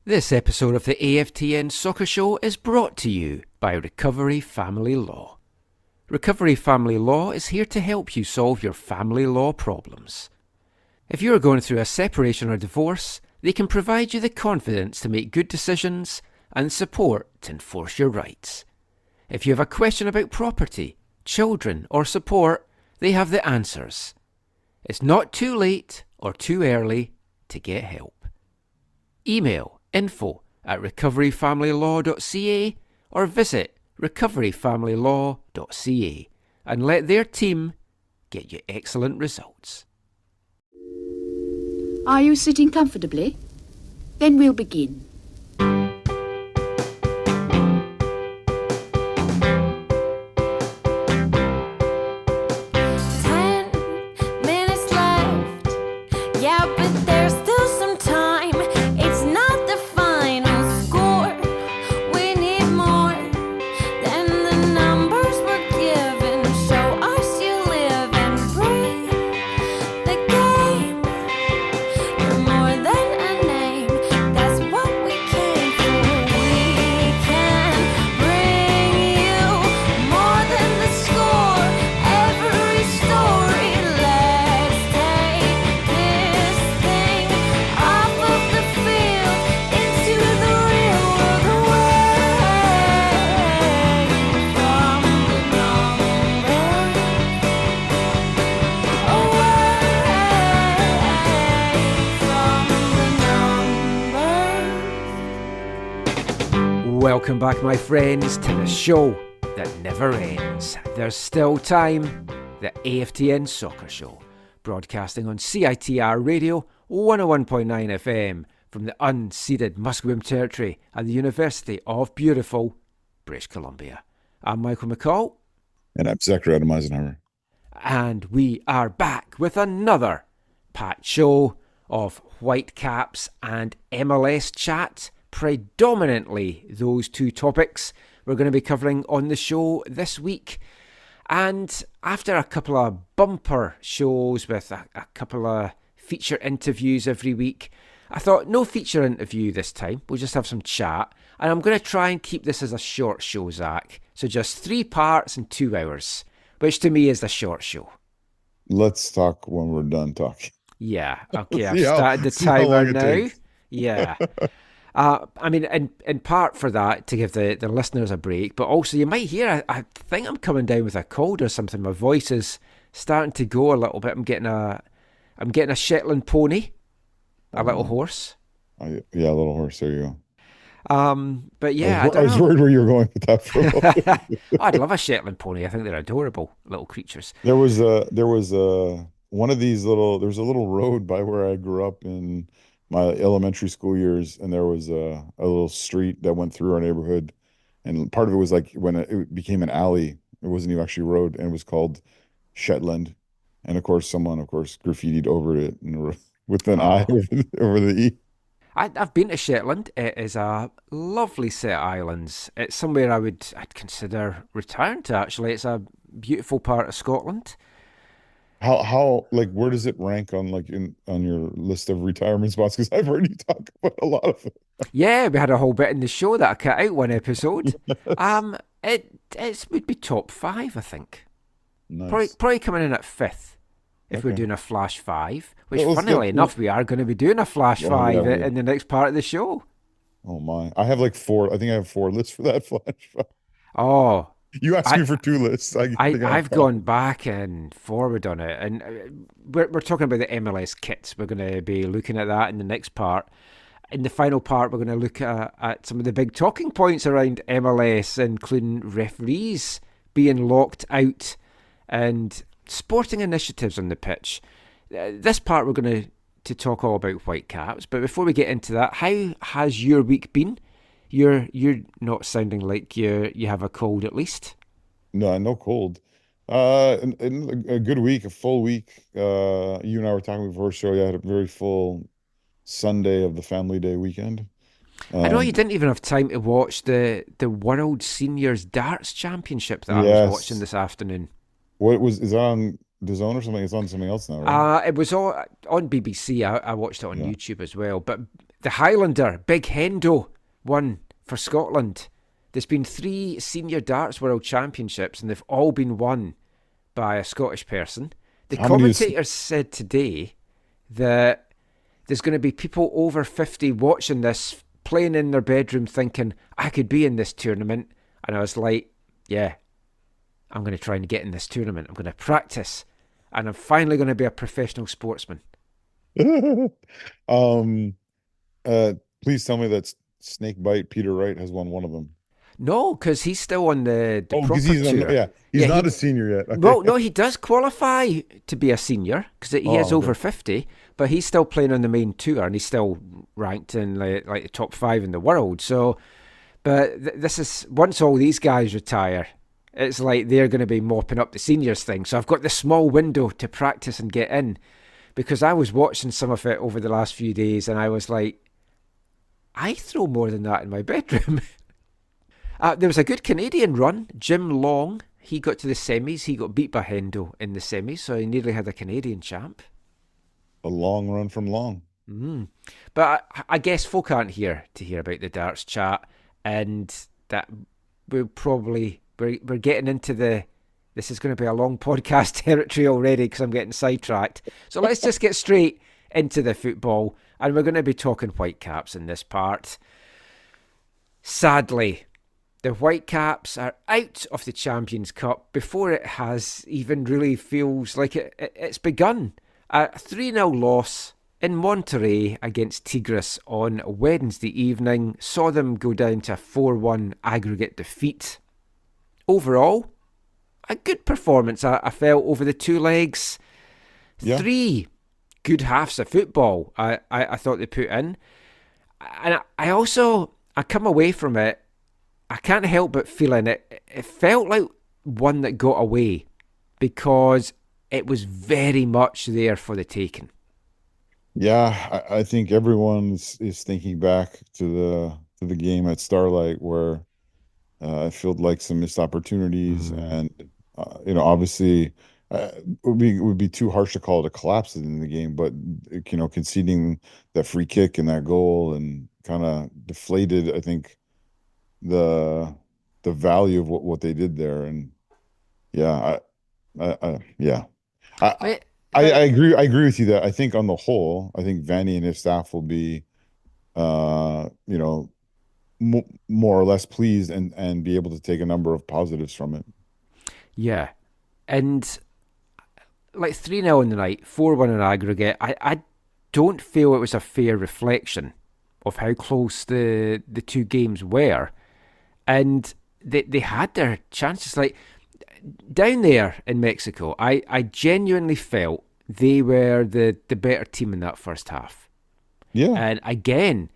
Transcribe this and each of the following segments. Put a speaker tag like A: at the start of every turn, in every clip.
A: This episode of the AFTN Soccer Show is brought to you by Recovery Family Law. Recovery Family Law is here to help you solve your family law problems. If you are going through a separation or divorce, they can provide you the confidence to make good decisions and support to enforce your rights. If you have a question about property, children or support, they have the answers. It's not too late or too early to get help. Email info@recoveryfamilylaw.ca or visit recoveryfamilylaw.ca and let their team get you excellent results.
B: Are you sitting comfortably? Then we'll begin.
C: 10 minutes left. Yeah, but there's still some time. It's not the final score. We need more than the numbers we're given. Show us you live and breathe the game. You're more than a name. That's what we came for. We can bring you more than the score. Every story. Let's take this thing off of the field into the real world, away from the numbers, away from the numbers.
A: Welcome back, my friends, to the show that never ends. There's still time. The AFTN Soccer Show, broadcasting on CITR Radio 101.9 FM from the unceded Musqueam territory at the University of beautiful British Columbia. I'm Michael McCall,
D: And I'm Zachary Adam Eisenhower.
A: and we are back with another packed show of Whitecaps and MLS chat. Predominantly those two topics we're going to be covering on the show this week. And after a couple of bumper shows with a couple of feature interviews every week, I thought no feature interview this time. We'll just have some chat. And I'm going to try and keep this as a short show, Zach. So just 3 parts and 2 hours, which to me is the short show.
D: Let's talk when we're done talking.
A: Yeah, okay, I've
D: See how-
A: started the
D: see how long
A: timer
D: it
A: now.
D: takes.
A: Yeah. I mean, in part for that, to give the listeners a break, but also you might hear, I think I'm coming down with a cold or something. My voice is starting to go a little bit. I'm getting a Shetland pony, a little horse.
D: Yeah, a little horse. There you go.
A: But yeah,
D: I was worried where you were going with that for a moment.
A: I'd love a Shetland pony. I think they're adorable little creatures.
D: There was one of these little. There was a little road by where I grew up in my elementary school years, and there was a little street that went through our neighborhood, and part of it was like when it became an alley. It wasn't even actually a road, and it was called Shetland. And of course, someone graffitied over it and with an I over the E.
A: I've been to Shetland. It is a lovely set of islands. It's somewhere I'd consider retiring to, actually. It's a beautiful part of Scotland.
D: How like where does it rank on on your list of retirement spots? Because I've heard you talk about a lot of it.
A: Yeah, we had a whole bit in the show that I cut out one episode. It would be top 5, I think.
D: Nice.
A: Probably coming in at 5th if we're
D: Okay.
A: doing a flash 5. Which,
D: Well,
A: funnily enough, we are going to be doing a flash
D: Oh,
A: 5
D: yeah, we
A: in the next part of the show.
D: Oh my. I have like 4. I think I have 4 lists for that flash.
A: Oh,
D: You asked me for 2 lists. I think I have
A: I've
D: 5.
A: gone back and forward on it, and we're talking about the MLS kits. We're going to be looking at that in the next part. In the final part, we're going to look at some of the big talking points around MLS, including referees being locked out and sporting initiatives on the pitch. This part, we're going to talk all about Whitecaps. But before we get into that, how has your week been? You're not sounding like you have a cold, at least.
D: No cold. In a good week, a full week. You and I were talking before the show. Yeah, I had a very full Sunday of the family day weekend.
A: I know you didn't even have time to watch the World Seniors Darts Championship that I
D: Yes.
A: was watching this afternoon.
D: Is that on DAZN or something? It's on something else now, right?
A: It was on BBC. I watched it on YouTube as well. But The Highlander, Big Hendo, won for Scotland. There's been 3 senior darts world championships, and they've all been won by a Scottish person. The commentators said today that there's going to be people over 50 watching this, playing in their bedroom thinking, I could be in this tournament. And I was like, yeah, I'm going to try and get in this tournament. I'm going to practice. And I'm finally going to be a professional sportsman.
D: um, Please tell me that Snakebite Peter Wright has won one of them.
A: No, because he's still on the proper tour.
D: He's not a senior yet. Okay.
A: Well, no, he does qualify to be a senior because he is over 50, but he's still playing on the main tour and he's still ranked in like the top 5 in the world. So, but this is, once all these guys retire, it's like they're going to be mopping up the seniors thing. So I've got this small window to practice and get in, because I was watching some of it over the last few days and I was like, I throw more than that in my bedroom. There was a good Canadian run. Jim Long, he got to the semis. He got beat by Hendo in the semis, so he nearly had a Canadian champ.
D: A long run from Long.
A: But I guess folk aren't here to hear about the darts chat, and that we're getting into this is going to be a long podcast territory already because I'm getting sidetracked. So let's just get straight into the football, and we're going to be talking Whitecaps in this part. Sadly, the Whitecaps are out of the Champions Cup before it has even really feels like it's begun. A 3-0 loss in Monterrey against Tigres on Wednesday evening saw them go down to a 4-1 aggregate defeat. Overall, a good performance I felt over the 2 legs. Yeah. 3 good halves of football I thought they put in. And I come away from it, I can't help but feeling it felt like one that got away because it was very much there for the taking.
D: Yeah, I think everyone is thinking back to the game at Starlight where it felt like some missed opportunities, and obviously it would be too harsh to call it a collapse in the game, but conceding that free kick and that goal and kind of deflated, I think, the value of what they did there. And yeah, I agree. I agree with you that I think on the whole, I think Vanni and his staff will be, more or less pleased and be able to take a number of positives from it.
A: Yeah, and like 3-0 in the night, 4-1 in aggregate. I don't feel it was a fair reflection of how close the 2 games were. And they had their chances. Like down there in Mexico, I genuinely felt they were the better team in that first half.
D: Yeah.
A: And again,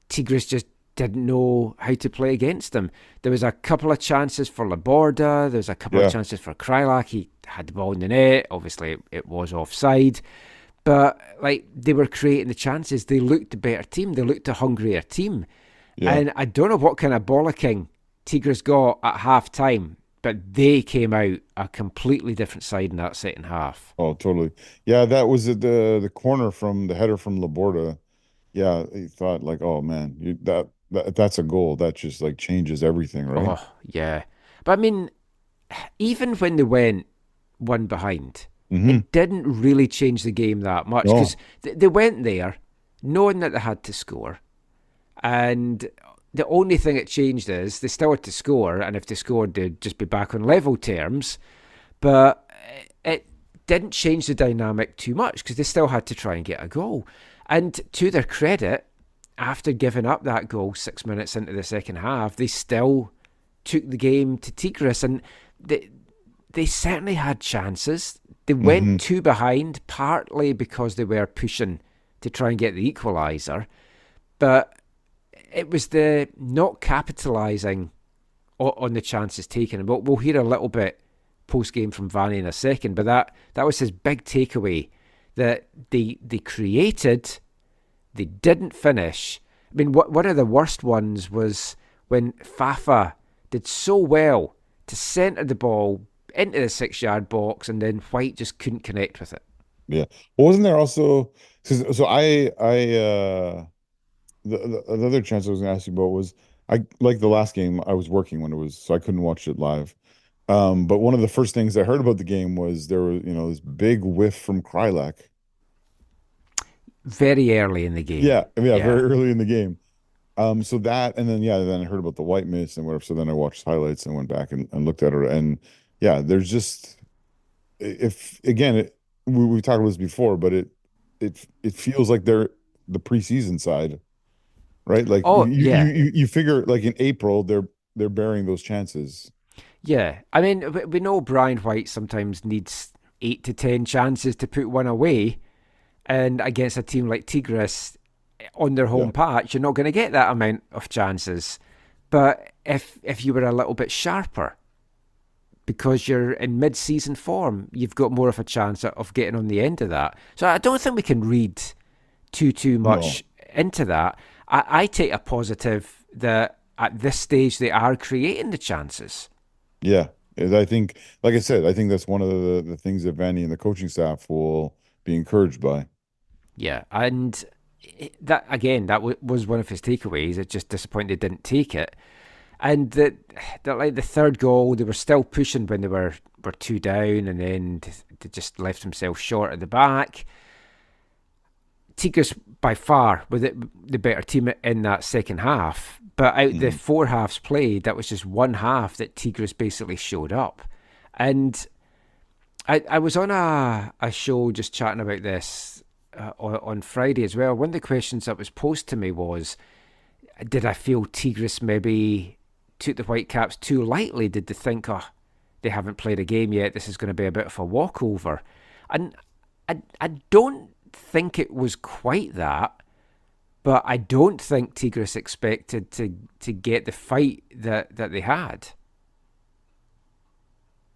A: Tigres just didn't know how to play against them. There was a couple of chances for Laborda. There was a couple of chances for Krylak. He had the ball in the net. Obviously, it was offside. But like they were creating the chances. They looked the better team. They looked a hungrier team. Yeah. And I don't know what kind of bollocking Tigres got at half time, but they came out a completely different side in that second half.
D: Oh, totally. Yeah, that was the corner from the header from Laborda. Yeah, he thought like, oh man, that's a goal. That just like changes everything, right?
A: Oh, yeah. But I mean, even when they went 1 behind, it didn't really change the game that much because they went there knowing that they had to score. And the only thing it changed is they still had to score, and if they scored, they'd just be back on level terms. But it didn't change the dynamic too much because they still had to try and get a goal. And to their credit, after giving up that goal 6 minutes into the second half, they still took the game to Tigres, and they certainly had chances. They went 2 behind, partly because they were pushing to try and get the equaliser, but it was the not capitalising on the chances taken. And we'll hear a little bit post-game from Vanni in a second, but that was his big takeaway, that they created, they didn't finish. I mean, one of the worst ones was when Fafa did so well to centre the ball into the 6-yard box, and then White just couldn't connect with it.
D: Yeah. Well, wasn't there also, so the other chance I was going to ask you about was I like the last game. I was working when it was, so I couldn't watch it live. But one of the first things I heard about the game was there was, this big whiff from Krylak.
A: Very early in the game.
D: Yeah, yeah, very
A: Yeah.
D: early in the game. So that, and then yeah, then I heard about the white mist and whatever. So then I watched highlights and went back and looked at it, and yeah, there's just if again, we've talked about this before, but it feels like they're the preseason side, right? Like
A: Oh, yeah.
D: you figure like in April they're bearing those chances.
A: Yeah. I mean, we know Brian White sometimes needs 8 to 10 chances to put one away. And against a team like Tigres on their
D: Yeah,
A: home patch, you're not going to get that amount of chances. But if you were a little bit sharper, because you're in mid-season form, you've got more of a chance of getting on the end of that. So I don't think we can read too
D: no,
A: much into that. I take a positive that at this stage they are creating the chances.
D: yeah. And I think, like I said, I think that's one of the things that Vanny and the coaching staff will be encouraged by.
A: Yeah, and that again, that was one of his takeaways. It just disappointed they didn't take it. And that like the third goal, they were still pushing when they were two down, and then they just left themselves short at the back. Tigres by far were the better team in that second half, but out the
D: Mhm.
A: four halves played, that was just one half that Tigres basically showed up. And I was on a show just chatting about this on Friday as well. One of the questions that was posed to me was, did I feel Tigres maybe took the Whitecaps too lightly? Did they think, oh, they haven't played a game yet, this is going to be a bit of a walkover? And I don't think it was quite that, but I don't think Tigres expected to get the fight that they had.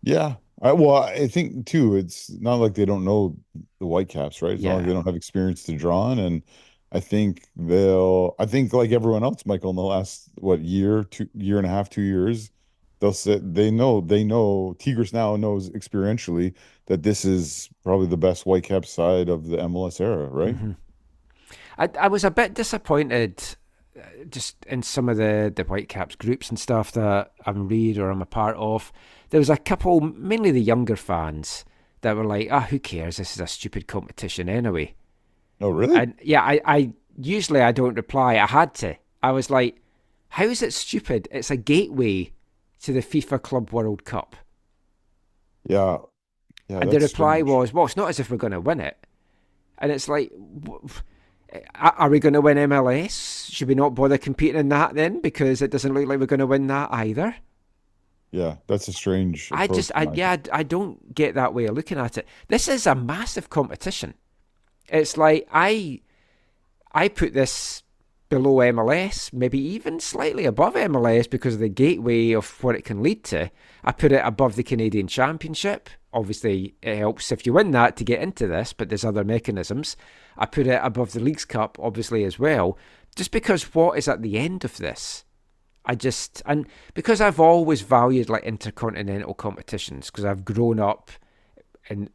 D: Yeah. Well, I think too, it's not like they don't know the Whitecaps, right? It's not like
A: Yeah.
D: they don't have experience to draw on. And I think like everyone else, Michael, in the last, what, year and a half, 2 years, they know, Tigres now knows experientially that this is probably the best Whitecap side of the MLS era, right?
A: hmm I was a bit disappointed just in some of the Whitecaps groups and stuff that I'm read or I'm a part of. There was a couple, mainly the younger fans, that were like, who cares? This is a stupid competition anyway.
D: Oh, really?
A: And yeah, I usually I don't reply. I had to. I was like, how is it stupid? It's a gateway to the FIFA Club World Cup.
D: Yeah. Yeah,
A: And the
D: that's
A: reply
D: strange.
A: was, well, it's not as if we're going to win it. And it's like, are we going to win MLS? Should we not bother competing in that then? Because it doesn't look like we're going to win that either.
D: Yeah, that's a strange
A: I
D: approach
A: just,
D: in my opinion.
A: I don't get that way of looking at it. This is a massive competition. It's like I put this below MLS, maybe even slightly above MLS because of the gateway of what it can lead to. I put it above the Canadian Championship. Obviously, it helps if you win that to get into this, but there's other mechanisms. I put it above the Leagues Cup, obviously, as well, just because what is at the end of this? And because I've always valued like intercontinental competitions, because I've grown up in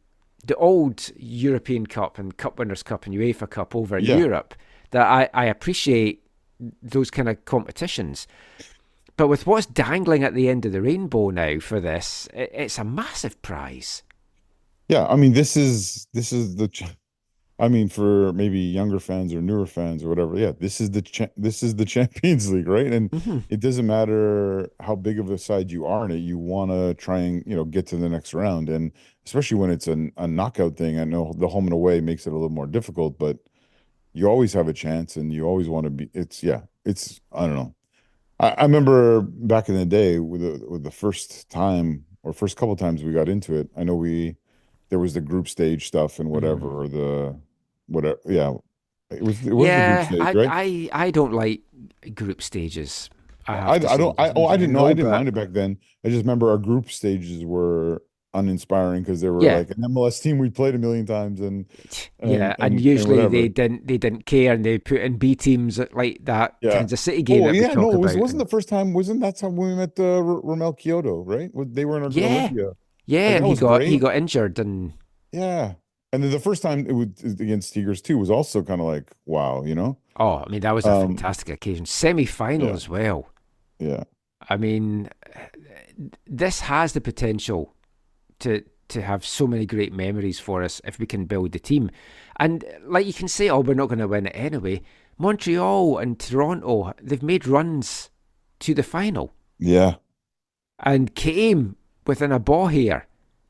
A: the old European Cup and Cup Winners' Cup and UEFA Cup over in
D: Yeah.
A: Europe, that I appreciate those kind of competitions. But with what's dangling at the end of the rainbow now for this, it's a massive prize.
D: Yeah, I mean, this is I mean, for maybe younger fans or newer fans or whatever, yeah, this is the Champions League, right? And
A: hmm
D: it doesn't matter how big of a side you are in it, you want to try and, get to the next round. And especially when it's a knockout thing, I know the home and away makes it a little more difficult, but you always have a chance and you always want to be, yeah, I don't know. I remember back in the day with the first time or first couple times we got into it. I know there was the group stage stuff and whatever,
A: Mm.
D: or the whatever. Yeah, it was the group
A: Yeah,
D: stage, right?
A: I don't like group stages. I
D: I
A: have to say,
D: don't
A: just in
D: I didn't know, I
A: general,
D: didn't
A: but
D: mind it back then. I just remember our group stages were uninspiring because they were
A: yeah,
D: like an MLS team we played a million times and
A: yeah, and
D: and
A: usually
D: whatever.
A: they didn't care, and they put in B teams like that
D: Yeah.
A: Kansas City game
D: Oh
A: that we
D: yeah,
A: talk
D: no,
A: about,
D: wasn't
A: and
D: the first time, wasn't that time when we met Romel Kyoto, right? They were in our
A: yeah,
D: Olympia.
A: yeah,
D: Like
A: and
D: that was
A: he
D: great.
A: got injured, and
D: Yeah. And then the first time it was against Tigers too was also kind of like, wow, you know?
A: Oh, I mean, that was a fantastic occasion. Semi-final as well.
D: Yeah.
A: I mean, this has the potential to have so many great memories for us if we can build the team. And like you can say, oh, we're not going to win it anyway. Montreal and Toronto, they've made runs to the final.
D: Yeah.
A: And came within a ball hair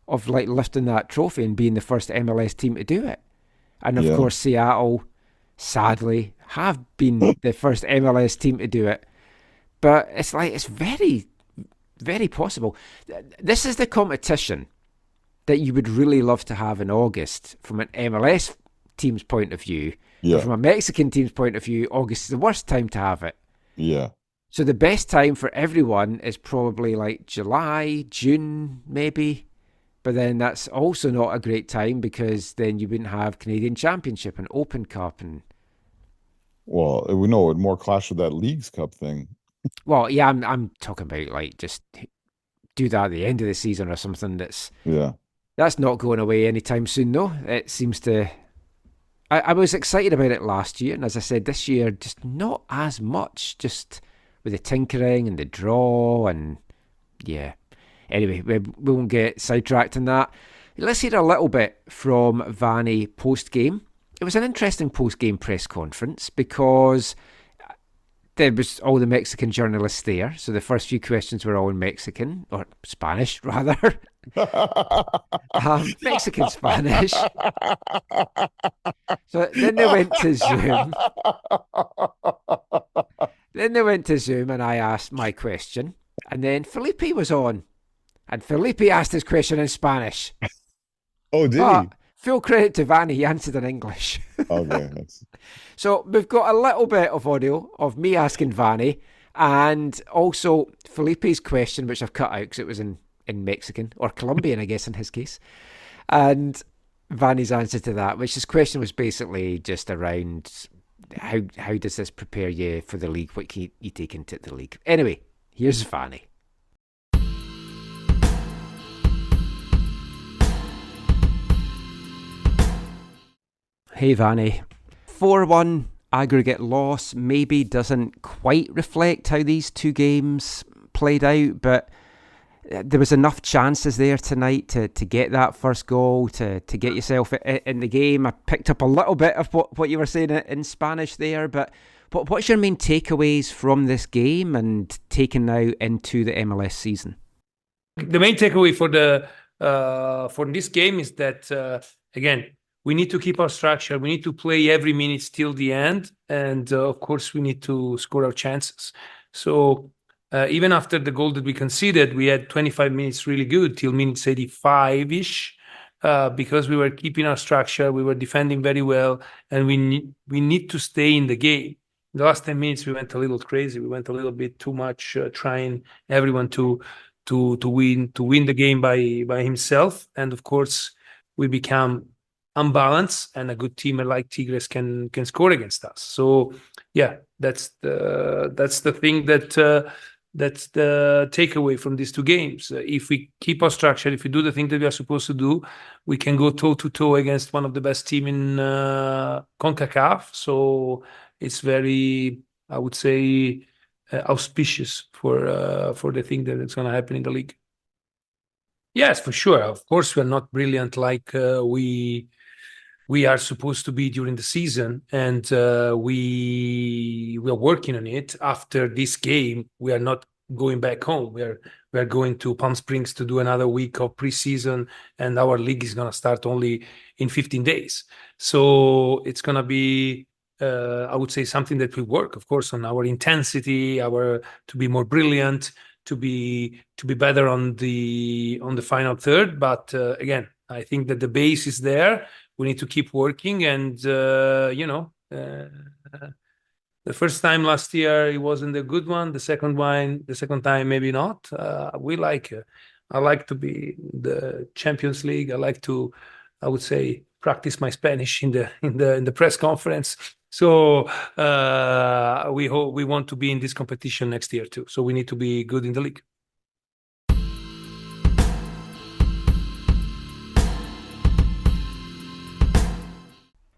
A: of like lifting that trophy and being the first MLS team to do it. And of course, Seattle, sadly, have been the first MLS team to do it. But it's like, it's very, very possible. This is the competition that you would really love to have in August from an MLS team's point of view.
D: Yeah.
A: But from a Mexican team's point of view, August is the worst time to have it.
D: Yeah.
A: So the best time for everyone is probably like July, June, maybe. But then that's also not a great time because then you wouldn't have Canadian Championship and Open Cup. And
D: well, we know it would more clash with that Leagues Cup thing.
A: Well, yeah, I'm talking about like just do that at the end of the season or something. That's not going away anytime soon, though. It seems to. I was excited about it last year, and as I said, this year just not as much. Just with the tinkering and the draw, and yeah. Anyway, we won't get sidetracked on that. Let's hear a little bit from Vanni post game. It was an interesting post game press conference because there was all the Mexican journalists there, so the first few questions were all in Mexican, or Spanish, rather. Mexican Spanish. So then they went to Zoom. And I asked my question. And then Felipe was on. And Felipe asked his question in Spanish.
D: Oh, did he?
A: Full credit to Vanni, he answered in English.
D: Okay.
A: So we've got a little bit of audio of me asking Vanni and also Felipe's question, which I've cut out because it was in Mexican, or Colombian, I guess, in his case. And Vanni's answer to that, which his question was basically just around how does this prepare you for the league? What can you take into the league? Anyway, here's Vanni. Hey Vanni, 4-1 aggregate loss maybe doesn't quite reflect how these two games played out, but there was enough chances there tonight to get that first goal, to get yourself in the game. I picked up a little bit of what you were saying in Spanish there, but what's your main takeaways from this game and taken now into the MLS season?
E: The main takeaway for this game is that, again, we need to keep our structure. We need to play every minute till the end. And of course, we need to score our chances. So even after the goal that we conceded, we had 25 minutes really good till minutes 85-ish because we were keeping our structure. We were defending very well. And we need to stay in the game. In the last 10 minutes, we went a little crazy. We went a little bit too much trying everyone to win the game by himself. And of course, we become unbalanced, and a good team like Tigres can score against us. So yeah, that's the thing that's the takeaway from these two games. If we keep our structure, if we do the thing that we are supposed to do, we can go toe to toe against one of the best team in CONCACAF. So it's very, I would say, auspicious for the thing that is going to happen in the league. Yes, for sure. Of course, we're not brilliant like we are supposed to be during the season, and we are working on it. After this game, we are not going back home. We are going to Palm Springs to do another week of preseason, and our league is going to start only in 15 days. So it's going to be, I would say, something that we work, of course, on our intensity, to be more brilliant, to be better on the final third. But again, I think that the base is there. We need to keep working, and the first time last year it wasn't a good one. The second time maybe not. We like. I like to be in the Champions League. I like to, I would say, practice my Spanish in the press conference. So we want to be in this competition next year too. So we need to be good in the league.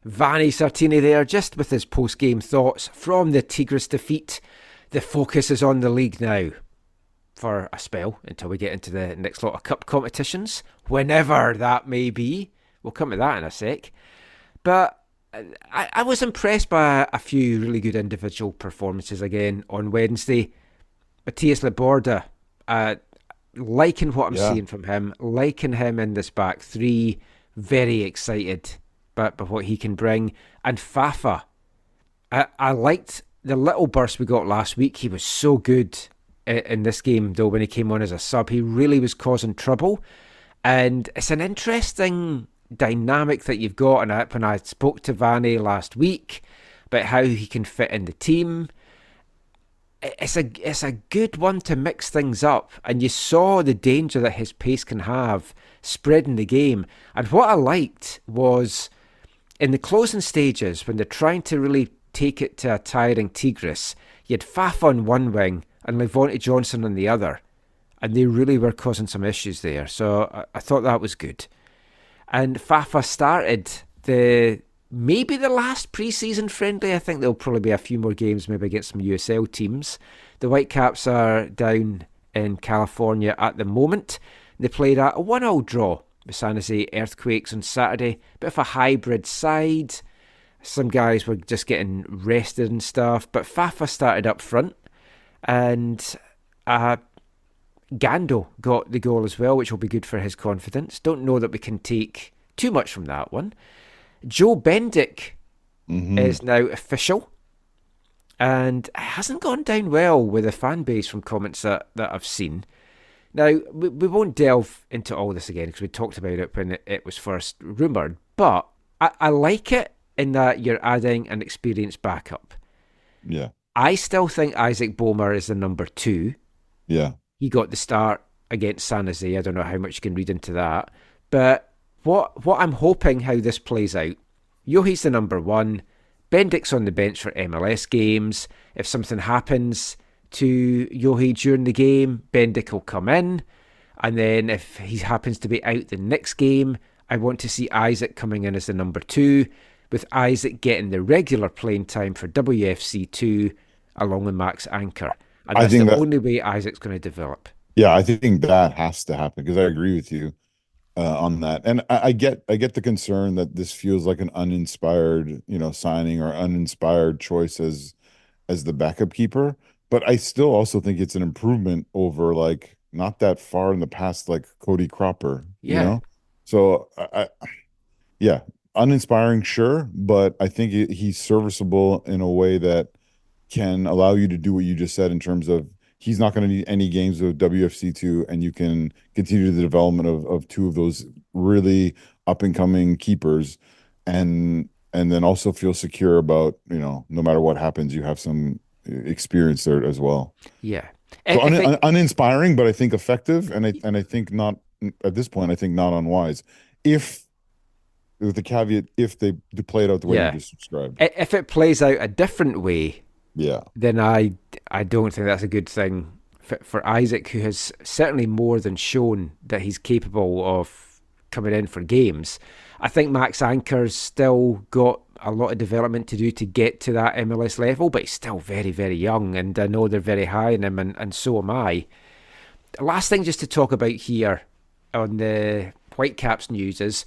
A: Vanni Sartini there, just with his post-game thoughts from the Tigres defeat. The focus is on the league now for a spell until we get into the next lot of cup competitions, whenever that may be. We'll come to that in a sec. But I was impressed by a few really good individual performances again on Wednesday. Matthias Laborda, liking what I'm seeing from him, liking him in this back three, very excited by what he can bring. And Fafa, I liked the little burst we got last week. He was so good in this game, though, when he came on as a sub. He really was causing trouble. And it's an interesting dynamic that you've got. And when I spoke to Vanni last week about how he can fit in the team, it's a good one to mix things up. And you saw the danger that his pace can have spreading the game. And what I liked was in the closing stages, when they're trying to really take it to a tiring Tigres, you had Faf on one wing and Levante Johnson on the other, and they really were causing some issues there. So I thought that was good. And Fafa started maybe the last pre-season friendly. I think there'll probably be a few more games, maybe against some USL teams. The Whitecaps are down in California at the moment. They played a 1-1 draw with San Jose Earthquakes on Saturday. Bit of a hybrid side. Some guys were just getting rested and stuff. But Fafa started up front. And Gando got the goal as well, which will be good for his confidence. Don't know that we can take too much from that one. Joe Bendick is now official. And it hasn't gone down well with the fan base from comments that I've seen. Now, we won't delve into all this again because we talked about it when it was first rumoured. But I like it in that you're adding an experienced backup.
D: Yeah.
A: I still think Isaac Boehmer is the number 2.
D: Yeah.
A: He got the start against San Jose. I don't know how much you can read into that. But what I'm hoping how this plays out, Yohi's the number 1. Bendick's on the bench for MLS games. If something happens to Yohi during the game, Bendick will come in. And then if he happens to be out the next game, I want to see Isaac coming in as the number 2, with Isaac getting the regular playing time for WFC2 along with Max Anchor. And that's the only way Isaac's going to develop.
D: Yeah, I think that has to happen because I agree with you on that. And I get the concern that this feels like an uninspired, signing or uninspired choice as the backup keeper. But I still also think it's an improvement over like not that far in the past, like Cody Cropper, So uninspiring, sure, but I think he's serviceable in a way that can allow you to do what you just said in terms of he's not going to need any games of WFC2, and you can continue the development of two of those really up and coming keepers, and then also feel secure about no matter what happens, you have some experience there as well.
A: Yeah,
D: so uninspiring, but I think effective, and I think not at this point. I think not unwise, with the caveat if they do play it out the way you just described.
A: If it plays out a different way, then I don't think that's a good thing for Isaac, who has certainly more than shown that he's capable of coming in for games. I think Max Anchor's still got a lot of development to do to get to that MLS level, but he's still very, very young, and I know they're very high in him, and so am I. Last thing just to talk about here on the Whitecaps news is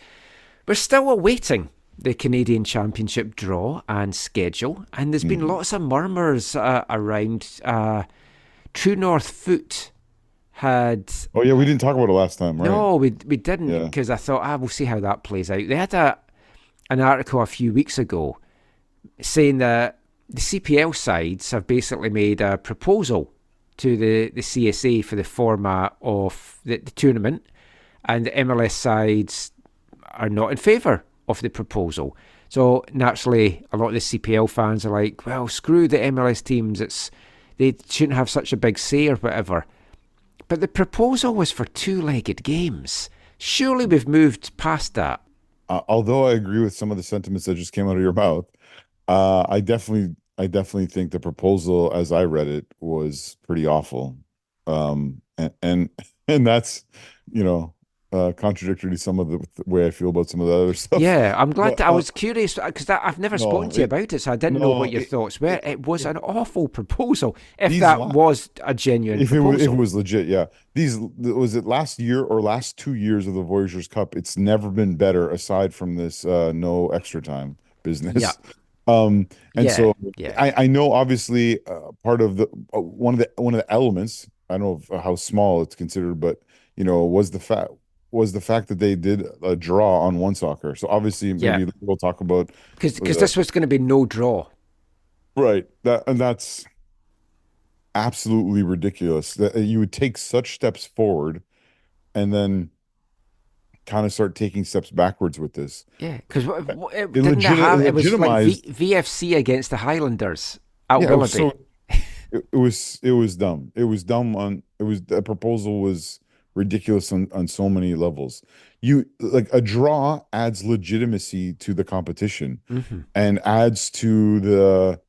A: we're still awaiting the Canadian Championship draw and schedule, and there's been lots of murmurs around. True North Foot had...
D: Oh, yeah, we didn't talk about it last time, right?
A: No, we didn't, because I thought, we'll see how that plays out. They had an article a few weeks ago saying that the CPL sides have basically made a proposal to the CSA for the format of the tournament, and the MLS sides are not in favour of the proposal. So naturally, a lot of the CPL fans are like, well, screw the MLS teams, they shouldn't have such a big say or whatever. But the proposal was for 2-legged games. Surely we've moved past that.
D: Although I agree with some of the sentiments that just came out of your mouth, I definitely think the proposal, as I read it, was pretty awful. And that's, contradictory to some of the way I feel about some of the other stuff.
A: Yeah, I'm glad.
D: But,
A: I was curious because I've never spoken to you about it, so I didn't know what your thoughts were. It was an awful proposal, if that was a genuine proposal.
D: If it was legit, yeah. Was it last year or last 2 years of the Voyageurs Cup? It's never been better aside from this no extra time business.
A: Yeah.
D: And so
A: yeah.
D: I know obviously part of the one of the elements, I don't know how small it's considered, but was the fact that they did a draw on One Soccer. So obviously maybe we'll talk about
A: because this was going to be no draw.
D: Right. That's absolutely ridiculous that you would take such steps forward and then kind of start taking steps backwards with this.
A: Yeah, because it was like VFC against the Highlanders at Willoughby.
D: It was dumb. It was dumb the proposal was ridiculous on so many levels. You like a draw adds legitimacy to the competition and adds to the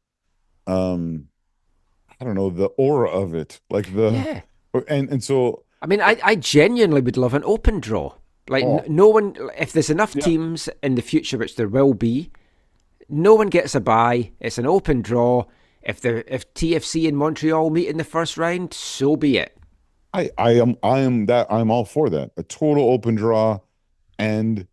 D: I don't know, the aura of it. Like and so
A: I mean I genuinely would love an open draw. Like no one, if there's enough teams in the future, which there will be, no one gets a bye. It's an open draw. If TFC and Montreal meet in the first round, so be it.
D: I'm all for that. A total open draw, and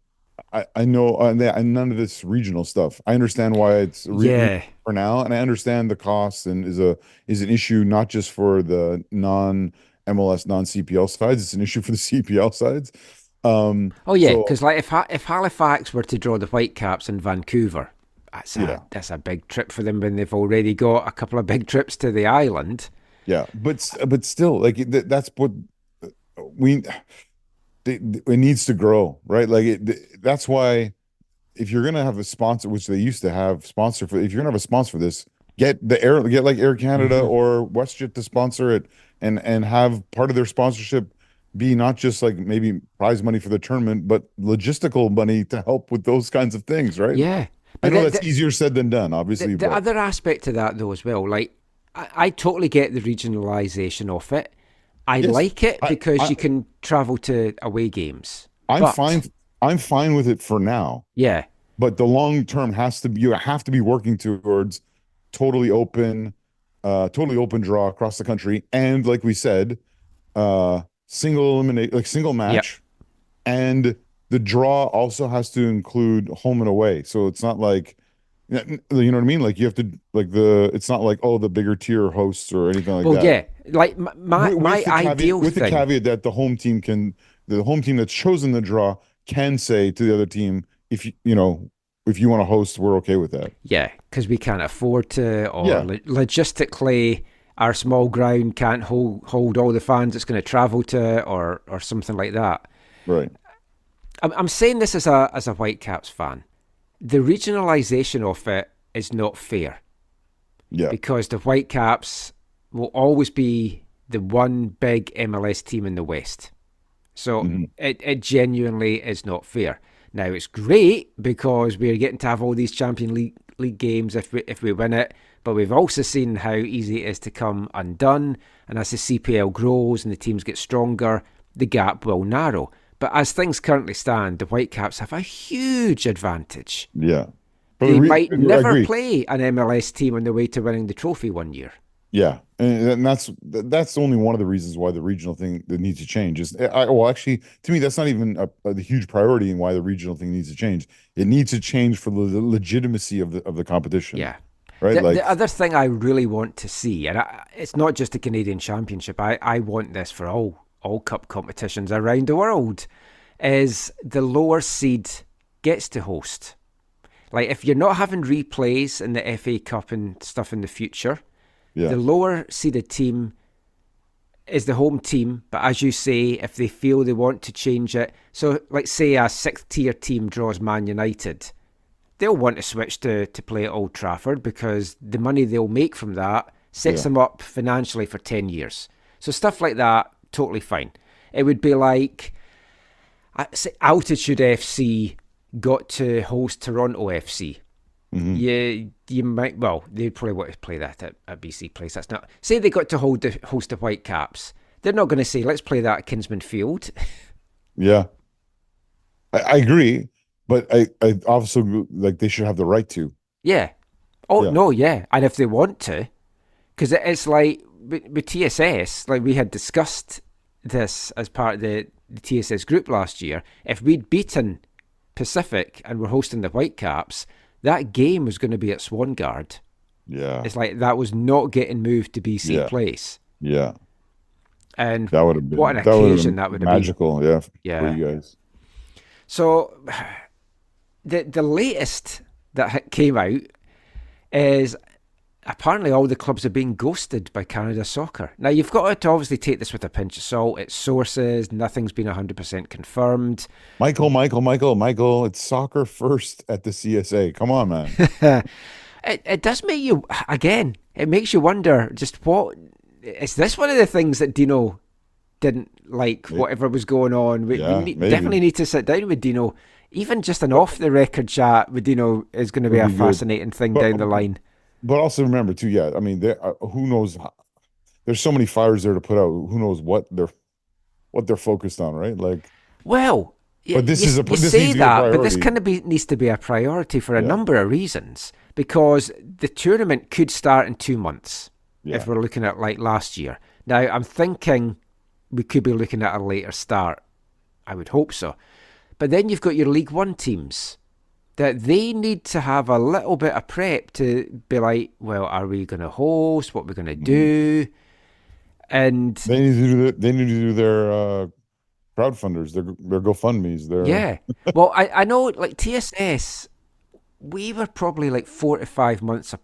D: I know and none of this regional stuff. I understand why it's for now, and I understand the cost and is an issue not just for the non MLS, non CPL sides. It's an issue for the CPL sides.
A: Because like if Halifax were to draw the Whitecaps in Vancouver, that's a big trip for them when they've already got a couple of big trips to the island.
D: Yeah, but still, like that's what it needs to grow, right? Like that's why if you're gonna have a sponsor, which they used to have sponsor for, if you're gonna have a sponsor for this, get like Air Canada or WestJet to sponsor it, and have part of their sponsorship be not just like maybe prize money for the tournament, but logistical money to help with those kinds of things, right?
A: Yeah.
D: I know that's easier said than done, obviously.
A: The other aspect to that, though, as well, like, I totally get the regionalisation of it. I like it because you can travel to away games.
D: I'm fine with it for now.
A: Yeah.
D: But the long term you have to be working towards totally open draw across the country. And like we said, single eliminate, like single match, and the draw also has to include home and away. So it's not like, you know what I mean? Like you have to it's not like the bigger tier hosts or anything like that.
A: Well, yeah, like my ideal
D: with
A: thing,
D: the caveat that the home team that's chosen the draw can say to the other team, if you want to host, we're okay with that.
A: Yeah, because we can't afford to, or logistically, our small ground can't hold all the fans it's going to travel to, or something like that.
D: Right.
A: I'm saying this as a Whitecaps fan. The regionalisation of it is not fair.
D: Yeah.
A: Because the Whitecaps will always be the one big MLS team in the West. So it genuinely is not fair. Now, it's great because we're getting to have all these Champions League games if we win it, but we've also seen how easy it is to come undone, and as the CPL grows and the teams get stronger, the gap will narrow. But as things currently stand, the Whitecaps have a huge advantage.
D: Yeah. But
A: they might never play an MLS team on the way to winning the trophy one year.
D: Yeah, and that's only one of the reasons why the regional thing that needs to change is. Actually, to me, that's not even a huge priority in why the regional thing needs to change. It needs to change for the legitimacy of the competition.
A: Yeah,
D: right.
A: The other thing I really want to see, and it's not just the Canadian Championship. I want this for all cup competitions around the world, is the lower seed gets to host. Like if you're not having replays in the FA Cup and stuff in the future. Yeah. The lower seeded team is the home team, but as you say, if they feel they want to change it, so like say a 6th tier team draws Man United, they'll want to switch to play at Old Trafford because the money they'll make from that sets them up financially for 10 years. So stuff like that, totally fine. It would be like, say Altitude FC got to host Toronto FC. Mm-hmm. You might. Well, they'd probably want to play that at BC Place. That's not. Say they got to host the Whitecaps. They're not going to say, "Let's play that at Kinsman Field."
D: Yeah, I agree, but I also like they should have the right to.
A: Yeah. Oh,
D: Yeah.
A: no, yeah. And if they want to, because it's like with TSS, like we had discussed this as part of the TSS group last year. If we'd beaten Pacific and we're hosting the Whitecaps, that game was going to be at Swangard.
D: Yeah.
A: It's like that was not getting moved to BC
D: Yeah.
A: Place.
D: Yeah.
A: And
D: That would have been
A: what an
D: that would've
A: occasion
D: been
A: that would have been.
D: magical, yeah,
A: Yeah.
D: for you guys.
A: So the latest that came out is apparently all the clubs are being ghosted by Canada Soccer. Now, you've got to obviously take this with a pinch of salt. It's sources. Nothing's been 100% confirmed.
D: Michael, it's soccer first at the CSA. Come on, man.
A: It does make you, again, it makes you wonder just what, is this one of the things that Dino didn't like, whatever was going on? We definitely need to sit down with Dino. Even just an off-the-record chat with Dino is going to be a fascinating thing down the line.
D: But also remember too, yeah. I mean, who knows? There's so many fires there to put out. Who knows what they're focused on, right? Like,
A: well,
D: but this is a
A: you
D: this
A: say
D: needs to be a
A: that, but this
D: priority.
A: kind of needs to be a priority for a number of reasons, because the tournament could start in 2 months if we're looking at like last year. Now, I'm thinking we could be looking at a later start. I would hope so. But then you've got your League One teams that they need to have a little bit of prep to be like, well, are we going to host? What we're going to do? And
D: they need to do their crowdfunders, their GoFundMe's.
A: Yeah. Well, I know, like TSS, we were probably like 4 to 5 months,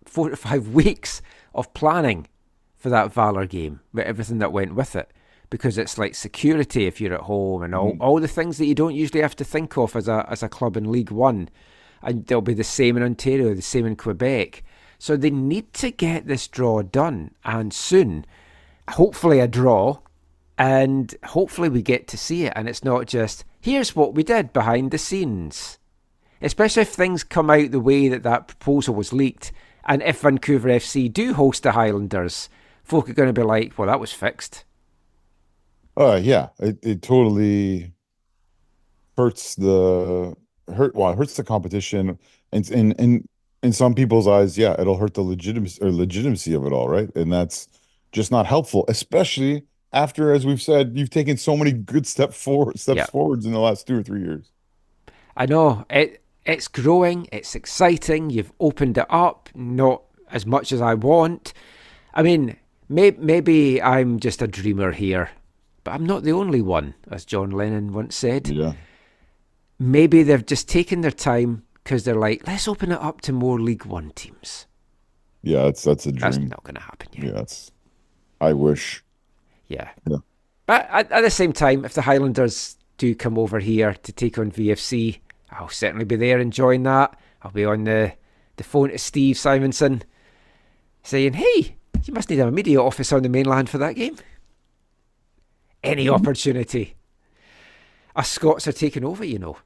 A: 4 to 5 weeks of planning for that Valor game with everything that went with it. Because it's like security if you're at home and all the things that you don't usually have to think of as a club in League One. And they'll be the same in Ontario, the same in Quebec. So they need to get this draw done, and soon. Hopefully a draw, and hopefully we get to see it. And it's not just, here's what we did behind the scenes. Especially if things come out the way that proposal was leaked. And if Vancouver FC do host the Highlanders, folk are going to be like, well, that was fixed.
D: Yeah, it totally hurts the competition, and in some people's eyes, yeah, it'll hurt the legitimacy of it all, right? And that's just not helpful, especially after, as we've said, you've taken so many good steps forwards in the last 2 or 3 years.
A: I know it's growing, it's exciting. You've opened it up, not as much as I want. I mean, maybe I'm just a dreamer here. But I'm not the only one, as John Lennon once said.
D: Yeah.
A: Maybe they've just taken their time because they're like, let's open it up to more League One teams.
D: Yeah, that's a dream.
A: That's not going to happen yet.
D: Yeah, I wish.
A: Yeah.
D: Yeah.
A: But at the same time, if the Highlanders do come over here to take on VFC, I'll certainly be there enjoying that. I'll be on the phone to Steve Simonson saying, hey, you must need a media office on the mainland for that game. Any opportunity. Us Scots are taking over, you know.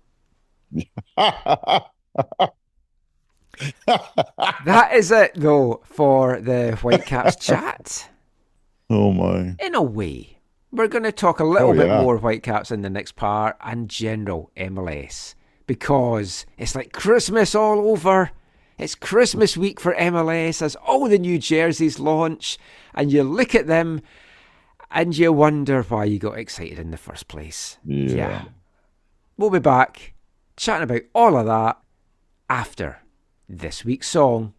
A: That is it, though, for the Whitecaps chat.
D: Oh, my.
A: In a way, we're going to talk a little bit more Whitecaps in the next part and general MLS, because it's like Christmas all over. It's Christmas week for MLS as all the new jerseys launch, and you look at them and you wonder why you got excited in the first place.
D: Yeah.
A: We'll be back chatting about all of that after this week's song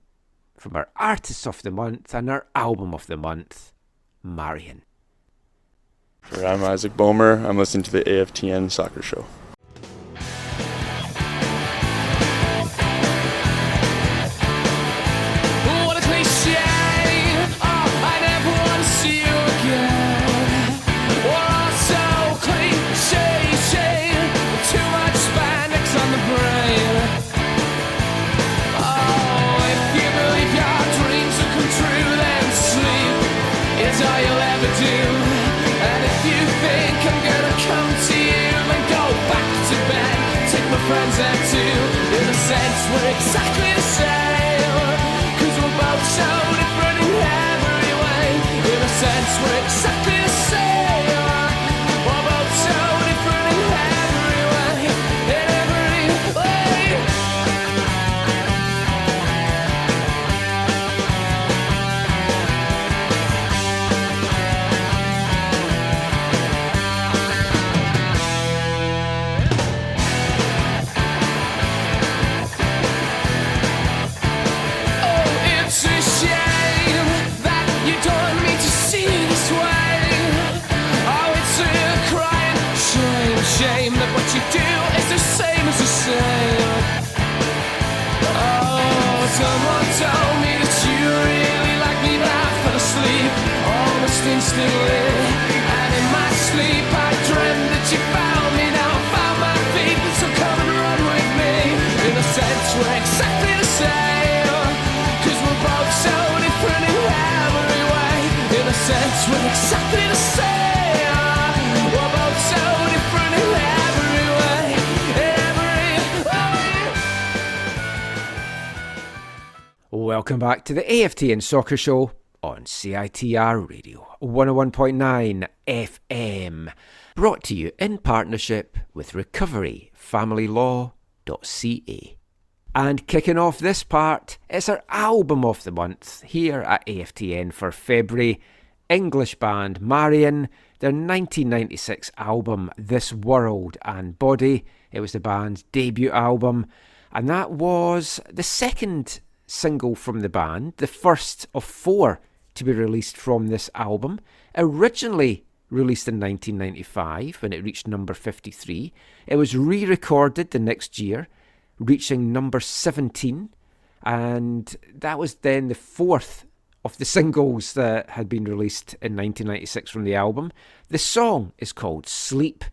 A: from our Artist of the Month and our Album of the Month, Marion.
F: I'm Isaac Bomer. I'm listening to the AFTN Soccer Show.
G: What a cliche! Oh, I never want to see you again. Oh, so cliche, too much Spandex on the brain. Oh, if you believe your dreams will come true, then sleep is all you'll ever do. And if you think I'm gonna come to you, then go back to bed. Take my friends there too. In a sense, we're exactly the same. Cause we're both so different in every way. In a sense, we're exactly the same. We're both so different in every way. everlastingly. And in my sleep I dreamt that you found me. Now I found my feet, so come and run with me. In a sense we're exactly the same, 'cause we're both so different in every way. In a sense we're exactly the same. We're both so different in every way.
A: Welcome back to the AFTN Soccer Show on CITR Radio 101.9 FM. Brought to you in partnership with recoveryfamilylaw.ca. And kicking off this part, it's our album of the month here at AFTN for February. English band Marion, their 1996 album This World and Body. It was the band's debut album, and that was the second single from the band, the first of 4 to be released from this album. Originally released in 1995 when it reached number 53. It was re-recorded the next year, reaching number 17, and that was then the 4th of the singles that had been released in 1996 from the album. The song is called Sleep,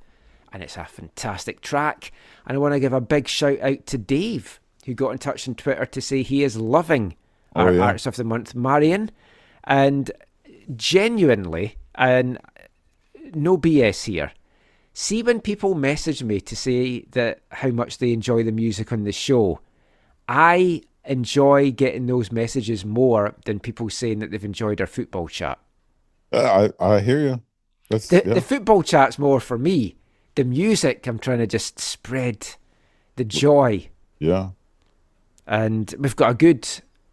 A: and it's a fantastic track. And I want to give a big shout out to Dave, who got in touch on Twitter to say he is loving our Artist of the Month, Marion. And genuinely, and no BS here, see when people message me to say that how much they enjoy the music on the show, I enjoy getting those messages more than people saying that they've enjoyed our football chat.
D: I hear you.
A: The football chat's more for me. The music, I'm trying to just spread the joy.
D: Yeah.
A: And we've got a good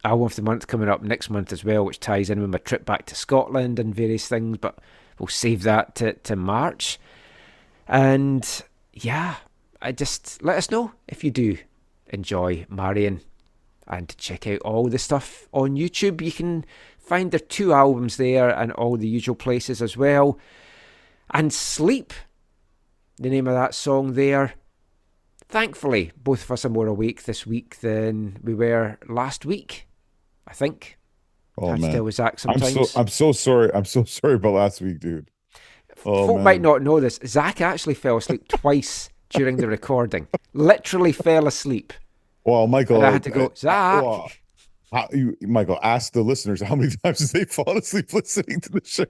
A: album of the month coming up next month as well, which ties in with my trip back to Scotland and various things, but we'll save that to March. And yeah, just let us know if you do enjoy Marion, and check out all the stuff on YouTube. You can find their 2 albums there and all the usual places as well. And Sleep, the name of that song there. Thankfully, both of us are more awake this week than we were last week, I think.
D: Oh,
A: I have
D: man.
A: to tell Zach sometimes.
D: I'm so sorry. I'm so sorry about last week, dude.
A: Folk might not know this. Zach actually fell asleep twice during the recording. Literally fell asleep.
D: Well, Michael,
A: And I had to go, Zach.
D: Michael, ask the listeners how many times have they fallen asleep listening to the show.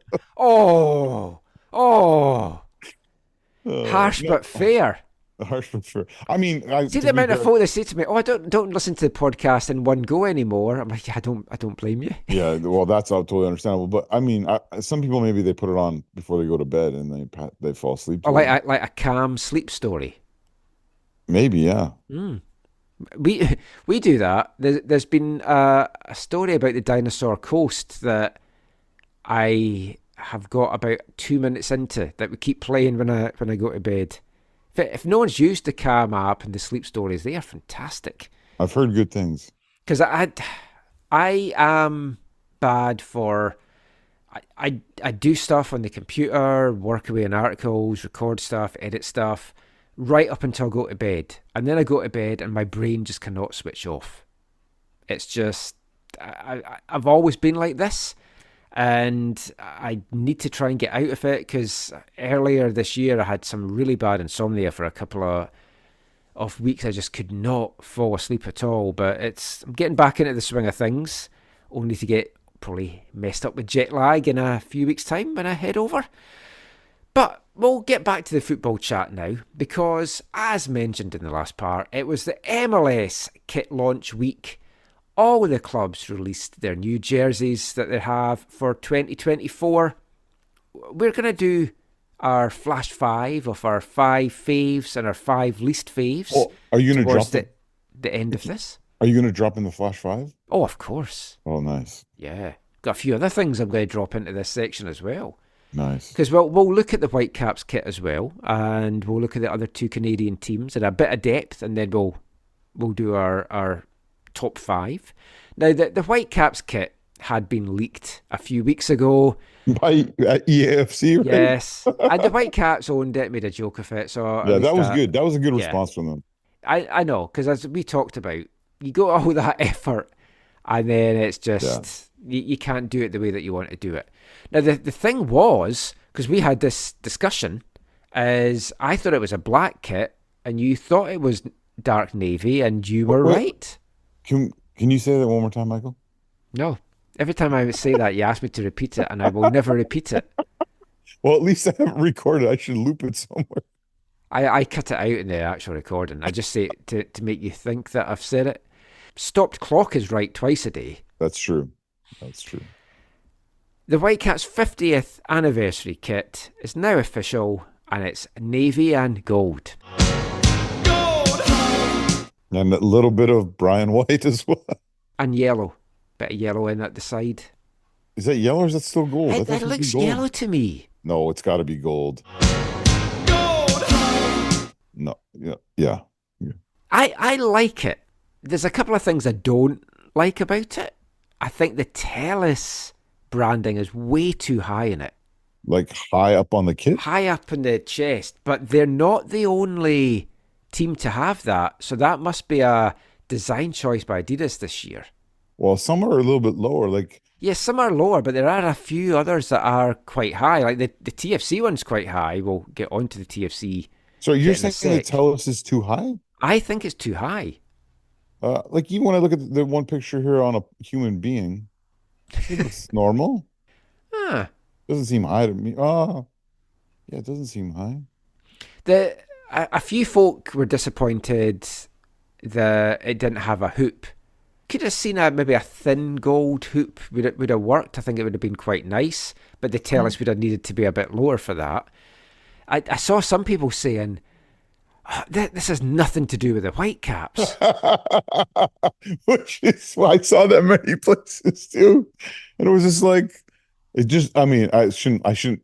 A: Harsh but fair.
D: Harsh but fair. I mean,
A: See the amount of folk that say to me, "Oh, I don't listen to the podcast in one go anymore." I'm like, I don't blame you.
D: Yeah, well, that's totally understandable. But I mean, some people maybe they put it on before they go to bed and they fall asleep.
A: Or like a calm sleep story.
D: Maybe, yeah.
A: We do that. There's been a story about the Dinosaur Coast that I have got about 2 minutes into that we keep playing when I go to bed. If no one's used the Calm app and the sleep stories, they are fantastic.
D: I've heard good things.
A: Because I am bad for... I do stuff on the computer, work away on articles, record stuff, edit stuff, right up until I go to bed. And then I go to bed and my brain just cannot switch off. It's just... I've always been like this. And I need to try and get out of it, because earlier this year I had some really bad insomnia for a couple of weeks. I just could not fall asleep at all. But I'm getting back into the swing of things, only to get probably messed up with jet lag in a few weeks' time when I head over. But we'll get back to the football chat now, because as mentioned in the last part, it was the MLS kit launch week. All of the clubs released their new jerseys that they have for 2024. We're going to do our Flash 5 of our 5 faves and our 5 least faves.
D: Oh, are you going to drop
A: the end of this?
D: Are you going to drop in the Flash 5?
A: Oh, of course.
D: Oh, nice.
A: Yeah. Got a few other things I'm going to drop into this section as well.
D: Nice.
A: Because we'll look at the Whitecaps kit as well, and we'll look at the other 2 Canadian teams in a bit of depth, and then we'll do our top 5. Now, the Whitecaps kit had been leaked a few weeks ago.
D: By EAFC, right?
A: Yes. And the Whitecaps owned it, made a joke of it. So
D: yeah, that was good. That was a good response from them.
A: I know, because as we talked about, you go all that effort, and then it's just You can't do it the way that you want to do it. Now, the thing was, because we had this discussion, is I thought it was a black kit, and you thought it was dark navy, and you were right.
D: Can you say that one more time, Michael?
A: No. Every time I say that, you ask me to repeat it, and I will never repeat it.
D: Well, at least I haven't recorded. I should loop it somewhere.
A: I cut it out in the actual recording. I just say it to make you think that I've said it. Stopped clock is right twice a day.
D: That's true. That's true.
A: The Whitecaps' 50th anniversary kit is now official, and it's navy and gold.
D: And a little bit of Brian White as well.
A: And yellow. Bit of yellow in at the side.
D: Is that yellow or is that still gold?
A: That looks yellow to me.
D: No, it's got to be gold. No, yeah.
A: I like it. There's a couple of things I don't like about it. I think the Telus branding is way too high in it.
D: Like high up on the kit?
A: High up in the chest. But they're not the only team to have that. So that must be a design choice by Adidas this year.
D: Well, some are a little bit lower. Like,
A: yes, some are lower, but there are a few others that are quite high. Like the TFC one's quite high. We'll get onto the TFC.
D: So you're saying the Telus is too high?
A: I think it's too high.
D: Like even when I look at the one picture here on a human being, it's normal. Doesn't seem high to me. Oh, yeah, it doesn't seem high.
A: A few folk were disappointed that it didn't have a hoop. Could have seen maybe a thin gold hoop would have worked. I think it would have been quite nice, but the Telus would have needed to be a bit lower for that. I saw some people saying, this has nothing to do with the Whitecaps.
D: Which is why I saw that many places too. And it was just like, I shouldn't,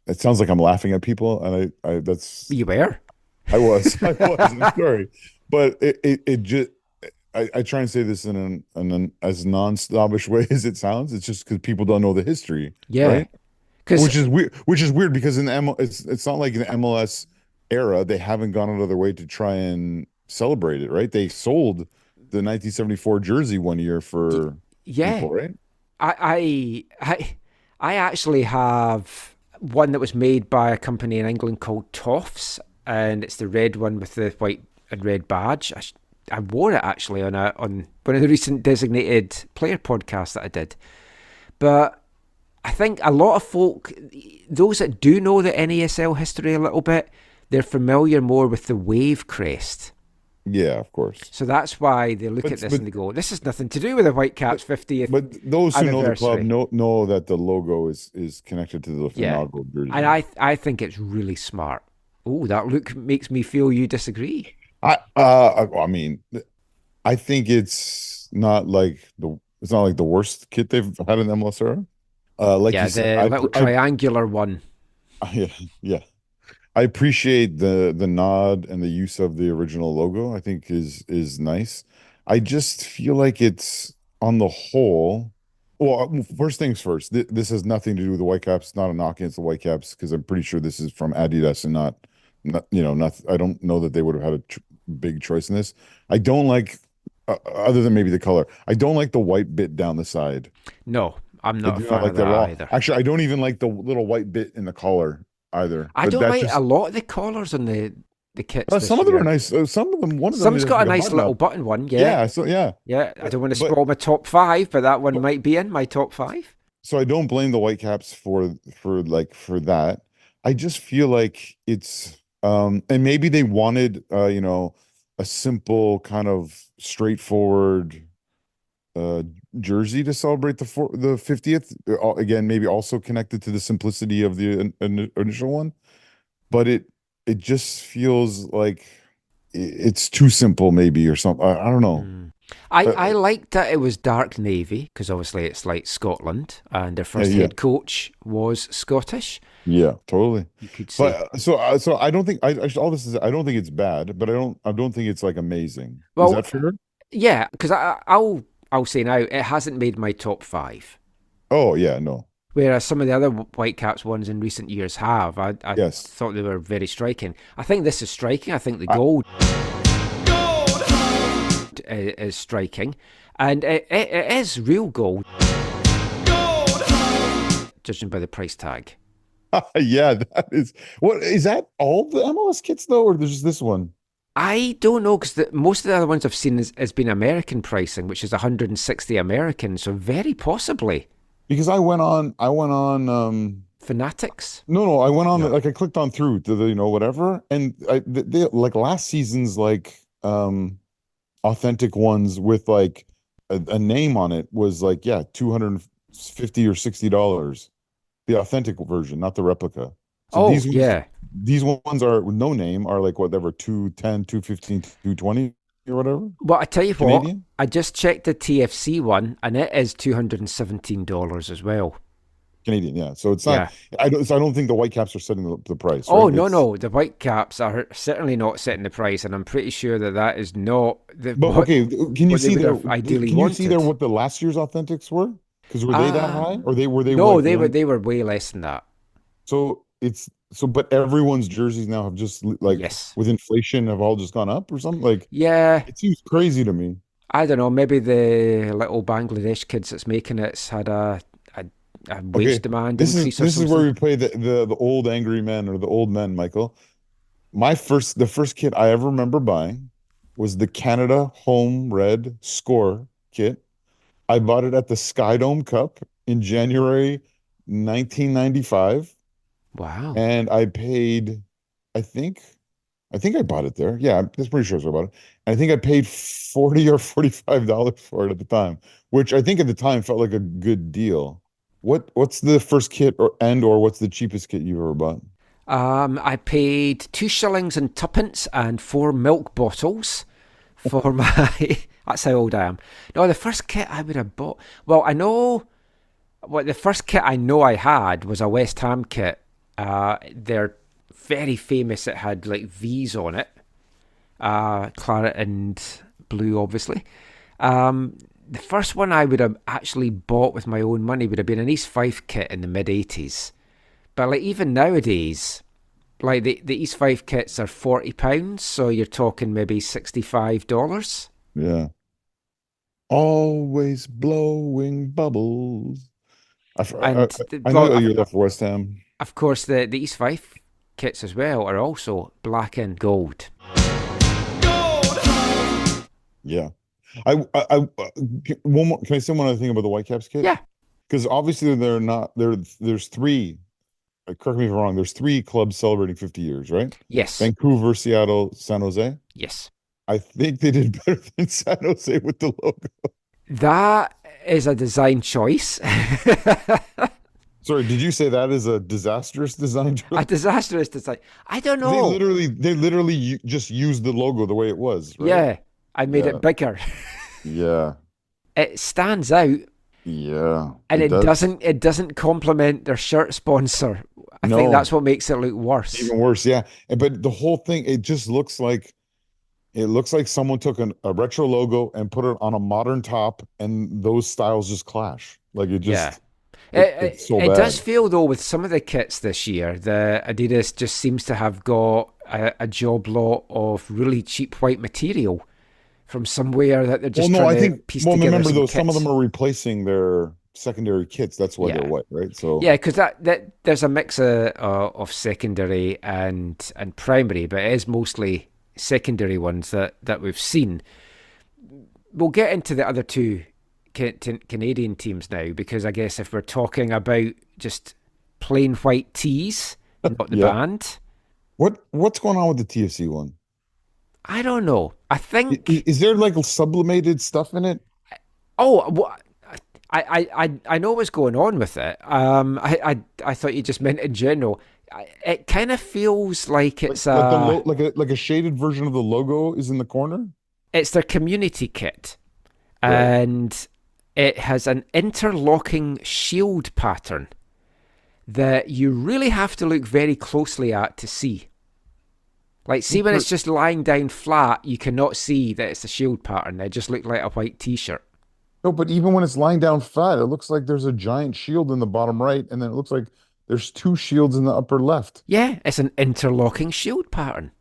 D: it sounds like I'm laughing at people. And
A: You were?
D: I was, I'm sorry. But it just, I try and say this in an as non-snobbish way as it sounds. It's just because people don't know the history.
A: Yeah.
D: Right? Which is weird because it's not like in the MLS era they haven't gone out of their way to try and celebrate it, right? They sold the 1974 jersey one year for people, right?
A: I actually have one that was made by a company in England called Toffs, and it's the red one with the white and red badge. I wore it actually on one of the recent designated player podcasts that I did. But I think a lot of folk, those that do know the NASL history a little bit, they're familiar more with the wave crest.
D: Yeah, of course.
A: So that's why they look at this and they go, this has nothing to do with the Whitecaps 50th
D: But those who know the
A: anniversary.
D: club know that the logo is connected to the inaugural jersey.
A: And I think it's really smart. Oh, that look makes me feel you disagree.
D: I mean, I think it's not like the worst kit they've had in the MLS era. Like
A: yeah,
D: you said,
A: the little triangular one.
D: Yeah. I appreciate the nod and the use of the original logo. I think is nice. I just feel like it's on the whole. Well, first things first. This has nothing to do with the Whitecaps. It's not a knock against the Whitecaps because I'm pretty sure this is from Adidas and not. I don't know that they would have had a big choice in this. I don't like, other than maybe the color. I don't like the white bit down the side.
A: No, I'm not a fan
D: like
A: of that either.
D: Actually, I don't even like the little white bit in the collar either.
A: I don't like a lot of the collars on the kits.
D: Some of them are nice. Some of them,
A: some's got a nice little button one. Yeah. Yeah. I don't want to spoil my top 5, but that one might be in my top 5.
D: So I don't blame the Whitecaps for that. I just feel like it's and maybe they wanted a simple kind of straightforward jersey to celebrate the 50th. Again, maybe also connected to the simplicity of the initial one, but it just feels like it's too simple, maybe, or something. I don't know.
A: I liked that it was dark navy because obviously it's like Scotland, and their first head coach was Scottish.
D: Yeah, totally.
A: You could say.
D: But so I don't think I don't think it's bad, but I don't think it's like amazing.
A: Well,
D: is that fair?
A: Yeah, because I'll say now it hasn't made my top 5.
D: Oh yeah, no.
A: Whereas some of the other Whitecaps ones in recent years have. I thought they were very striking. I think this is striking. I think the gold is striking, and it is real gold. judging by the price tag.
D: Yeah, that is what is that all the MLS kits though, or there's just this one?
A: I don't know because most of the other ones I've seen has been American pricing, which is 160 American. So very possibly
D: Because I went on
A: Fanatics.
D: no, I went on
A: No.
D: like I clicked on through to the whatever, and they like last season's like authentic ones with like a name on it was like, yeah, 250 or $60. The authentic version, not the replica. So
A: Oh yeah.
D: these ones are with no name are like whatever 210, 215, 220 or whatever.
A: Well, I tell you what,
D: Canadian?
A: I just checked the TFC one, and it is $217 as well.
D: Canadian, yeah. So it's
A: Yeah.
D: not I don't think the Whitecaps are setting the price,
A: Oh
D: right?
A: no,
D: It's
A: no, the Whitecaps are certainly not setting the price, and I'm pretty sure that is not
D: but okay, can you
A: what they
D: see
A: would
D: there
A: have ideally
D: can you see there
A: wanted.
D: what the last year's authentics were? Because were they that high? Or were they
A: No,
D: like
A: they were
D: one?
A: they were way less than that.
D: So it's so but everyone's jerseys now have just like
A: Yes.
D: with inflation have all just gone up or something? Like
A: Yeah,
D: it seems crazy to me.
A: I don't know. Maybe the little Bangladesh kids that's making it's had a wage
D: Okay,
A: demand increase or
D: this is where
A: something.
D: we play the old angry men or the old men, Michael. The first kit I ever remember buying was the Canada Home Red Score kit. I bought it at the Skydome Cup in January 1995,
A: Wow.
D: and I paid, I think, I think I bought it there. Yeah, I'm pretty sure that's where I bought it. And I think I paid 40 or $45 for it at the time, which I think at the time felt like a good deal. What's the first kit or what's the cheapest kit you ever bought?
A: I paid 2 shillings and tuppence and 4 milk bottles for my. That's how old I am. No, the first kit I would have bought. Well, I know. What the first kit I know I had was a West Ham kit. They're very famous. It had like V's on it, claret and blue, obviously. The first one I would have actually bought with my own money would have been an East Fife kit in the mid 80s. But like even nowadays, like the East Fife kits are £40, so you're talking maybe $65.
D: Yeah. Always blowing bubbles.
A: And
D: I know
A: well,
D: you left West Ham.
A: of course, the East Fife kits as well are also black and gold.
D: Yeah. I one more, can I say one other thing about the Whitecaps kit?
A: Yeah.
D: Because obviously they're not there's three, correct me if I'm wrong, there's three clubs celebrating 50 years, right?
A: Yes.
D: Vancouver, Seattle, San Jose.
A: Yes.
D: I think they did better than San Jose with the logo.
A: That is a design choice.
D: Sorry, did you say that is a disastrous design choice?
A: A disastrous design. I don't
D: They
A: know.
D: literally just used the logo the way it was, right?
A: Yeah. I made
D: Yeah.
A: it bigger.
D: Yeah.
A: It stands out
D: Yeah.
A: and it
D: does.
A: doesn't complement their shirt sponsor. I think
D: No.
A: that's what makes it look worse.
D: Even worse, yeah. But the whole thing, it looks like someone took a retro logo and put it on a modern top, and those styles just clash. Like it just, it's so
A: It
D: bad.
A: does feel though with some of the kits this year, the Adidas just seems to have got a job lot of really cheap white material from somewhere that they're just
D: Well, no,
A: trying
D: I
A: to
D: think.
A: piece
D: Well,
A: together
D: remember
A: some
D: though, some of
A: kits.
D: them are replacing their secondary kits. That's why
A: Yeah.
D: they're white, right? So
A: Yeah, because that there's a mix of secondary and primary, but it is mostly secondary ones that we've seen. We'll get into the other two Canadian teams now, because I guess if we're talking about just plain white tees, not the
D: Yeah.
A: band,
D: what's going on with the TFC one?
A: I don't know. I think.
D: Is there like sublimated stuff in it?
A: Oh, I know what's going on with it. I thought you just meant in general. It kind of feels like it's
D: Like a shaded version of the logo is in the corner.
A: it's their community kit,
D: Right.
A: and it has an interlocking shield pattern that you really have to look very closely at to see. Like, see when it's just lying down flat, you cannot see that it's a shield pattern. It just looks like a white t-shirt.
D: No, but even when it's lying down flat, it looks like there's a giant shield in the bottom right, and then it looks like there's two shields in the upper left.
A: Yeah, it's an interlocking shield pattern.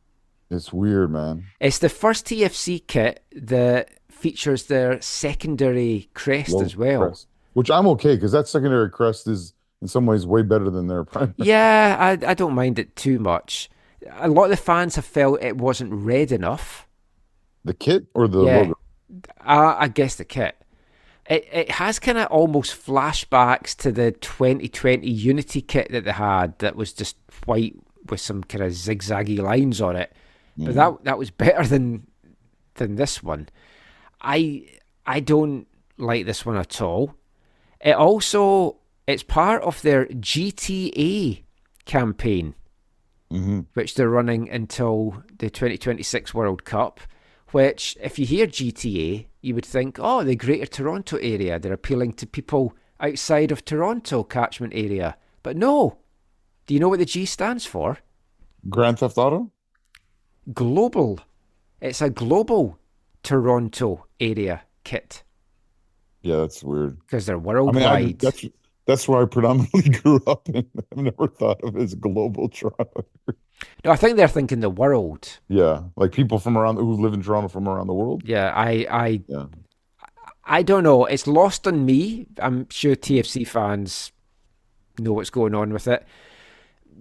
D: It's weird, man.
A: It's the first TFC kit that features their secondary crest
D: Low
A: as well.
D: crest. Which I'm okay because that secondary crest is in some ways way better than their primary.
A: Yeah, I don't mind it too much. A lot of the fans have felt it wasn't red enough.
D: The kit or the
A: Yeah,
D: logo?
A: I guess the kit. It has kind of almost flashbacks to the 2020 Unity kit that they had that was just white with some kind of zigzaggy lines on it. But that was better than this one. I don't like this one at all. It's part of their GTA campaign, which they're running until the 2026 World Cup, which, if you hear GTA, you would think, oh, the Greater Toronto area, they're appealing to people outside of Toronto catchment area. But no. Do you know what the G stands for?
D: Grand Theft Auto?
A: Global. It's a global Toronto area kit
D: Yeah, that's weird.
A: because they're
D: I mean,
A: worldwide.
D: that's where I predominantly grew up in. I've never thought of it as global Toronto.
A: No, I think they're thinking the world.
D: Yeah, like people from around who live in Toronto from around the world.
A: Yeah,
D: Yeah.
A: I don't know. It's lost on me. I'm sure TFC fans know what's going on with it.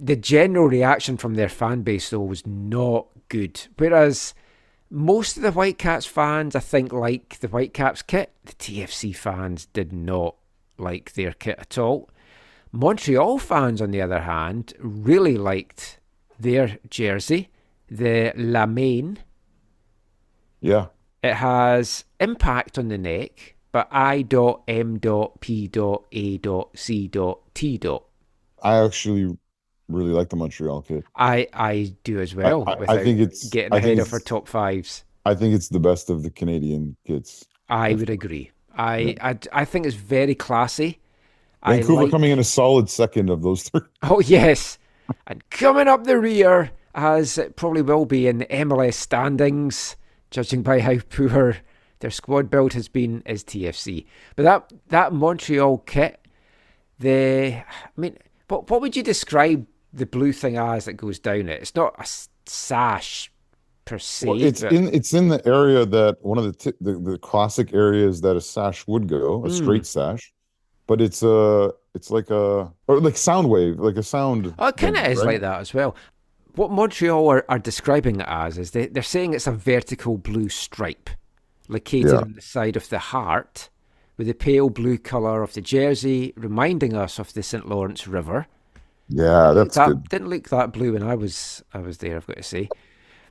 A: The general reaction from their fan base, though, was not good. Whereas most of the Whitecaps fans, I think, like the Whitecaps kit. The TFC fans did not like their kit at all. Montreal fans, on the other hand, really liked their jersey, the La Main.
D: Yeah.
A: It has impact on the neck, but I.M.P.A.C.T.
D: I actually really like the Montreal kit.
A: I do as well,
D: I
A: without
D: think it's
A: getting
D: I think
A: ahead of our
D: it's
A: top fives.
D: I think it's the best of the Canadian kits.
A: I would agree. I think it's very classy.
D: Vancouver coming in a solid second of those three.
A: Oh, yes. And coming up the rear, as it probably will be in the MLS standings, judging by how poor their squad build has been, is TFC. But that Montreal kit, what would you describe the blue thing as that goes down it? It's not a sash per se.
D: Well, it's in the area that one of the classic areas that a sash would go, a straight sash, but it's like or like sound wave, like a sound.
A: Oh, it kind of
D: wave,
A: is
D: right?
A: like that as well. What Montreal are describing it as is they're saying it's a vertical blue stripe located on the side of the heart with the pale blue colour of the jersey reminding us of the St. Lawrence River.
D: Yeah, that's good.
A: Didn't look that blue when I was there, I've got to say.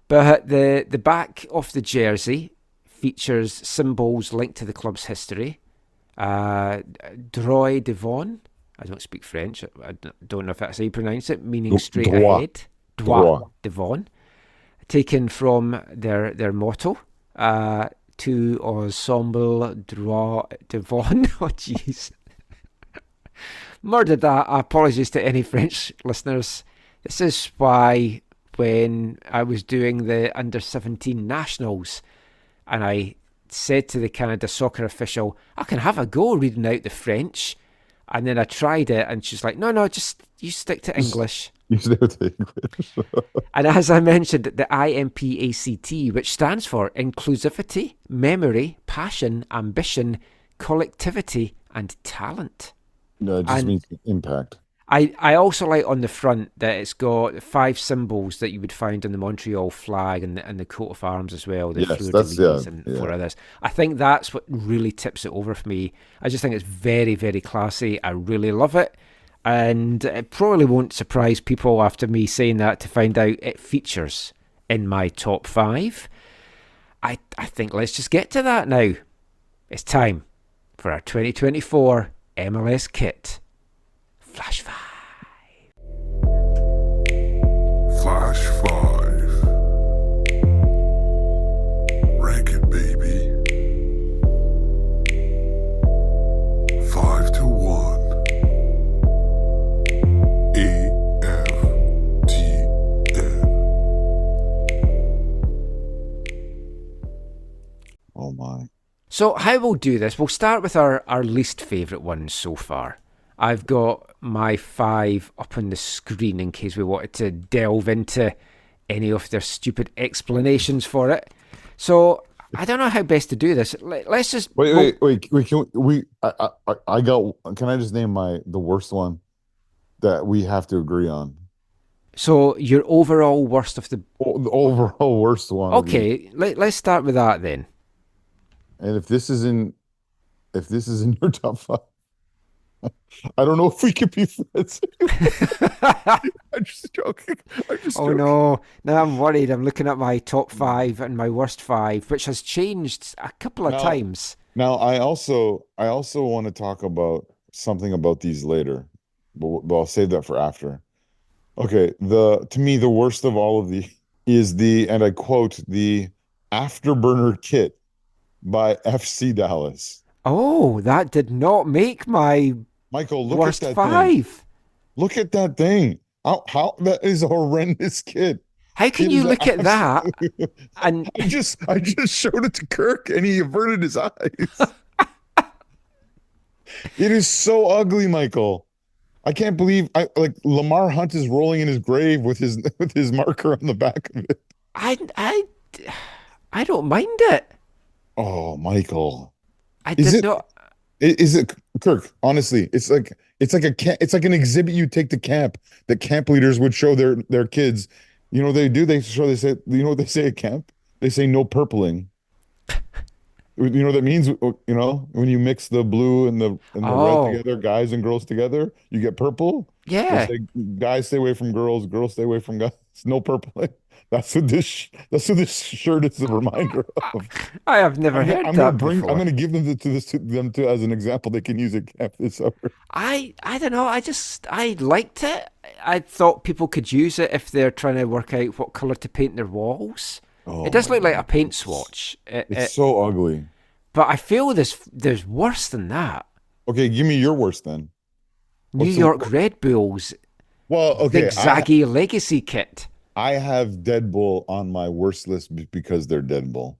A: But the back of the jersey features symbols linked to the club's history. Droit devant. I don't speak French. I don't know if that's how you pronounce it, meaning straight ahead. Droit devant. Taken from their motto. To ensemble droit devant. Oh, jeez. Murdered that. Apologies to any French listeners. This is why when I was doing the under-17 nationals and I said to the Canada soccer official, I can have a go reading out the French. And then I tried it and she's like, no, just you stick to English.
D: You stick to English.
A: And as I mentioned, the IMPACT, which stands for inclusivity, memory, passion, ambition, collectivity, and talent.
D: No, it just means impact.
A: I also like on the front that it's got 5 symbols that you would find on the Montreal flag and the coat of arms as well. The fleur-de-lis and 4 others. I think that's what really tips it over for me. I just think it's very, very classy. I really love it. And it probably won't surprise people after me saying that to find out it features in my top 5. I think let's just get to that now. It's time for our 2024 MLS kit. Flash 5.
H: Flash 5. Rank it, baby. 5-1. AFTN.
D: Oh my.
A: So how we'll do this, we'll start with our least favourite ones so far. I've got my 5 up on the screen in case we wanted to delve into any of their stupid explanations for it. So I don't know how best to do this. Let's just
D: Wait. Can I just name the worst one? that we have to agree on.
A: So your overall worst of the...
D: The overall worst one would be,
A: Okay, let's start with that then.
D: and if this is in your top five, I don't know if we can be friends. I'm just joking. I'm just
A: Oh
D: joking.
A: no, now I'm worried. I'm looking at my top five and my worst five, which has changed a couple of
D: Now-
A: times.
D: Now, I also want to talk about something about these later, but I'll save that for after. Okay, to me the worst of all of the is and I quote, the Afterburner Kit by FC Dallas.
A: Oh, that did not make my
D: Michael, look
A: worst
D: at that thing.
A: five.
D: Look at that thing. How that is a horrendous kit.
A: How can
D: It
A: you
D: is
A: look at that
D: absolute-
A: and
D: I just showed it to Kirk and he averted his eyes. It is so ugly, Michael. I can't believe Lamar Hunt is rolling in his grave with his marker on the back of it.
A: I don't mind it.
D: Oh, Michael.
A: I
D: Is
A: did
D: it-
A: not.
D: Is it, Kirk? Honestly, it's like an exhibit you take to camp that camp leaders would show their kids. You know what they do? They say, you know what they say at camp? They say no purpling. You know what that means? You know, when you mix the blue and the
A: Oh.
D: red together, guys and girls together, you get purple.
A: Yeah.
D: They say guys stay away from girls, girls stay away from guys. No purpling. That's what this shirt is a reminder of.
A: I have never heard
D: I'm
A: that
D: gonna
A: before.
D: I'm gonna give them to as an example they can use at camp this summer.
A: I don't know. I liked it. I thought people could use it if they're trying to work out what color to paint their walls.
D: Oh
A: It does
D: my
A: look like a
D: God.
A: paint swatch.
D: It's so ugly.
A: But I feel there's worse than that.
D: Okay, give me your worst then.
A: New
D: What's the-
A: York Red Bulls
D: Well, okay,
A: Big Zaggy Legacy Kit.
D: I have Dead Bull on my worst list because they're Dead Bull,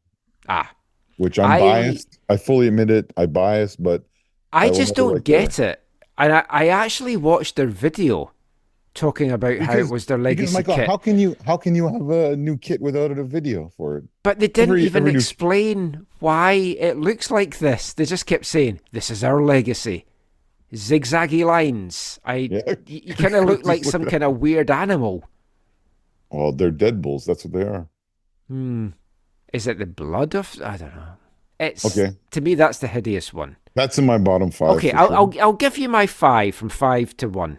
A: Ah,
D: which I'm
A: I-
D: biased. I fully admit it. I bias, but
A: I
D: will
A: just
D: never
A: don't
D: like
A: get it. And I actually watched their video talking about how it
D: Because-
A: was their
D: because
A: legacy
D: Michael,
A: kit.
D: how can you have a new kit without a video for it?
A: But they didn't
D: every
A: even
D: new-
A: explain why it looks like this. They just kept saying, "This is our legacy." Zigzaggy lines.
D: Yeah.
A: You kind of look like
D: Just
A: some
D: look it
A: kind of weird animal.
D: Well, they're Dead Bulls. That's what they are.
A: Is it the blood of? I don't know. It's
D: Okay.
A: To me, that's the hideous one.
D: That's in my bottom five.
A: Okay,
D: for
A: I'll
D: sure.
A: I'll give you my 5 from 5 to 1.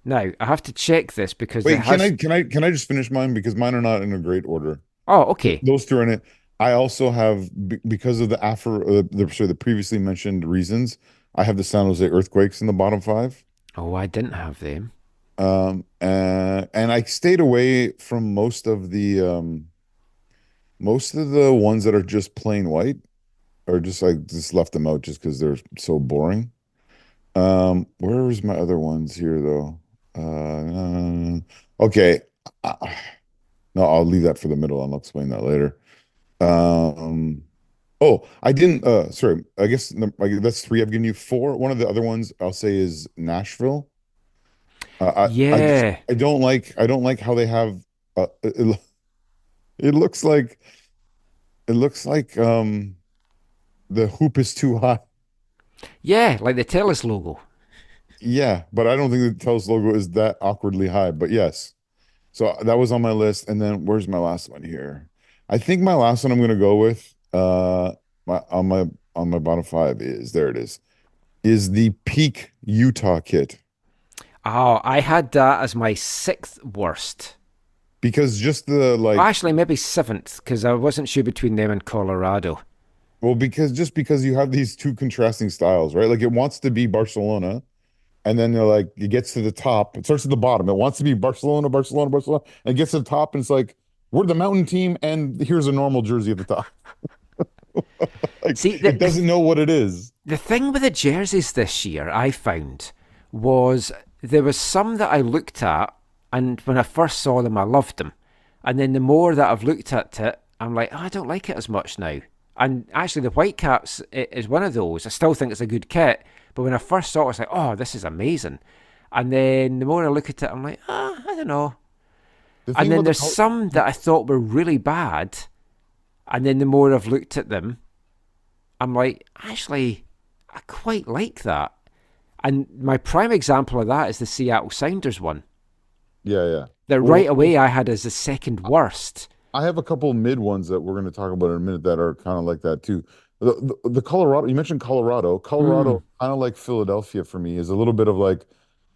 A: Now I have to check this because
D: Wait,
A: it has...
D: can I just finish mine because mine are not in a great order.
A: Oh, okay.
D: Those two are in it. I also have because of the previously mentioned reasons. I have the San Jose Earthquakes in the bottom five.
A: Oh, I didn't have them.
D: And I stayed away from most of the ones that are just plain white, or just left them out just because they're so boring. Where is my other ones here though? Okay. No, I'll leave that for the middle and I'll explain that later. Oh, I didn't. Sorry. I guess that's 3. I've given you 4. One of the other ones I'll say is Nashville.
A: Yeah.
D: I don't like how they have. It looks like the hoop is too high.
A: Yeah, like the TELUS logo.
D: Yeah, but I don't think the TELUS logo is that awkwardly high. But yes, so that was on my list. And then where's my last one here? I think my last one I'm going to go with on my bottom 5 is the Peak Utah kit.
A: Oh, I had that as my 6th worst.
D: Because just the
A: Actually, maybe 7th, because I wasn't sure between them and Colorado.
D: well, because you have these two contrasting styles, right? Like it wants to be Barcelona, and then they're like it gets to the top. It starts at the bottom. It wants to be Barcelona, and it gets to the top, and it's like we're the mountain team, and here's a normal jersey at the top.
A: See,
D: it doesn't know what it is.
A: The thing with the jerseys this year, I found, was there was some that I looked at, and when I first saw them, I loved them. And then the more that I've looked at it, I'm like, oh, I don't like it as much now. And actually, the Whitecaps is one of those. I still think it's a good kit, but when I first saw it, I was like, oh, this is amazing. And then the more I look at it, I'm like, I don't know. And then there's some that I thought were really bad, and then the more I've looked at them, I'm like, actually, I quite like that. And my prime example of that is the Seattle Sounders one.
D: Yeah.
A: That
D: Well,
A: right away I had as the second worst.
D: I have a couple mid ones that we're going to talk about in a minute that are kind of like that too. The Colorado, you mentioned Colorado. Colorado, kind of like Philadelphia for me, is a little bit of like,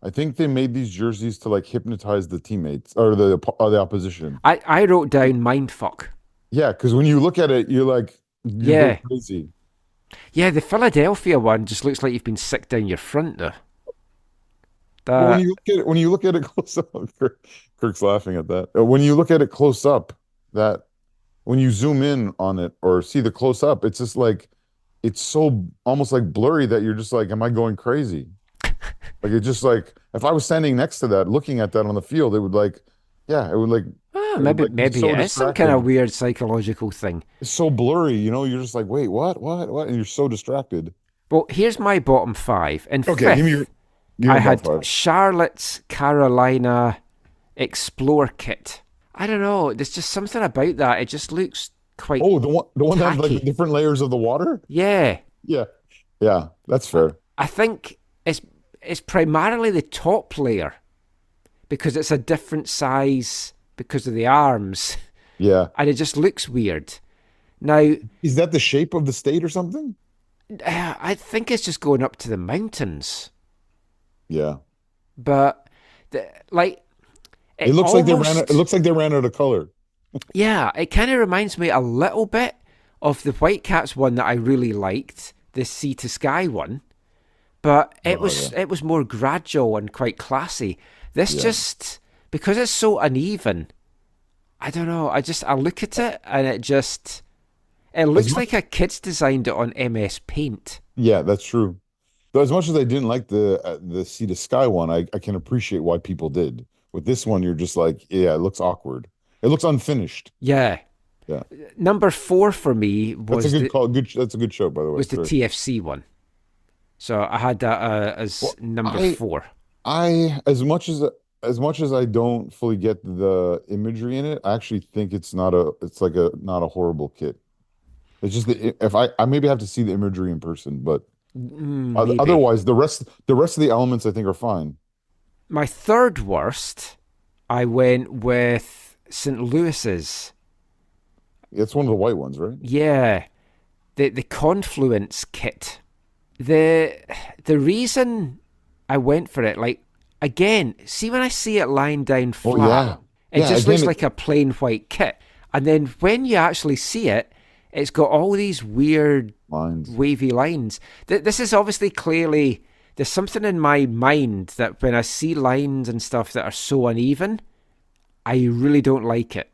D: I think they made these jerseys to like hypnotize the teammates or the opposition.
A: I wrote down mindfuck.
D: Yeah, because when you look at it, you're like, you
A: Yeah.
D: go crazy.
A: Yeah, the Philadelphia one just looks like you've been sick down your front there.
D: But
A: That,
D: when you look at it close up, Kirk's laughing at that. When you look at it close up, that when you zoom in on it or see the close up, it's just like it's so almost like blurry that you're just like, am I going crazy? Like it's just like if I was standing next to that, looking at that on the field, it would like, yeah, it would like, it would,
A: maybe
D: like, be
A: maybe
D: so
A: it is some kind of
D: distracted.
A: weird psychological thing.
D: It's so blurry, you know. You're just like, wait, what? And you're so distracted.
A: Well, here's my bottom five. In
D: Okay,
A: fifth,
D: give
A: I
D: me
A: had
D: about five.
A: Charlotte's Carolina Explore kit. I don't know. There's just something about that. It just looks quite
D: Oh, the one that has like the
A: tacky.
D: different layers of the water.
A: Yeah.
D: Yeah, yeah, that's fair.
A: I think it's primarily the top layer because it's a different size because of the arms,
D: Yeah,
A: and it just looks weird. Now,
D: is that the shape of the state or something?
A: I think it's just going up to the mountains,
D: Yeah,
A: but like
D: it looks like they ran. It looks like they ran out of color.
A: Yeah, it kind of reminds me a little bit of the Whitecaps one that I really liked, the Sea to Sky one, but it was more gradual and quite classy. This just because it's so uneven. I don't know. I look at it and it looks like a kid's designed it on MS Paint.
D: Yeah, that's true. Though as much as I didn't like the sea to sky one, I can appreciate why people did. With this one, you're just like, yeah, it looks awkward. It looks unfinished.
A: Yeah.
D: Yeah,
A: Number 4 for me
D: that's a good call. That's a good show, by the way.
A: was the
D: Sorry.
A: TFC one. So I had that as
D: Well,
A: number 4.
D: I as much as I don't fully get the imagery in it, I actually think it's like a not a horrible kit. It's just that if I maybe have to see the imagery in person, but
A: Maybe.
D: otherwise the rest of the elements I think are fine.
A: My third worst, I went with St. Louis's.
D: It's one of the white ones, right?
A: Yeah, the Confluence kit. The reason I went for it, like again, see when I see it lying down
D: Oh
A: flat,
D: yeah.
A: it
D: Yeah,
A: just
D: again,
A: looks like a plain white kit. And then when you actually see it, it's got all these weird
D: lines.
A: wavy lines. This is obviously clearly there's something in my mind that when I see lines and stuff that are so uneven, I really don't like it.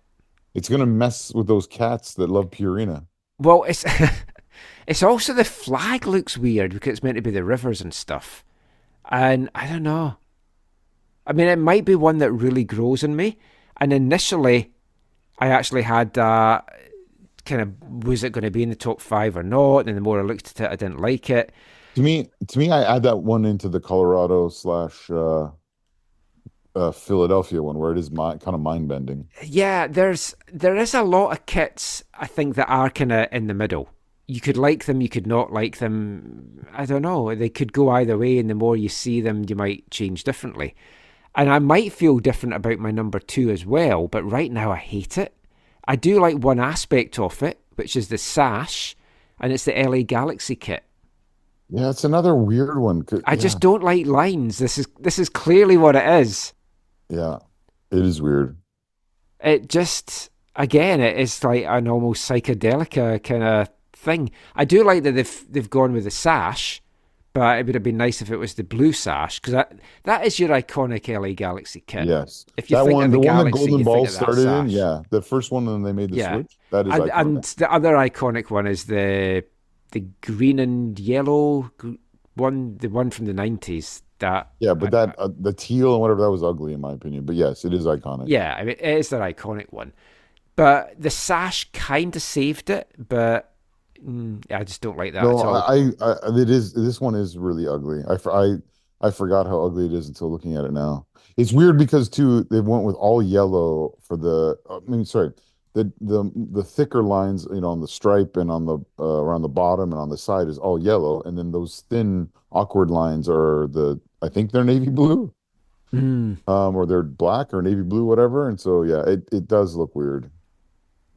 D: It's gonna mess with those cats that love Purina.
A: Well, it's it's also the flag looks weird because it's meant to be the rivers and stuff. And I don't know. I mean, it might be one that really grows in me. And initially, I actually had kind of, was it going to be in the top 5 or not? And the more I looked at it, I didn't like it.
D: To me, I add that one into the Colorado slash Philadelphia one where it is kind of mind bending.
A: Yeah, there is a lot of kits, I think, that are kind of in the middle. You could like them, you could not like them. I don't know. They could go either way, and the more you see them, you might change differently. And I might feel different about my number 2 as well, but right now I hate it. I do like one aspect of it, which is the sash, and it's the LA Galaxy kit.
D: Yeah, it's another weird one.
A: I just don't like lines. This is clearly what it is.
D: Yeah, it is weird.
A: It just, again, it is like an almost psychedelic kind of thing. I do like that they've gone with the sash, but it would have been nice if it was the blue sash, because that is your iconic LA Galaxy kit.
D: Yes.
A: If you
D: That
A: think
D: one,
A: of
D: the
A: the
D: one that
A: Galaxy,
D: Golden
A: you
D: Ball
A: think of that
D: started in,
A: sash.
D: yeah. The first one when they made the
A: Yeah.
D: switch. That is
A: And
D: iconic.
A: the other iconic one is the green and yellow one, the one from the 90s. That
D: Yeah, but the teal and whatever, that was ugly in my opinion. But yes, it is iconic.
A: yeah, I mean, it is their iconic one. But the sash kind of saved it, but I just don't like that
D: No,
A: at all.
D: it is. This one is really ugly. I forgot how ugly it is until looking at it now. It's weird because too they went with all yellow for the. I mean, sorry, the thicker lines, on the stripe and on the around the bottom and on the side is all yellow, and then those thin awkward lines are I think they're navy blue,
A: Hmm.
D: or they're black or navy blue, whatever. And so yeah, it does look weird.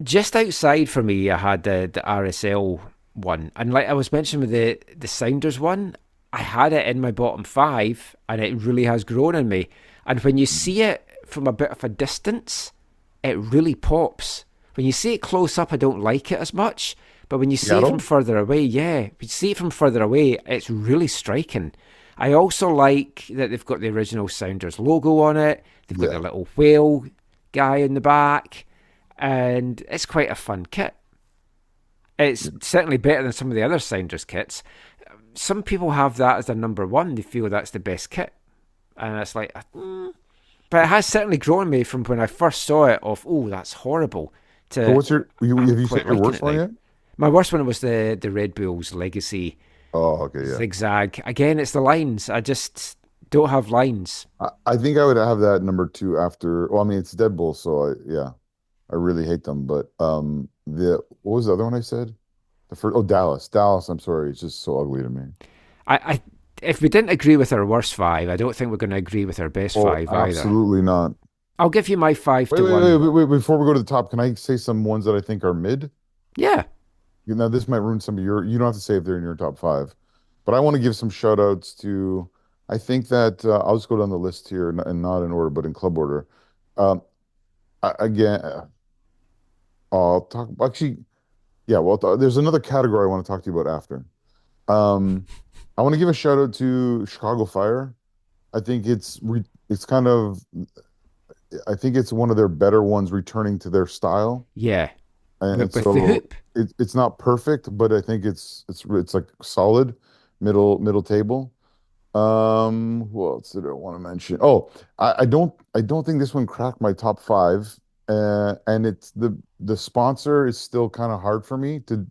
A: Just outside for me, I had the RSL one, and like I was mentioning with the Sounders one, I had it in my bottom five, and it really has grown on me. And when you see it from a bit of a distance, it really pops. When you see it close up, I don't like it as much, but when you see it from
D: Seattle?
A: further away, yeah, when you see it from further away, it's really striking. I also like that they've got the original Sounders logo on it. They've got
D: Yeah.
A: the little whale guy in the back, and it's quite a fun kit. It's certainly better than some of the other Sounders kits. Some people have that as their number one. They feel that's the best kit, and it's like, but it has certainly grown me from when I first saw it. Of that's horrible.
D: So
A: To
D: what's have you
A: quite
D: said your
A: liking
D: worst
A: it
D: one
A: now.
D: yet?
A: My worst one was the Red Bulls Legacy
D: Oh, okay, yeah.
A: zigzag. Again, it's the lines. I just don't have lines.
D: I think I would have that number two after. Well, I mean, it's Dead Bull, so yeah, I really hate them. But the what was the other one I said? The first, Dallas, Dallas. I'm sorry, it's just so ugly to me.
A: I if we didn't agree with our worst five, I don't think we're going to agree with our best
D: Oh,
A: five either.
D: absolutely not.
A: I'll give you my five
D: Wait,
A: to
D: wait,
A: one.
D: wait, wait, wait. Before we go to the top, can I say some ones that I think are mid?
A: Yeah.
D: Now, this might ruin some of your. You don't have to say if they're in your top five, but I want to give some shout outs to. I think that I'll just go down the list here and not in order, but in club order. Um, again, I'll talk. Actually, yeah. Well, there's another category I want to talk to you about after. Um, I want to give a shout out to Chicago Fire. I think it's kind of. I think it's one of their better ones returning to their style.
A: Yeah.
D: And
A: With the
D: so
A: hoop.
D: it's not perfect, but I think it's like solid middle table. Who else did I want to mention? Oh, I don't think this one cracked my top five. And it's the sponsor is still kind of hard for me to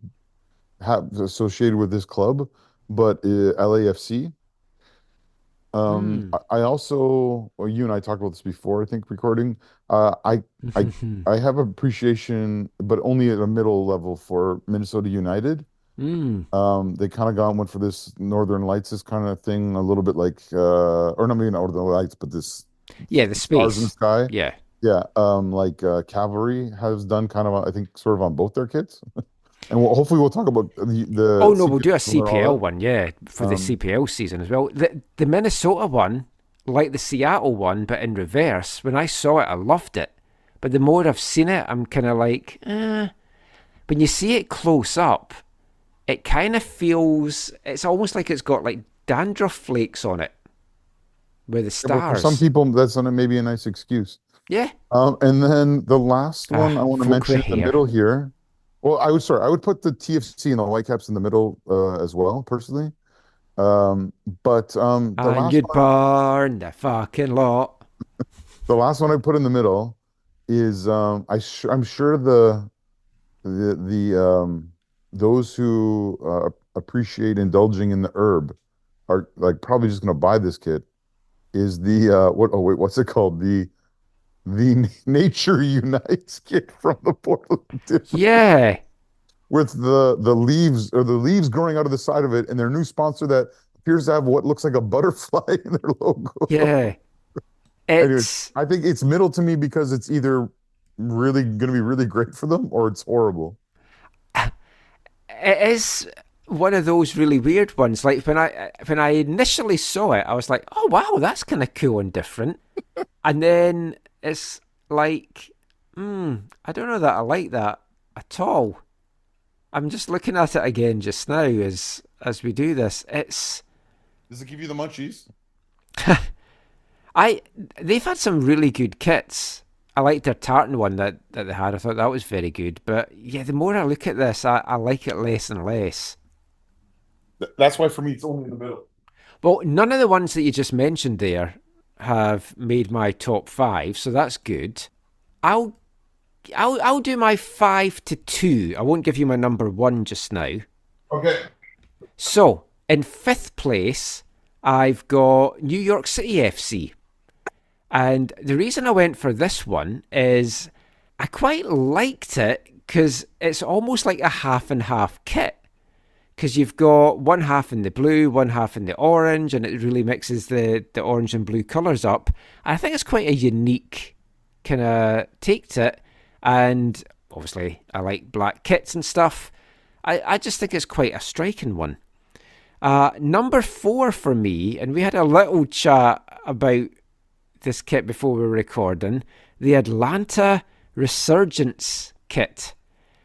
D: have associated with this club, but LAFC.
A: Mm.
D: I also, well, you and I talked about this before, I think, recording. Uh, I, I, I have appreciation, but only at a middle level for Minnesota United.
A: Mm.
D: They kind of went for this Northern Lights, this kind of thing, a little bit like, or not maybe Northern Lights, but this
A: Yeah, the
D: stars in the
A: space.
D: sky.
A: Yeah.
D: Yeah, like Cavalry has done kind of, I think, sort of on both their kits. And hopefully we'll talk about the
A: Oh no, we'll
D: CPL
A: do a
D: when they're all
A: CPL
D: out.
A: one, yeah, for the
D: Um,
A: CPL season as well. The Minnesota one, like the Seattle one, but in reverse. When I saw it, I loved it. But the more I've seen it, I'm kind of like, When you see it close up, it kind of feels. It's almost like it's got like dandruff flakes on it with the
D: yeah, but for some
A: stars.
D: people, that's maybe a nice excuse.
A: Yeah.
D: And then the last one I want to
A: Folk
D: mention
A: with
D: in the
A: hair.
D: middle here. Well, I would put the TFC and the Whitecaps in the middle as well, personally. But the
A: And you'd burn the fucking lot.
D: last one I put in the middle is I'm sure the those who appreciate indulging in the herb are like probably just going to buy this kit. Is what's it called? The Nature Unites kit from the Portland Timbers
A: Yeah.
D: with the leaves growing out of the side of it, and their new sponsor that appears to have what looks like a butterfly in their logo.
A: Yeah.
D: Anyways,
A: It's
D: I think it's middle to me because it's either really going to be really great for them or it's horrible.
A: it is one of those really weird ones. Like when I initially saw it, I was like, "Oh wow, that's kind of cool and different." And then it's like, I don't know that I like that at all. I'm just looking at it again just now as we do this.
D: Does it give you the munchies?
A: They've had some really good kits. I liked their tartan one that they had. I thought that was very good. But yeah, the more I look at this, I like it less and less.
D: That's why for me it's only in the middle.
A: Well, none of the ones that you just mentioned there have made my top five, so that's good. I'll I'll do my 5-2. I won't give you my number one just now.
D: Okay.
A: So in fifth place, I've got New York City FC. And the reason I went for this one is I quite liked it because it's almost like a half and half kit. Because you've got one half in the blue, one half in the orange, and it really mixes the orange and blue colours up. I think it's quite a unique kind of take to it. And obviously, I like black kits and stuff. I just think it's quite a striking one. Number 4 for me, and we had a little chat about this kit before we were recording, the Atlanta Resurgence kit.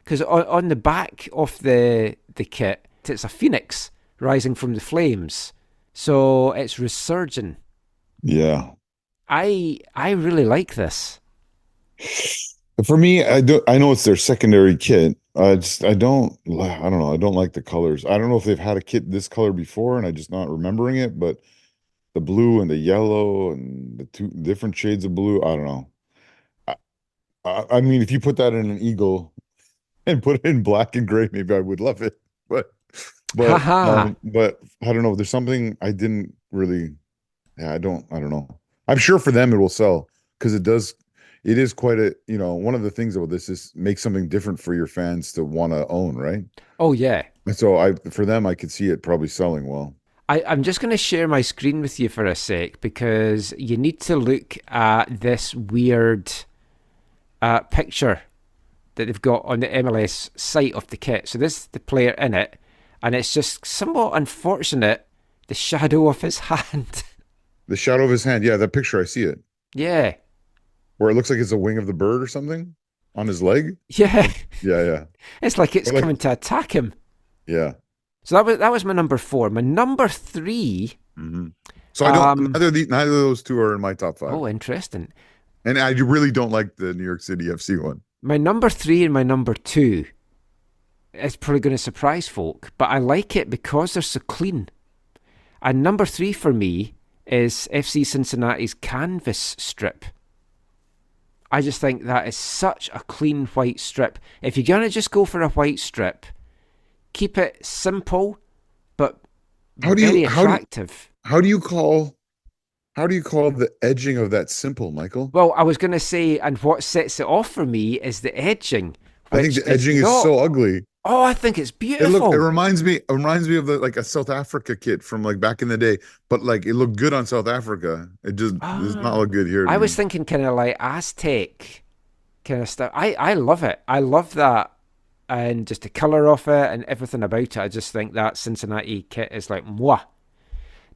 A: Because on the back of the kit, it's a phoenix rising from the flames. So it's resurging.
D: Yeah.
A: I really like this.
D: For me, I know it's their secondary kit. I don't know. I don't like the colors. I don't know if they've had a kit this color before and I'm just not remembering it, but the blue and the yellow and the two different shades of blue, I don't know. I mean, if you put that in an eagle and put it in black and gray, maybe I would love it. But but I don't know. There's something I didn't really. Yeah, I don't know. I'm sure for them it will sell because it does. It is quite a, one of the things about this is make something different for your fans to want to own, right?
A: Oh, yeah.
D: And so for them, I could see it probably selling well.
A: I'm just going to share my screen with you for a sec because you need to look at this weird picture that they've got on the MLS site of the kit. So this is the player in it, and it's just somewhat unfortunate, the shadow of his hand.
D: The shadow of his hand. Yeah, that picture, I see it.
A: Yeah.
D: Where it looks like it's a wing of the bird or something on his leg.
A: Yeah.
D: Yeah.
A: It's like it's coming to attack him.
D: Yeah.
A: So that was my number 4. My number 3.
D: Mm-hmm. So I don't. Neither of those two are in my top 5.
A: Oh, interesting.
D: And I really don't like the New York City FC one.
A: My number 3 and my number 2 is probably going to surprise folk, but I like it because they're so clean. And number 3 for me is FC Cincinnati's canvas strip. I just think that is such a clean white strip. If you're going to just go for a white strip, keep it simple, but very attractive.
D: How do you call the edging of that simple, Michael?
A: Well, I was going to say, and what sets it off for me is the edging.
D: I think the edging is so ugly.
A: Oh, I think it's beautiful.
D: It reminds me of like a South Africa kit from like back in the day, but like it looked good on South Africa. It just does not look good here.
A: I was thinking kind of like Aztec kind of stuff. I love it. I love that. And just the colour of it and everything about it. I just think that Cincinnati kit is like, mwah.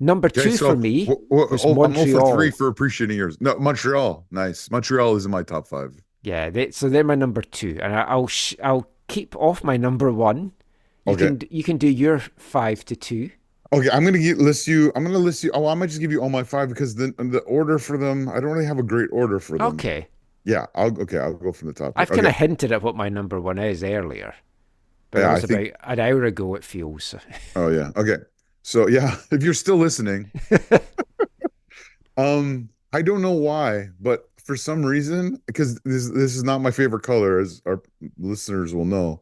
A: Number 2 for me was Montreal.
D: I'm 0 for 3 for appreciating yours. No, Montreal. Nice. Montreal is in my top 5.
A: Yeah, so they're my number 2. And I'll keep off my number 1. You can do your 5 to 2.
D: Okay, I'm gonna list you. Oh, I might just give you all my 5 because the order for them, I don't really have a great order for them.
A: Okay.
D: Yeah, I'll go from the top.
A: I've kind of hinted at what my number 1 is earlier. But yeah, it was about an hour ago, it feels.
D: Oh, yeah. Okay. So, yeah, if you're still listening, I don't know why, but for some reason, because this is not my favorite color, as our listeners will know,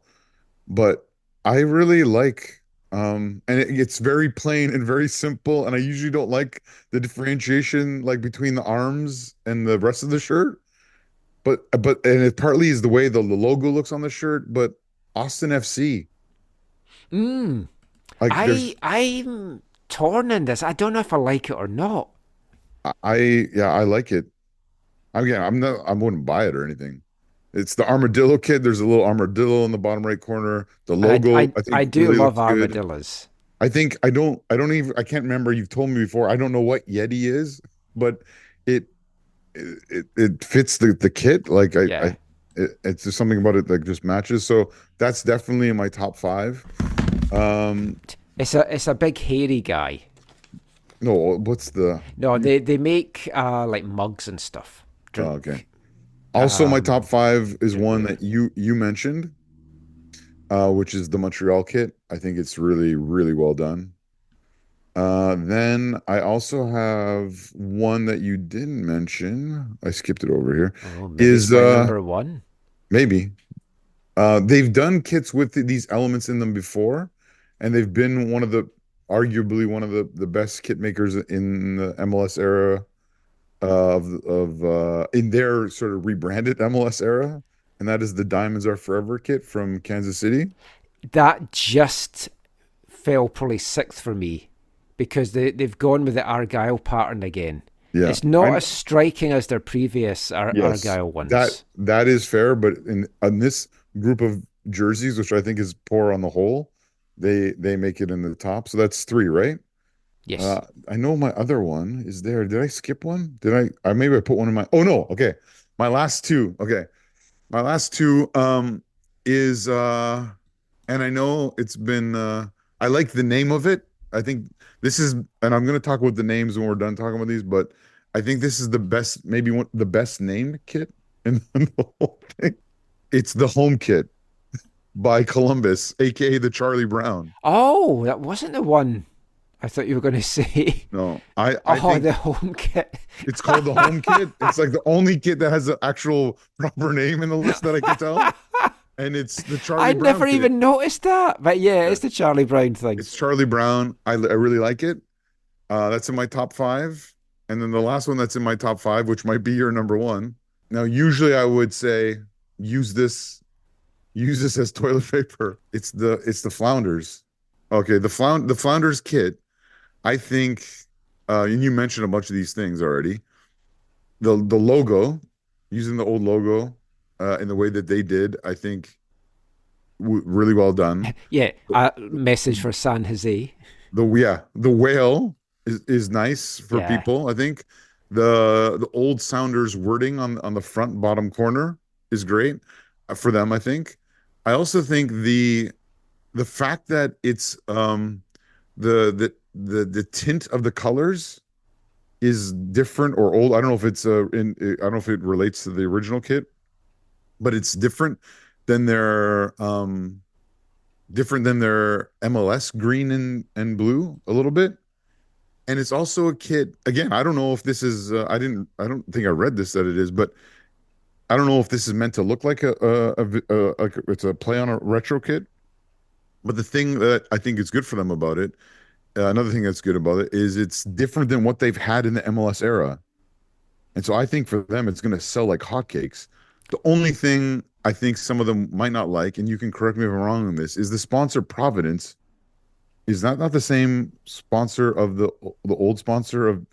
D: but I really like, and it's very plain and very simple, and I usually don't like the differentiation like between the arms and the rest of the shirt. But and it partly is the way the logo looks on the shirt, but Austin FC.
A: Like I'm torn in this. I don't know if I like it or not.
D: I like it. I wouldn't buy it or anything. It's the armadillo kit. There's a little armadillo in the bottom right corner. The logo.
A: I do really love armadillos.
D: I think I can't remember. You've told me before. I don't know what Yeti is, but it fits the kit. Like it's just something about it that just matches. So that's definitely in my top 5.
A: It's a big hairy guy.
D: No,
A: they make like mugs and stuff.
D: Oh, okay. Also, my top 5 is one that you mentioned, which is the Montreal kit. I think it's really, really well done. Then I also have one that you didn't mention. I skipped it over here.
A: Oh, maybe is number 1?
D: Maybe. They've done kits with these elements in them before, and they've been arguably one of the best kit makers in the MLS era in their sort of rebranded MLS era. and that is the Diamonds Are Forever kit from Kansas City.
A: That just fell probably sixth for me because they've gone with the Argyle pattern again.
D: Yeah,
A: It's not as striking as their previous
D: yes,
A: Argyle ones.
D: that is fair, but in this group of jerseys, which I think is poor on the whole, they make it in the top. So that's three, right?
A: Yes.
D: I know my other one is there. Did I skip one? I maybe I put one in my. Oh no. Okay. My last two. Okay. My last two is and I know it's been I like the name of it. I think this is, and I'm going to talk about the names when we're done talking about these, but I think this is the best, maybe one the best named kit in the whole thing. It's the home kit by Columbus, aka the Charlie Brown.
A: Oh, that wasn't the one I thought you were going to say.
D: No, I
A: Oh,
D: think
A: the home kit.
D: it's called the home kit. It's like the only kit that has an actual proper name in the list that I can tell. And it's the Charlie
A: I'd
D: Brown
A: never
D: kit.
A: even noticed that. But yeah, it's the Charlie Brown thing.
D: It's Charlie Brown. I really like it. That's in my top five. And then the last one that's in my top five, which might be your number one. Now, usually I would say use this as toilet paper. It's the Flounders. Okay, the Flounders kit. I think, and you mentioned a bunch of these things already. The logo, using the old logo in the way that they did, I think really well done.
A: Yeah, a message for San Jose.
D: The whale is nice for people. I think the old Sounders wording on the front bottom corner is great for them. I think. I also think the fact that it's the tint of the colors is different or old. I don't know if it's I don't know if it relates to the original kit, but it's different than their MLS green and blue a little bit. And it's also a kit. Again, I don't know if this is I don't think I read this that it is, but I don't know if this is meant to look like it's a play on a retro kit. But the thing that I think is good for them about it, another thing that's good about it is it's different than what they've had in the MLS era. And so I think for them, it's going to sell like hotcakes. The only thing I think some of them might not like, and you can correct me if I'm wrong on this, is the sponsor Providence is not the same sponsor of the old sponsor of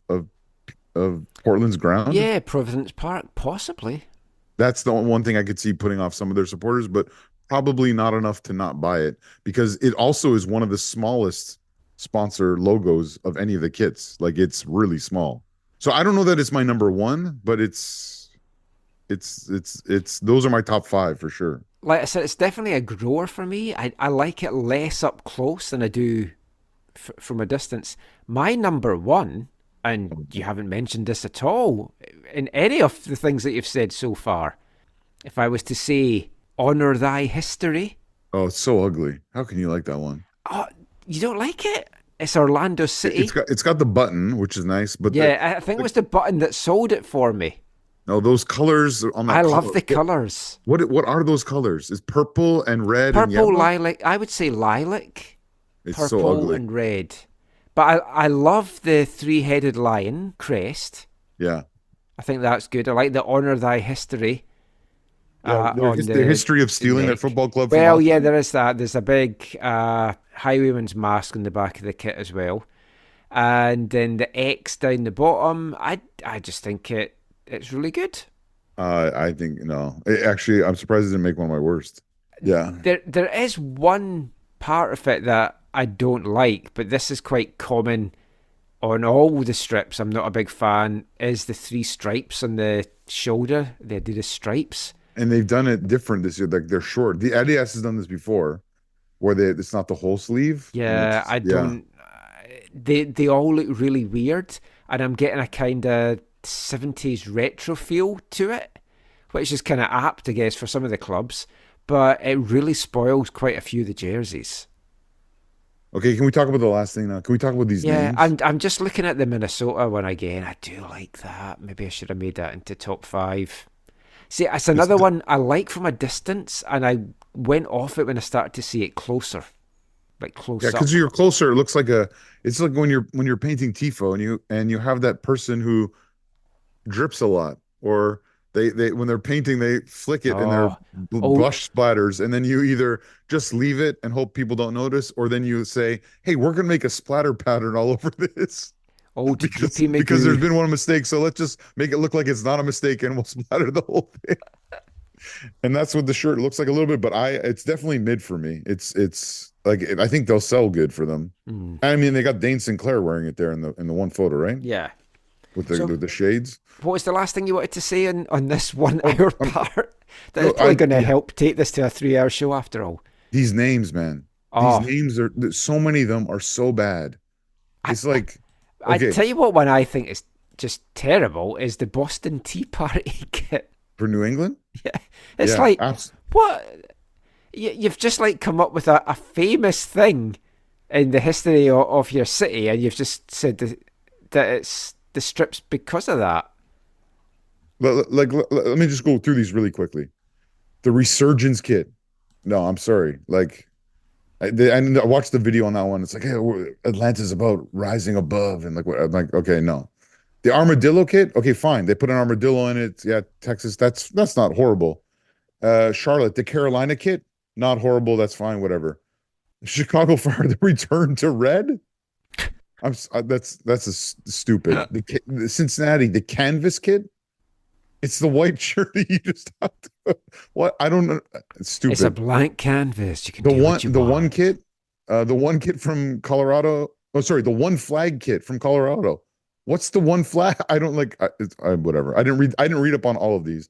D: Portland's ground.
A: Yeah, Providence Park, possibly.
D: That's the one thing I could see putting off some of their supporters, but probably not enough to not buy it because it also is one of the smallest sponsor logos of any of the kits. Like it's really small. So I don't know that it's my number one, but it's those are my top five for sure.
A: Like I said, it's definitely a grower for me. I like it less up close than I do from a distance. My number one, and you haven't mentioned this at all in any of the things that you've said so far. If I was to say, honor thy history.
D: Oh, it's so ugly. How can you like that one?
A: Oh, you don't like it? It's Orlando City.
D: It's got the button, which is nice, but
A: yeah, I think it was the button that sold it for me.
D: No, those colors on that.
A: I love the colors.
D: What are those colors? Is purple and red and yellow?
A: Purple, lilac. I would say lilac.
D: It's
A: purple
D: so ugly.
A: And red. But I love the three-headed lion crest.
D: Yeah.
A: I think that's good. I like the honor thy history.
D: Yeah, the history of stealing their football club.
A: Well, yeah, there is that. There's a big highwayman's mask on the back of the kit as well. And then the X down the bottom. I just think it's really good.
D: I think no. Actually, I'm surprised it didn't make one of my worst. Yeah.
A: There is one part of it that I don't like, but this is quite common on all the strips. I'm not a big fan. Is the three stripes on the shoulder? The Adidas stripes.
D: And they've done it different this year. Like they're short. The Adidas has done this before, where it's not the whole sleeve.
A: Yeah, I don't. They all look really weird, and I'm getting a kind of 70s retro feel to it, which is kind of apt, I guess, for some of the clubs. But it really spoils quite a few of the jerseys.
D: Okay, can we talk about the last thing now? Can we talk about these names?
A: Yeah, I'm just looking at the Minnesota one again. I do like that. Maybe I should have made that into top five. See, it's another one I like from a distance, and I went off it when I started to see it closer, like close up.
D: Yeah, because you're closer. It looks like it's like when you're painting tifo and you have that person who drips a lot, or They when they're painting, they flick it and they're
A: Oh,
D: blush splatters, and then you either just leave it and hope people don't notice, or then you say, "Hey, we're gonna make a splatter pattern all over this."
A: old
D: Because
A: Droopy
D: there's
A: Magoo.
D: been one mistake, so let's just make it look like it's not a mistake, and we'll splatter the whole thing. And that's what the shirt looks like a little bit, but it's definitely mid for me. It's like I think they'll sell good for them.
A: Mm,
D: I mean, they got Dane Sinclair wearing it there in the one photo, right?
A: yeah.
D: With
A: So-
D: the shades.
A: What was the last thing you wanted to say on this 1
D: Oh,
A: hour part? That is
D: no,
A: probably going to
D: yeah.
A: help take this to a 3 hour show after all.
D: These names, man.
A: Oh.
D: These names are so many of them are so bad. It's like
A: I
D: okay
A: tell you what, one I think is just terrible is the Boston Tea Party kit.
D: for New England.
A: Yeah, it's
D: Yeah,
A: like
D: abs-
A: what you've just like come up with a famous thing in the history of your city, and you've just said that it's the strips because of that.
D: Let me just go through these really quickly. The Resurgence kit. No, I'm sorry. Like I watched the video on that one. It's like, hey, Atlanta's about rising above, and like what? I'm like, okay, no. The Armadillo kit. Okay, fine. They put an armadillo in it. Yeah, Texas. That's not horrible. Charlotte, the Carolina kit. Not horrible. That's fine. Whatever. Chicago Fire, the return to red. Stupid. The Cincinnati, the canvas kit. It's the white shirt that you just have to, what? I don't know. It's stupid.
A: It's a blank canvas. You can do what you
D: the
A: want.
D: one kit from Colorado. Oh, sorry, the one flag kit from Colorado. What's the one flag? I don't like. Whatever. I didn't read up on all of these.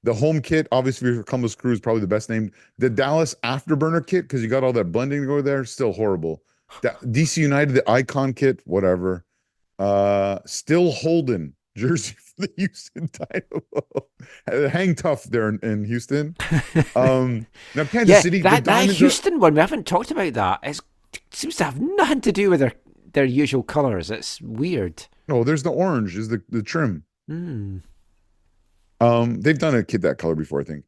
D: The home kit, obviously, for Columbus Crew is probably the best named. The Dallas Afterburner kit, because you got all that blending to go there, still horrible. DC United, the Icon kit, whatever. Still Holden jersey for the Houston Dynamo. Hang tough there in Houston. Now Kansas City,
A: that
D: Diamonds
A: Houston one, we haven't talked about that. It seems to have nothing to do with their usual colors. It's weird.
D: no, there's the orange is the trim.
A: Hmm.
D: They've done a kit that color before, I think.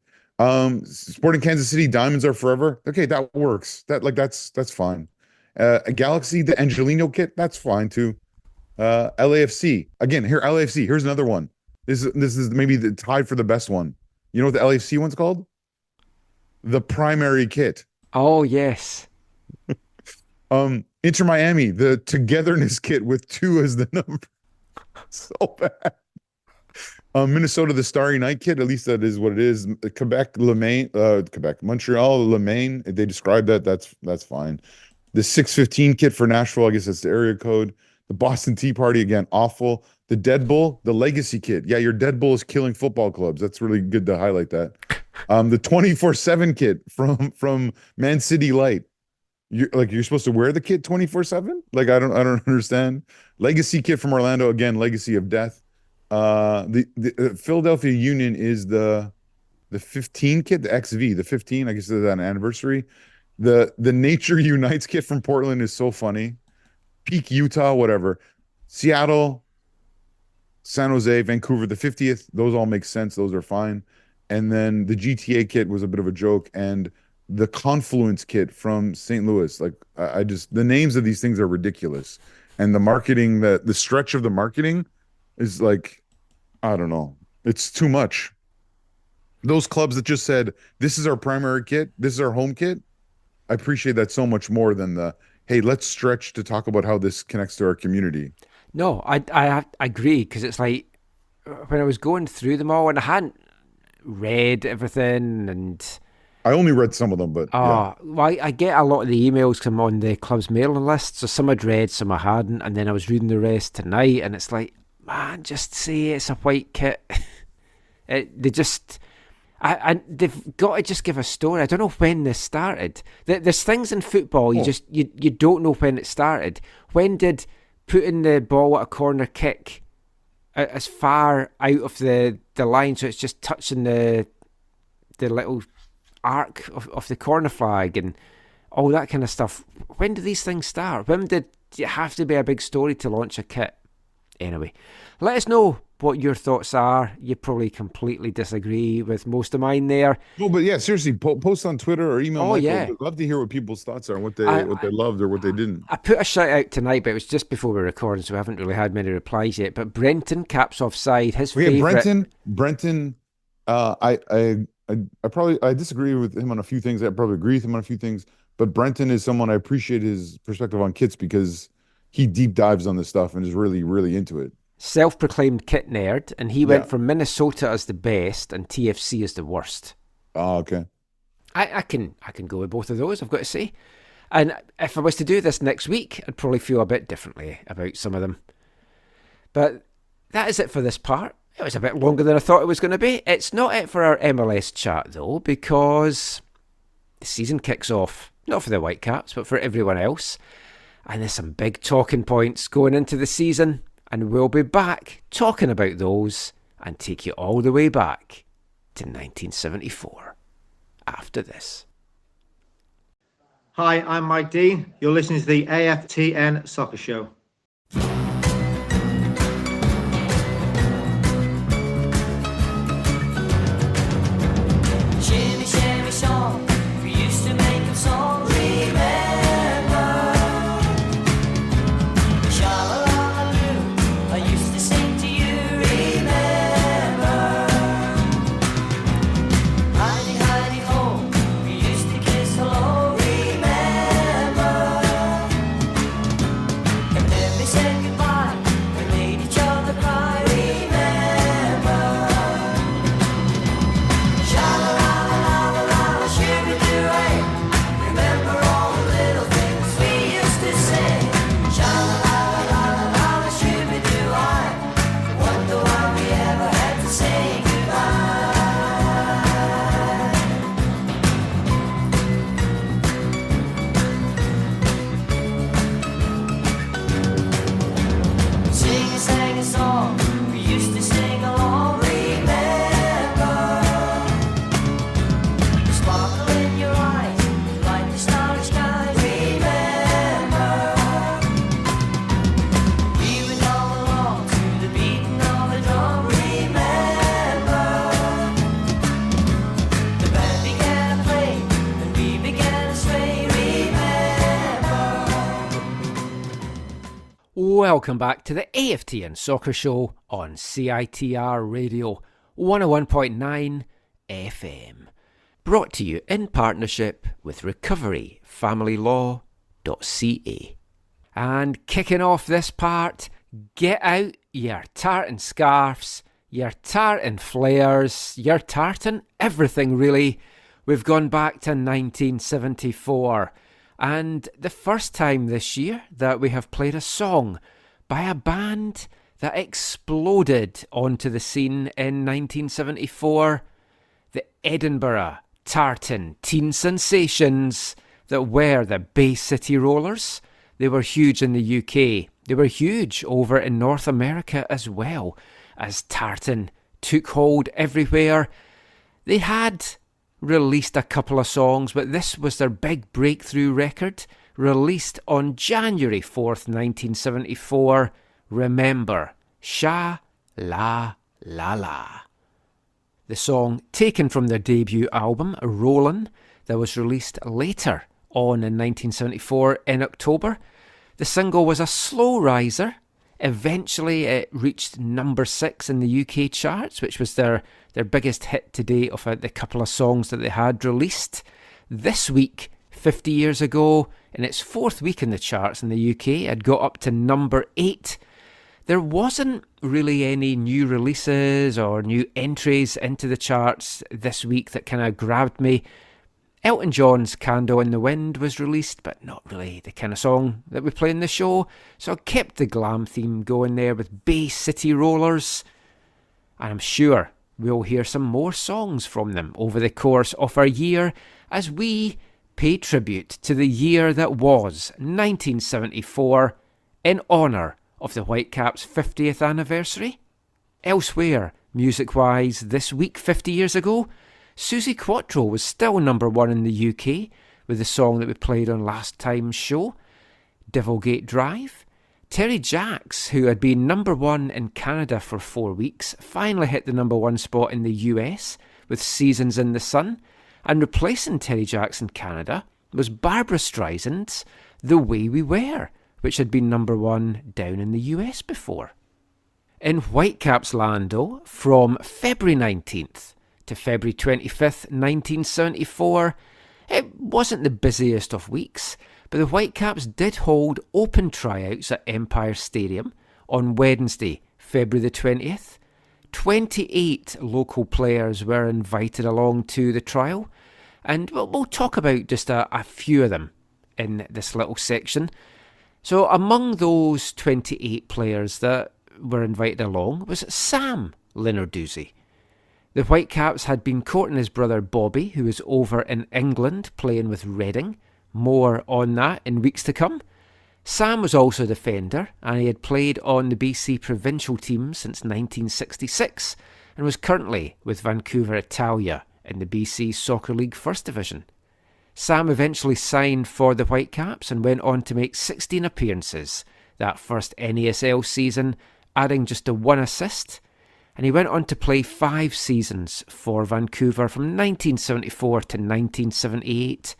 D: Sporting Kansas City, Diamonds Are Forever. Okay, that works. That's fine. Galaxy, the Angelino kit, that's fine too. LAFC. Again, LAFC. Here's another one. This is maybe the tied for the best one. You know what the LAFC one's called? The primary kit.
A: Oh yes.
D: Inter Miami, the togetherness kit with 2 as the number. So bad. Minnesota, the Starry Night kit. At least that is what it is. Quebec, Montreal, Lemaine. They describe that. That's fine. The 615 kit for Nashville. I guess that's the area code. The Boston Tea Party, again, awful. The Dead Bull, the Legacy kit. Yeah, your Dead Bull is killing football clubs. That's really good to highlight that. The 24/7 kit from Man City Light. You're supposed to wear the kit 24/7? Like I don't understand. Legacy kit from Orlando, again, Legacy of Death. The Philadelphia Union is the 15 kit, the XV, the 15. I guess it's an anniversary. The Nature Unites kit from Portland is so funny. Peak Utah, whatever. Seattle, San Jose, Vancouver, the 50th. Those all make sense. Those are fine. And then the GTA kit was a bit of a joke, and the Confluence kit from St. Louis. Like I just the names of these things are ridiculous, and the marketing, the stretch of the marketing is like, I don't know. It's too much. Those clubs that just said, this is our primary kit, this is our home kit, I appreciate that so much more than the, hey, let's stretch to talk about how this connects to our community.
A: No, I agree, because it's like when I was going through them all and I hadn't read everything, and
D: I only read some of them, but yeah.
A: Well, I get a lot of the emails come on the club's mailing list, so some I'd read, some I hadn't, and then I was reading the rest tonight, and it's like, man, just say it's a white kit. They've got to just give a story. I don't know when this started. There's things in football you don't know when it started. When did putting the ball at a corner kick as far out of the line so it's just touching the little arc of the corner flag and all that kind of stuff? When did these things start? When did it have to be a big story to launch a kit? Anyway, let us know what your thoughts are. You probably completely disagree with most of mine there.
D: No, but yeah, seriously, post on Twitter or email Michael.
A: Yeah.
D: I'd love to hear what people's thoughts are, and what they loved or what they didn't.
A: I put a shout out tonight, but it was just before we were recording, so we haven't really had many replies yet. But Brenton, Caps Offside, his favourite.
D: Brenton I disagree with him on a few things. I probably agree with him on a few things, but Brenton is someone I appreciate his perspective on kits because he deep dives on this stuff and is really, really into it.
A: Self-proclaimed kit nerd, and he went
D: Yeah.
A: for Minnesota as the best and TFC as the worst.
D: Oh, okay.
A: I can go with both of those, I've got to say. And if I was to do this next week, I'd probably feel a bit differently about some of them. But that is it for this part. It was a bit longer than I thought it was going to be. It's not it for our MLS chat, though, because the season kicks off, not for the Whitecaps, but for everyone else. And there's some big talking points going into the season, and we'll be back talking about those and take you all the way back to 1974 after this.
I: Hi, I'm Mike Dean. You're listening to the AFTN Soccer Show.
C: Shimmy, shimmy, song. We used to make a song. Remember? Sha-la-la-la-loo. I used to sing to you. Remember? Heidi, Heidi, ho. We used to kiss hello. Remember? And then we said goodbye. We made each other cry. Remember? Sha-la-la-la-la-la, shoo-be-doo-ay. Remember all the little things we used to say. Sha-la-la-la-la-la, shoo-be-doo-ay. Wonder why we ever had to say goodbye. Sing and sang a song, we used to sing along. Remember? The sparkle in your eyes, like the starry skies. Remember? We would hum along to the beating of a drum. Remember? The band began to play, and we began to sway. Remember?
A: Welcome back to the AFTN Soccer Show on CITR Radio 101.9 FM. Brought to you in partnership with recoveryfamilylaw.ca. And kicking off this part, get out your tartan scarves, your tartan flares, your tartan everything really. We've gone back to 1974. And the first time this year that we have played a song by a band that exploded onto the scene in 1974, the Edinburgh Tartan teen sensations that were the Bay City Rollers. They were huge in the UK. They were huge over in North America as well, as tartan took hold everywhere. They had released a couple of songs, but this was their big breakthrough record, released on January 4th, 1974. Remember, Sha-La-La-La. The song taken from their debut album, Rollin', that was released later on in 1974 in October. The single was a slow riser. Eventually it reached number 6 in the UK charts, which was their biggest hit to date of the couple of songs that they had released. This week, 50 years ago, in its 4th week in the charts in the UK, it got up to number 8. There wasn't really any new releases or new entries into the charts this week that kind of grabbed me. Elton John's Candle in the Wind was released, but not really the kind of song that we play in the show, so I kept the glam theme going there with Bay City Rollers, and I'm sure we'll hear some more songs from them over the course of our year as we pay tribute to the year that was 1974 in honour of the Whitecaps' 50th anniversary. Elsewhere, music-wise, this week 50 years ago, Suzi Quattro was still number 1 in the UK with the song that we played on last time's show, Devilgate Drive. Terry Jacks, who had been number 1 in Canada for 4 weeks, finally hit the number 1 spot in the US with Seasons in the Sun, and replacing Terry Jacks in Canada was Barbra Streisand's The Way We Were, which had been number 1 down in the US before. In Whitecaps land, though, from February 19th to February 25th, 1974, it wasn't the busiest of weeks, but the Whitecaps did hold open tryouts at Empire Stadium on Wednesday, February the 20th. 28 local players were invited along to the trial, and we'll talk about just a few of them in this little section. So among those 28 players that were invited along was Sam Lenarduzzi. The Whitecaps had been courting his brother Bobby, who was over in England playing with Reading. More on that in weeks to come. Sam was also a defender, and he had played on the BC provincial team since 1966 and was currently with Vancouver Italia in the BC Soccer League First Division. Sam eventually signed for the Whitecaps and went on to make 16 appearances that first NASL season, adding just a 1 assist. And he went on to play 5 seasons for Vancouver from 1974 to 1978,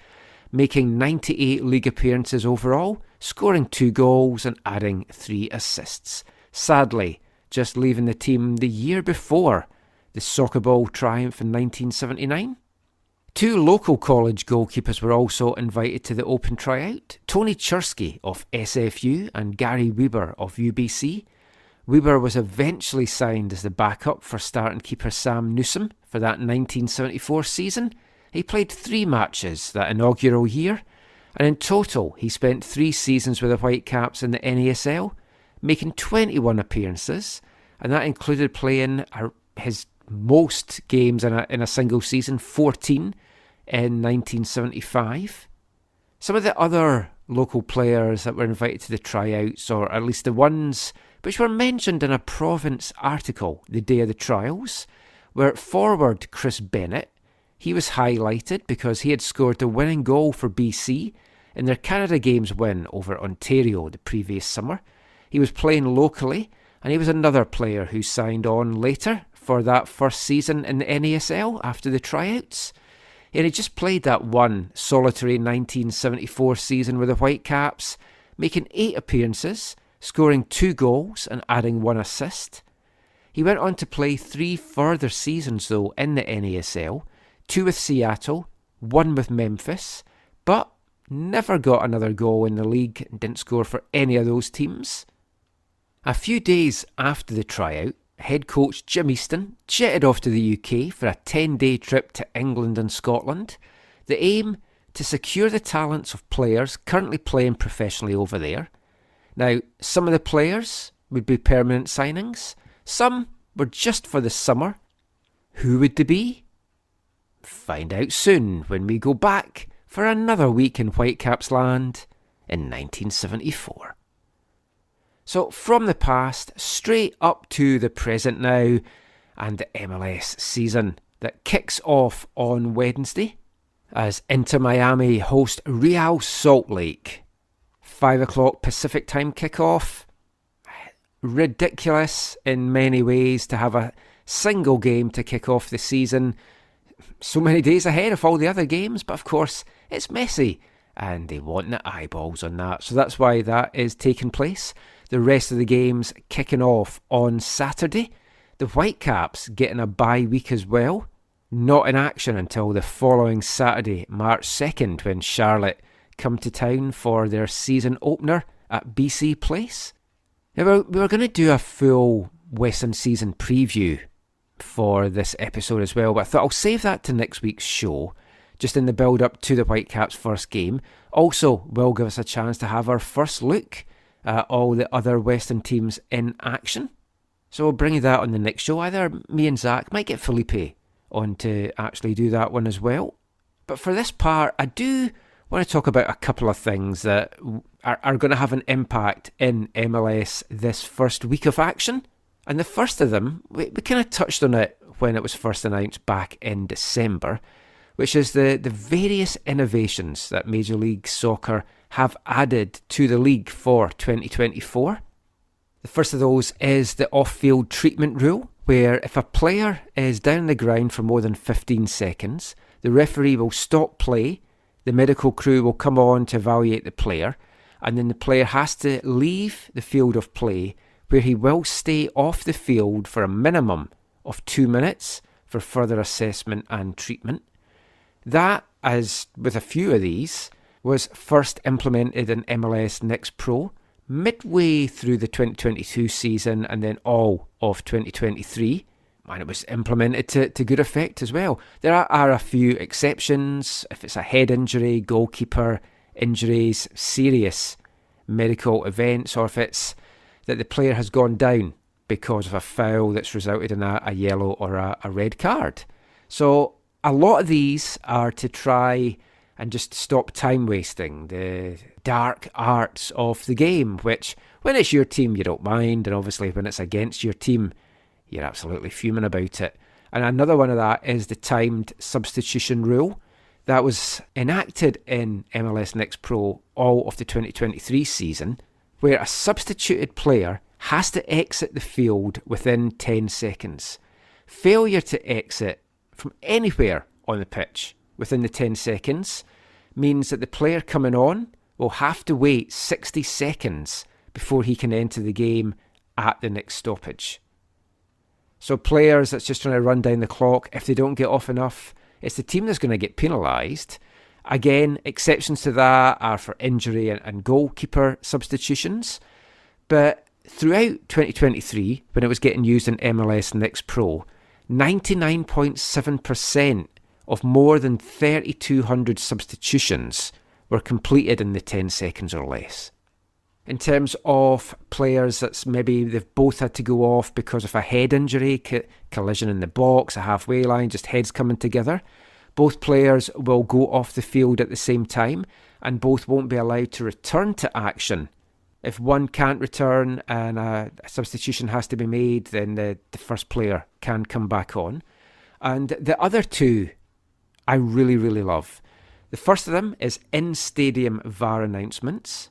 A: making 98 league appearances overall, scoring 2 goals and adding 3 assists. Sadly, just leaving the team the year before the Soccer Ball triumph in 1979. 2 local college goalkeepers were also invited to the open tryout, Tony Chursky of SFU and Gary Weber of UBC. Weber was eventually signed as the backup for starting keeper Sam Newsome for that 1974 season. He played 3 matches that inaugural year, and in total he spent 3 seasons with the Whitecaps in the NASL, making 21 appearances, and that included playing his most games in a single season, 14 in 1975. Some of the other local players that were invited to the tryouts, or at least the ones which were mentioned in a Province article the day of the trials, were forward Chris Bennett. He was highlighted because he had scored the winning goal for BC in their Canada Games win over Ontario the previous summer. He was playing locally, and he was another player who signed on later for that first season in the NASL after the tryouts. And he just played that one solitary 1974 season with the Whitecaps, making 8 appearances, scoring 2 goals and adding 1 assist. He went on to play 3 further seasons though in the NASL, 2 with Seattle, 1 with Memphis, but never got another goal in the league and didn't score for any of those teams. A few days after the tryout, head coach Jim Easton jetted off to the UK for a 10-day trip to England and Scotland. The aim, to secure the talents of players currently playing professionally over there. Now, some of the players would be permanent signings, some were just for the summer. Who would they be? Find out soon when we go back for another week in Whitecaps land in 1974. So from the past, straight up to the present now, and the MLS season that kicks off on Wednesday as Inter Miami host Real Salt Lake. 5 o'clock Pacific time kickoff. Ridiculous in many ways to have a single game to kick off the season so many days ahead of all the other games, but of course it's Messi and they want the eyeballs on that, so that's why that is taking place. The rest of the games kicking off on Saturday. The Whitecaps getting a bye week as well, not in action until the following Saturday, March 2nd, when Charlotte come to town for their season opener at BC Place. Now, we were going to do a full Western season preview for this episode as well, but I thought I'll save that to next week's show, just in the build-up to the Whitecaps' first game. Also, will give us a chance to have our first look at all the other Western teams in action. So we'll bring you that on the next show. Either me and Zach might get Felipe on to actually do that one as well. But for this part, I do want to talk about a couple of things that are going to have an impact in MLS this first week of action. And the first of them, we kind of touched on it when it was first announced back in December, which is the various innovations that Major League Soccer have added to the league for 2024. The first of those is the off-field treatment rule, where if a player is down on the ground for more than 15 seconds, the referee will stop play, the medical crew will come on to evaluate the player, and then the player has to leave the field of play, where he will stay off the field for a minimum of 2 minutes for further assessment and treatment. That, as with a few of these, was first implemented in MLS Next Pro midway through the 2022 season and then all of 2023. And it was implemented to good effect as well. There are a few exceptions. If it's a head injury, goalkeeper injuries, serious medical events, or if it's that the player has gone down because of a foul that's resulted in a yellow or a red card. So a lot of these are to try and just stop time wasting, the dark arts of the game, which when it's your team you don't mind, and obviously when it's against your team you're absolutely fuming about it. And another one of that is the timed substitution rule that was enacted in MLS Next Pro all of the 2023 season, where a substituted player has to exit the field within 10 seconds. Failure to exit from anywhere on the pitch within the 10 seconds means that the player coming on will have to wait 60 seconds before he can enter the game at the next stoppage. So players that's just trying to run down the clock, if they don't get off enough, it's the team that's going to get penalised. Again, exceptions to that are for injury and goalkeeper substitutions. But throughout 2023, when it was getting used in MLS Next Pro, 99.7% of more than 3,200 substitutions were completed in the 10 seconds or less. In terms of players that's maybe they've both had to go off because of a head injury, collision in the box, a halfway line, just heads coming together, both players will go off the field at the same time and both won't be allowed to return to action. If one can't return and a substitution has to be made, then the first player can come back on. And the other two I really, really love. The first of them is in-stadium VAR announcements.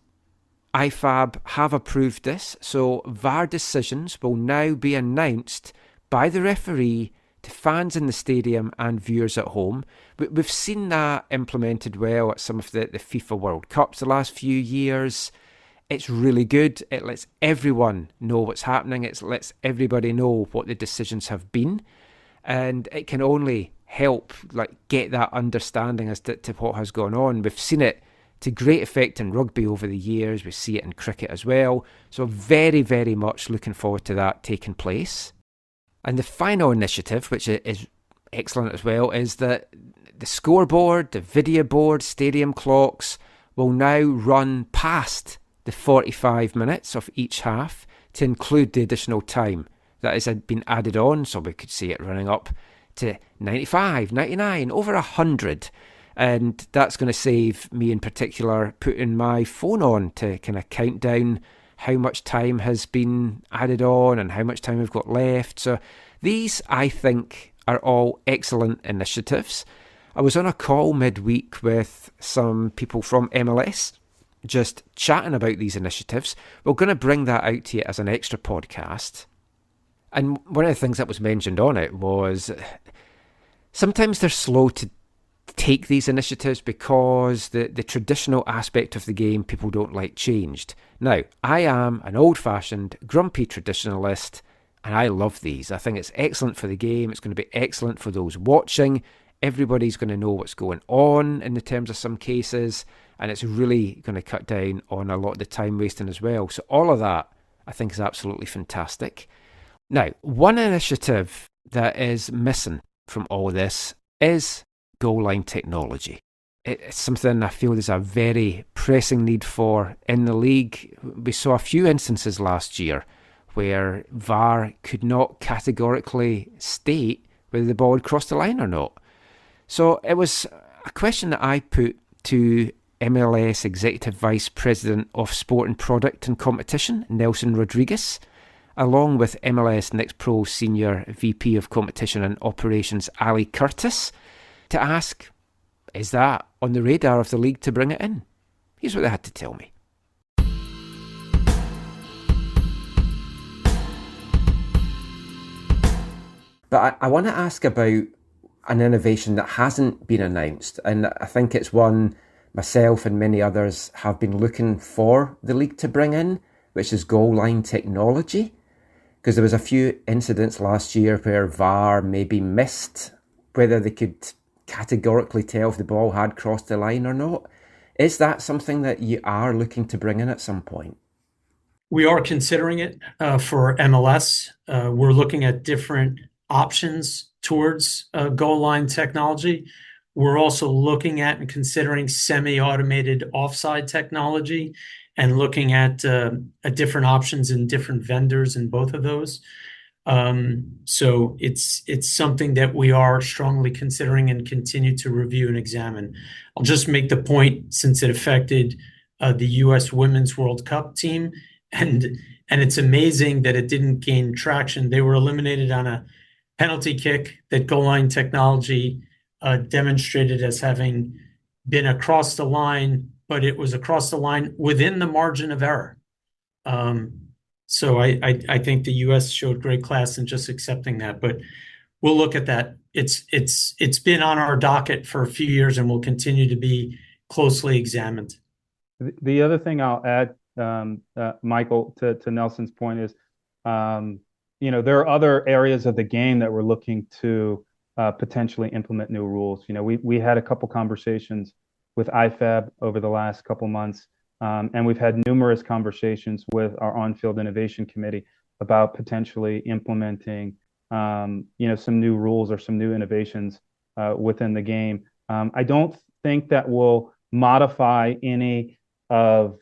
A: IFAB have approved this, so VAR decisions will now be announced by the referee to fans in the stadium and viewers at home. We've seen that implemented well at some of the FIFA World Cups the last few years. It's really good. It lets everyone know what's happening. It lets everybody know what the decisions have been. And it can only help get that understanding as to what has gone on. We've seen it to great effect in rugby over the years. We see it in cricket as well. So very, very much looking forward to that taking place. And the final initiative, which is excellent as well, is that the scoreboard, the video board, stadium clocks will now run past the 45 minutes of each half to include the additional time that has been added on. So we could see it running up to 95, 99, over 100. And that's going to save me in particular putting my phone on to kind of count down how much time has been added on and how much time we've got left. So these, I think, are all excellent initiatives. I was on a call midweek with some people from MLS just chatting about these initiatives. We're going to bring that out to you as an extra podcast. And one of the things that was mentioned on it was sometimes they're slow to take these initiatives because the traditional aspect of the game people don't like changed. Now, I am an old-fashioned, grumpy traditionalist, and I love these. I think it's excellent for the game. It's going to be excellent for those watching. Everybody's going to know what's going on in the terms of some cases, and it's really going to cut down on a lot of the time wasting as well. So all of that, I think, is absolutely fantastic. Now, one initiative that is missing from all this is goal line technology. It's something I feel there's a very pressing need for in the league. We saw a few instances last year where VAR could not categorically state whether the ball had crossed the line or not. So it was a question that I put to MLS Executive Vice President of Sport and Product and Competition, Nelson Rodriguez, along with MLS Next Pro Senior VP of Competition and Operations, Ali Curtis, to ask, is that on the radar of the league to bring it in? Here's what they had to tell me. But I want to ask about an innovation that hasn't been announced, and I think it's one myself and many others have been looking for the league to bring in, which is goal line technology. Because there was a few incidents last year where VAR maybe missed whether they could categorically tell if the ball had crossed the line or not. Is that something that you are looking to bring in at some point?
J: We are considering it for MLS. We're looking at different options towards goal line technology. We're also looking at and considering semi-automated offside technology and looking at different options and different vendors in both of those. So it's something that we are strongly considering and continue to review and examine. I'll just make the point, since it affected the U.S. Women's World Cup team, and it's amazing that it didn't gain traction. They were eliminated on a penalty kick that goal line technology demonstrated as having been across the line, but it was across the line within the margin of error. So I think the U.S. showed great class in just accepting that, but we'll look at that. It's been on our docket for a few years and will continue to be closely examined.
K: The other thing I'll add, Michael, to Nelson's point is, there are other areas of the game that we're looking to potentially implement new rules. We had a couple conversations with IFAB over the last couple months, and we've had numerous conversations with our on-field innovation committee about potentially implementing, some new rules or some new innovations within the game. I don't think that will modify any of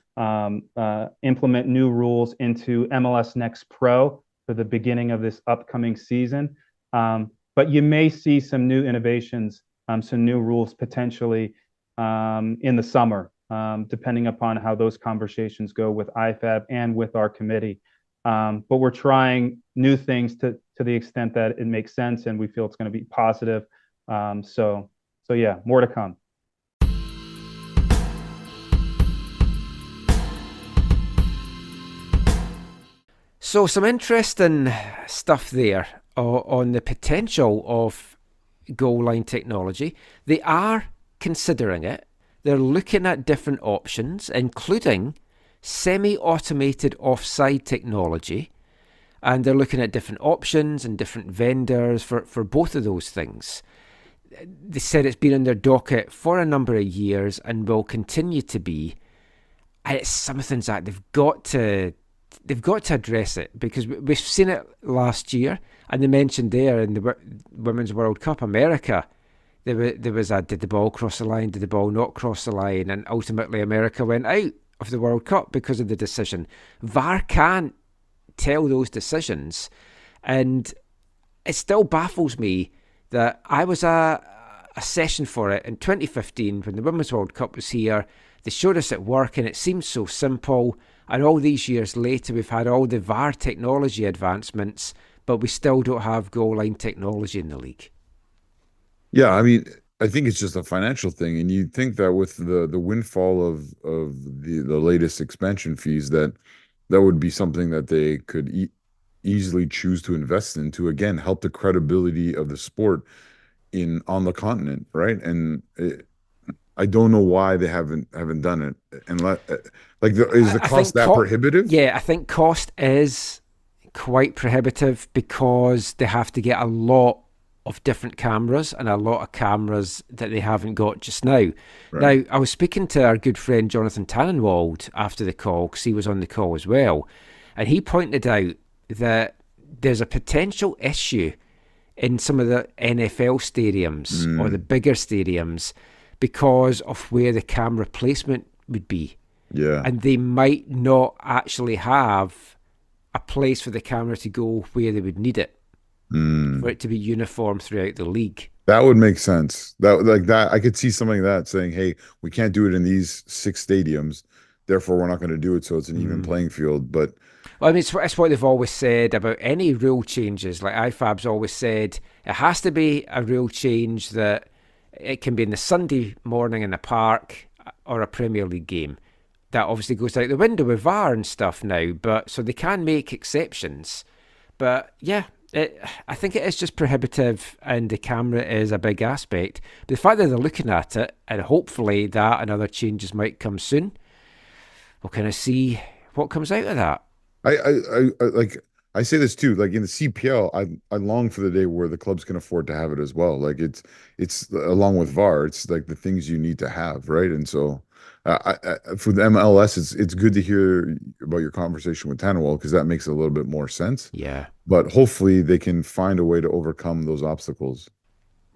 K: implement new rules into MLS Next Pro for the beginning of this upcoming season. But you may see some new innovations, some new rules potentially in the summer, depending upon how those conversations go with IFAB and with our committee. But we're trying new things to the extent that it makes sense and we feel it's going to be positive. So yeah, more to come.
A: So some interesting stuff there on the potential of goal line technology. They are considering it. They're looking at different options, including semi-automated offside technology. And they're looking at different options and different vendors for both of those things. They said it's been on their docket for a number of years and will continue to be. And it's something that they've got to address it, because we've seen it last year, and they mentioned there in the Women's World Cup, America, there was a did the ball cross the line, did the ball not cross the line, and ultimately America went out of the World Cup because of the decision. VAR can't tell those decisions, and it still baffles me that I was a session for it in 2015 when the Women's World Cup was here. They showed us it work and it seemed so simple. And all these years later, we've had all the VAR technology advancements, but we still don't have goal line technology in the league.
D: Yeah, I mean, I think it's just a financial thing, and you'd think that with the windfall of the latest expansion fees, that would be something that they could easily choose to invest in to, again, help the credibility of the sport on the continent, right? And I don't know why they haven't done it. And is the cost that prohibitive?
A: Yeah, I think cost is quite prohibitive because they have to get a lot of different cameras and a lot of cameras that they haven't got just now. Right. Now, I was speaking to our good friend Jonathan Tannenwald after the call, because he was on the call as well, and he pointed out that there's a potential issue in some of the NFL stadiums or the bigger stadiums because of where the camera placement would be.
D: Yeah.
A: And they might not actually have a place for the camera to go where they would need it for it to be uniform throughout the league.
D: That would make sense. That I could see something like that saying, hey, we can't do it in these 6 stadiums, therefore we're not going to do it so it's an even playing field. But
A: well, I mean, it's what they've always said about any rule changes. Like IFAB's always said, it has to be a rule change that it can be in the Sunday morning in the park or a Premier League game. That obviously goes out the window with VAR and stuff now, but so they can make exceptions. But yeah, I think it is just prohibitive, and the camera is a big aspect. But the fact that they're looking at it, and hopefully that and other changes might come soon, we'll kind of see what comes out of that.
D: I I say this too, like in the CPL, I long for the day where the clubs can afford to have it as well. Like it's along with VAR, it's like the things you need to have, right? And so for the MLS, it's good to hear about your conversation with Tannewell because that makes a little bit more sense.
A: Yeah.
D: But hopefully they can find a way to overcome those obstacles.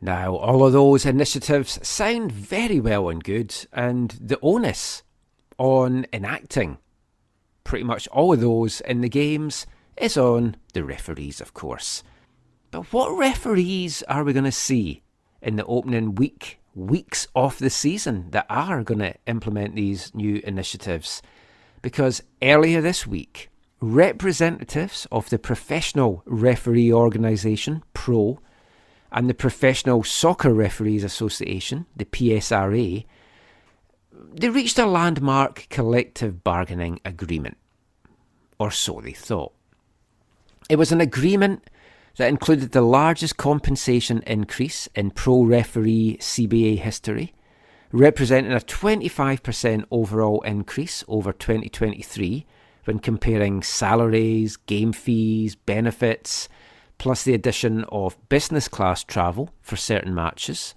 A: Now, all of those initiatives sound very well and good, and the onus on enacting pretty much all of those in the games is on the referees, of course. But what referees are we going to see in the opening weeks of the season that are going to implement these new initiatives? Because earlier this week, representatives of the Professional Referee Organisation, PRO, and the Professional Soccer Referees Association, the PSRA, they reached a landmark collective bargaining agreement. Or so they thought. It was an agreement that included the largest compensation increase in pro referee CBA history, representing a 25% overall increase over 2023 when comparing salaries, game fees, benefits, plus the addition of business class travel for certain matches.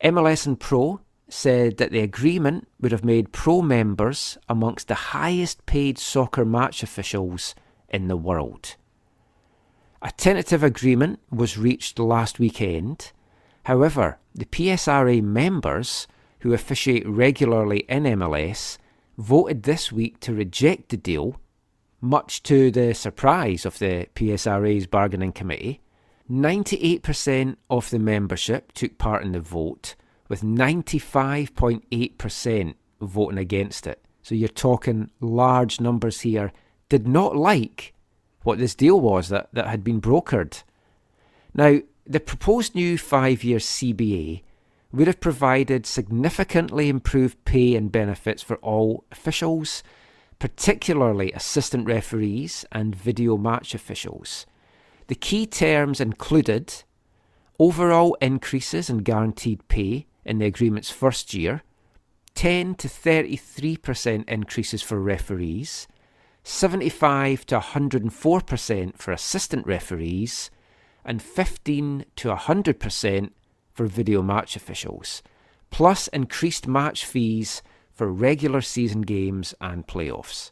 A: MLS and PRO said that the agreement would have made pro members amongst the highest paid soccer match officials in the world. A tentative agreement was reached last weekend. However, the PSRA members who officiate regularly in MLS voted this week to reject the deal, much to the surprise of the PSRA's bargaining committee. 98% of the membership took part in the vote, with 95.8% voting against it. So you're talking large numbers here, did not like what this deal was that had been brokered. Now, the proposed new 5-year CBA would have provided significantly improved pay and benefits for all officials, particularly assistant referees and video match officials. The key terms included overall increases in guaranteed pay in the agreement's first year, 10 to 33% increases for referees, 75 to 104% for assistant referees, and 15 to 100% for video match officials, plus increased match fees for regular season games and playoffs.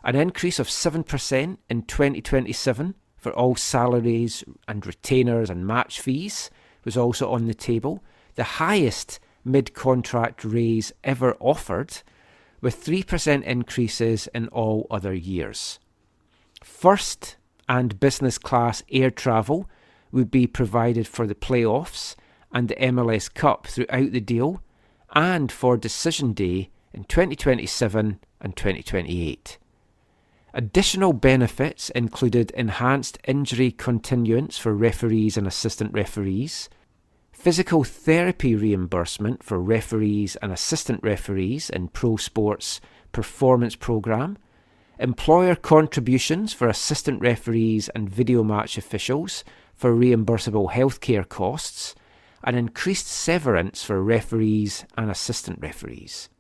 A: An increase of 7% in 2027 for all salaries and retainers and match fees was also on the table, the highest mid-contract raise ever offered, with 3% increases in all other years. First and business class air travel would be provided for the playoffs and the MLS Cup throughout the deal, and for decision day in 2027 and 2028. Additional benefits included enhanced injury continuance for referees and assistant referees, physical therapy reimbursement for referees and assistant referees in pro sports performance programme, employer contributions for assistant referees and video match officials for reimbursable healthcare costs, and increased severance for referees and assistant referees.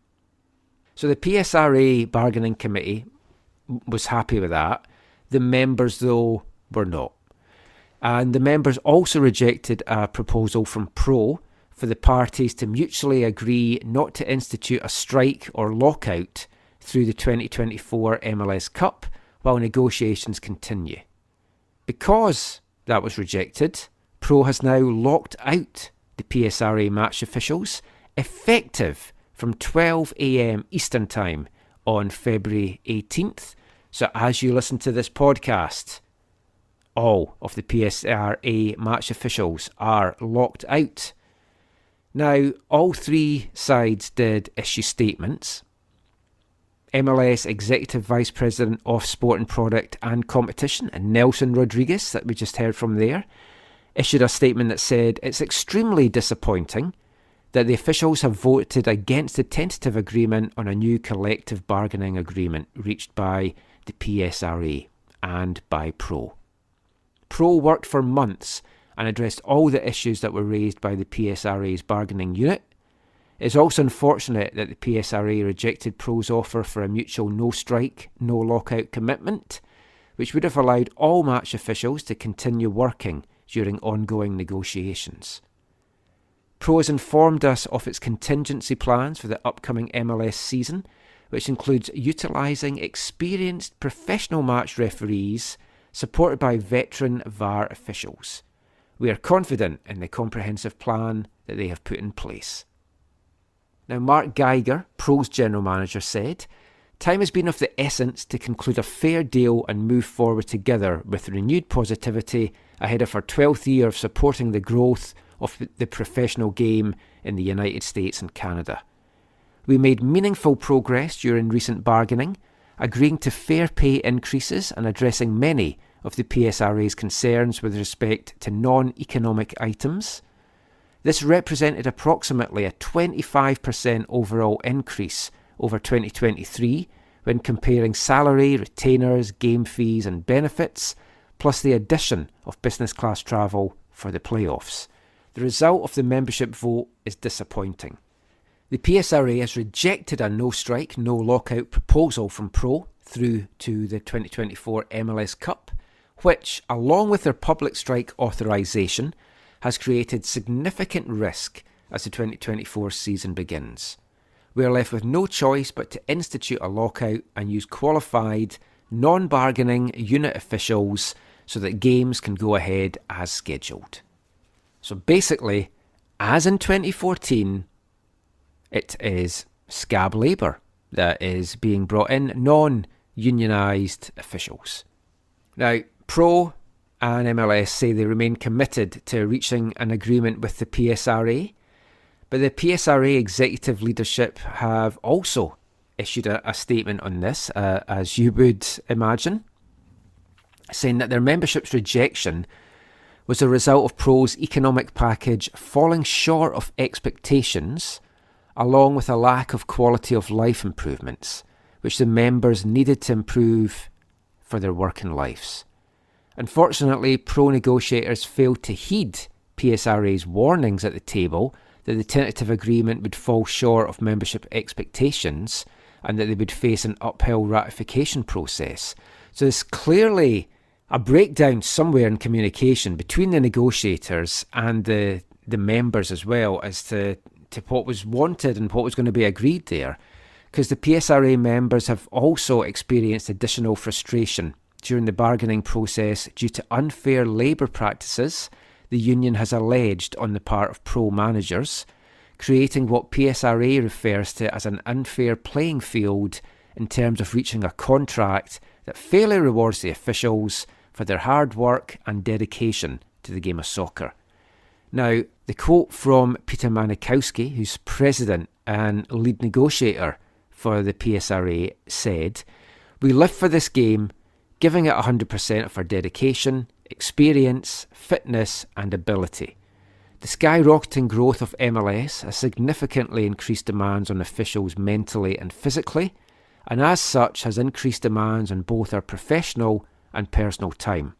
A: So the PSRA bargaining committee was happy with that. The members, though, were not. And the members also rejected a proposal from PRO for the parties to mutually agree not to institute a strike or lockout through the 2024 MLS Cup while negotiations continue. Because that was rejected, PRO has now locked out the PSRA match officials, effective from 12 a.m. Eastern Time on February 18th. So as you listen to this podcast, all of the PSRA match officials are locked out. Now, all three sides did issue statements. MLS Executive Vice President of Sport and Product and Competition, Nelson Rodriguez, that we just heard from there, issued a statement that said it's extremely disappointing that the officials have voted against the tentative agreement on a new collective bargaining agreement reached by the PSRA and by PRO. PRO worked for months and addressed all the issues that were raised by the PSRA's bargaining unit. It's also unfortunate that the PSRA rejected PRO's offer for a mutual no strike, no lockout commitment, which would have allowed all match officials to continue working during ongoing negotiations. Pro has informed us of its contingency plans for the upcoming MLS season, which includes utilising experienced professional match referees supported by veteran VAR officials. We are confident in the comprehensive plan that they have put in place. Now, Mark Geiger, Pro's general manager, said, "Time has been of the essence to conclude a fair deal and move forward together with renewed positivity ahead of our 12th year of supporting the growth of the professional game in the United States and Canada. We made meaningful progress during recent bargaining, agreeing to fair pay increases and addressing many of the PSRA's concerns with respect to non-economic items. This represented approximately a 25% overall increase over 2023 when comparing salary, retainers, game fees and benefits, plus the addition of business class travel for the playoffs. The result of the membership vote is disappointing. The PSRA has rejected a no-strike, no-lockout proposal from Pro through to the 2024 MLS Cup, which, along with their public strike authorisation, has created significant risk as the 2024 season begins. We are left with no choice but to institute a lockout and use qualified, non-bargaining unit officials so that games can go ahead as scheduled." So basically, as in 2014, it is scab labour that is being brought in, non-unionised officials. Now, Pro and MLS say they remain committed to reaching an agreement with the PSRA, but the PSRA executive leadership have also issued a statement on this, as you would imagine, saying that their membership's rejection was a result of Pro's economic package falling short of expectations, along with a lack of quality of life improvements, which the members needed to improve for their working lives. Unfortunately, Pro negotiators failed to heed PSRA's warnings at the table that the tentative agreement would fall short of membership expectations and that they would face an uphill ratification process. So there's clearly a breakdown somewhere in communication between the negotiators and the members as well as to what was wanted and what was going to be agreed there, because the PSRA members have also experienced additional frustration during the bargaining process due to unfair labour practices the union has alleged on the part of Pro managers, creating what PSRA refers to as an unfair playing field in terms of reaching a contract that fairly rewards the officials for their hard work and dedication to the game of soccer. Now, the quote from Peter Manikowski, who's president and lead negotiator for the PSRA, said, "We live for this game, giving it 100% of our dedication, experience, fitness and ability. The skyrocketing growth of MLS has significantly increased demands on officials mentally and physically, and as such has increased demands on both our professional and personal time.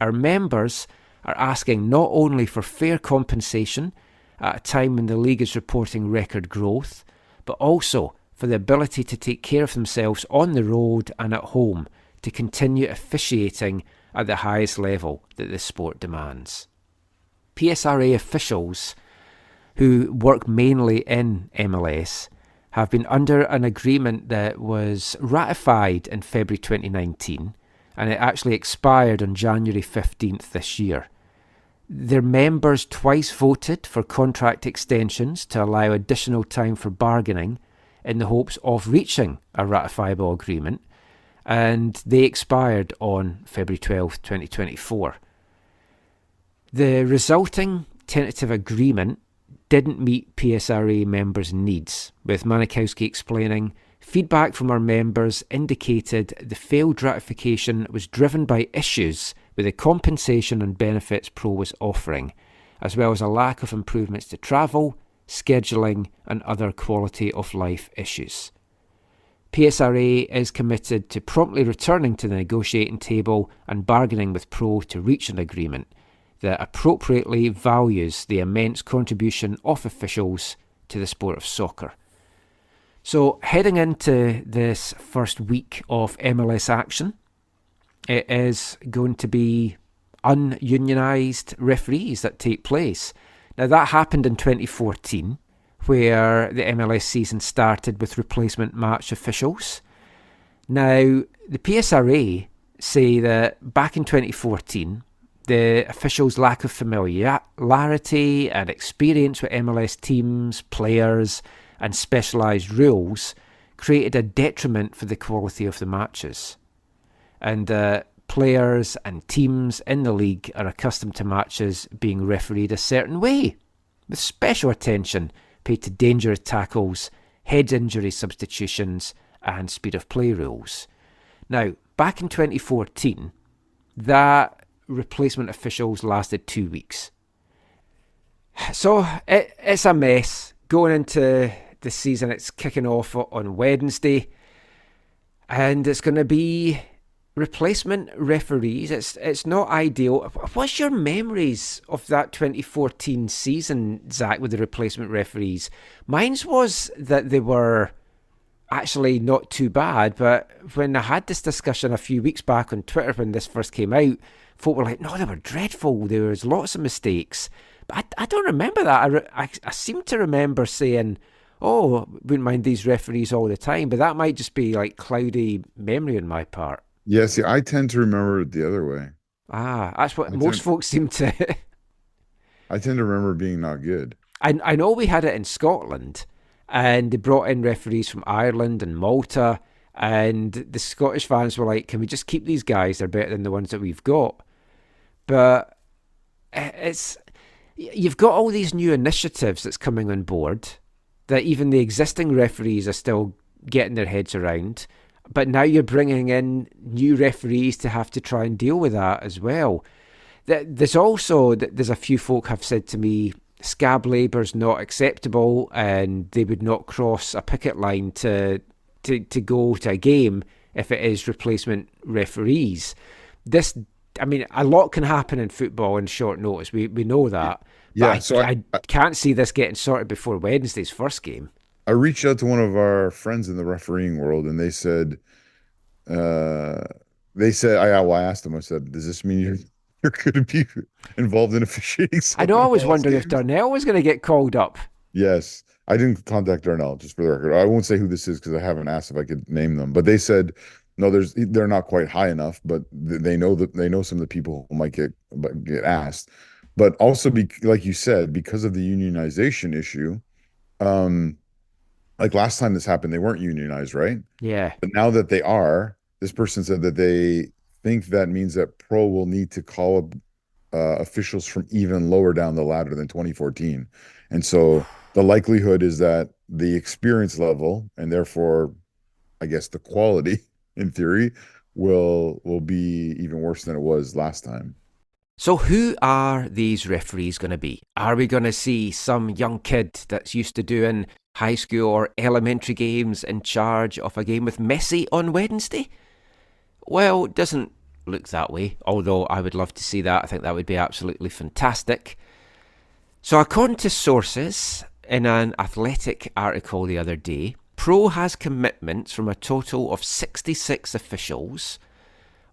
A: Our members are asking not only for fair compensation at a time when the league is reporting record growth, but also for the ability to take care of themselves on the road and at home to continue officiating at the highest level that the sport demands." PSRA officials who work mainly in MLS have been under an agreement that was ratified in February 2019, and it actually expired on January 15th this year. Their members twice voted for contract extensions to allow additional time for bargaining in the hopes of reaching a ratifiable agreement, and they expired on February 12th, 2024. The resulting tentative agreement didn't meet PSRA members' needs, with Manikowski explaining, "Feedback from our members indicated the failed ratification was driven by issues with the compensation and benefits Pro was offering, as well as a lack of improvements to travel, scheduling and other quality of life issues. PSRA is committed to promptly returning to the negotiating table and bargaining with Pro to reach an agreement that appropriately values the immense contribution of officials to the sport of soccer." So heading into this first week of MLS action, it is going to be ununionised referees that take place. Now, that happened in 2014, where the MLS season started with replacement match officials. Now, the PSRA say that back in 2014, the officials' lack of familiarity and experience with MLS teams, players, and specialised rules created a detriment for the quality of the matches. And players and teams in the league are accustomed to matches being refereed a certain way, with special attention paid to dangerous tackles, head injury substitutions, and speed of play rules. Now, back in 2014, that replacement officials lasted 2 weeks. So it's a mess. Going into the season, it's kicking off on Wednesday, and it's going to be replacement referees. It's not ideal. What's your memories of that 2014 season, Zach, with the replacement referees? Mine's was that they were actually not too bad, but when I had this discussion a few weeks back on Twitter when this first came out, folk were like, no, they were dreadful. There was lots of mistakes. But I don't remember that. I seem to remember saying, oh, wouldn't mind these referees all the time, but that might just be like cloudy memory on my part.
D: Yeah, see, I tend to remember it the other way.
A: That's what most folks seem to.
D: I tend to remember being not good.
A: I know we had it in Scotland, and they brought in referees from Ireland and Malta, and the Scottish fans were like, can we just keep these guys? They're better than the ones that we've got. But you've got all these new initiatives that's coming on board that even the existing referees are still getting their heads around. But now you're bringing in new referees to have to try and deal with that as well. There's a few folk have said to me, scab labour's not acceptable, and they would not cross a picket line to go to a game if it is replacement referees. A lot can happen in football in short notice. We know that.
D: Yeah,
A: I can't see this getting sorted before Wednesday's first game.
D: I reached out to one of our friends in the refereeing world, and they said, I asked them, I said, does this mean you're going to be involved in officiating?
A: I know, I was wondering if Darnell was going to get called up.
D: Yes. I didn't contact Darnell, just for the record. I won't say who this is because I haven't asked if I could name them, but they said, no, they're not quite high enough, but they know some of the people who might get asked. But also, like you said, because of the unionization issue, like last time this happened, they weren't unionized, right?
A: Yeah.
D: But now that they are, this person said that they think that means that pro will need to call up officials from even lower down the ladder than 2014. And so the likelihood is that the experience level, and therefore, I guess the quality in theory, will be even worse than it was last time.
A: So who are these referees going to be? Are we going to see some young kid that's used to doing high school or elementary games in charge of a game with Messi on Wednesday? Well, it doesn't look that way, although I would love to see that. I think that would be absolutely fantastic. So according to sources in an Athletic article the other day, Pro has commitments from a total of 66 officials.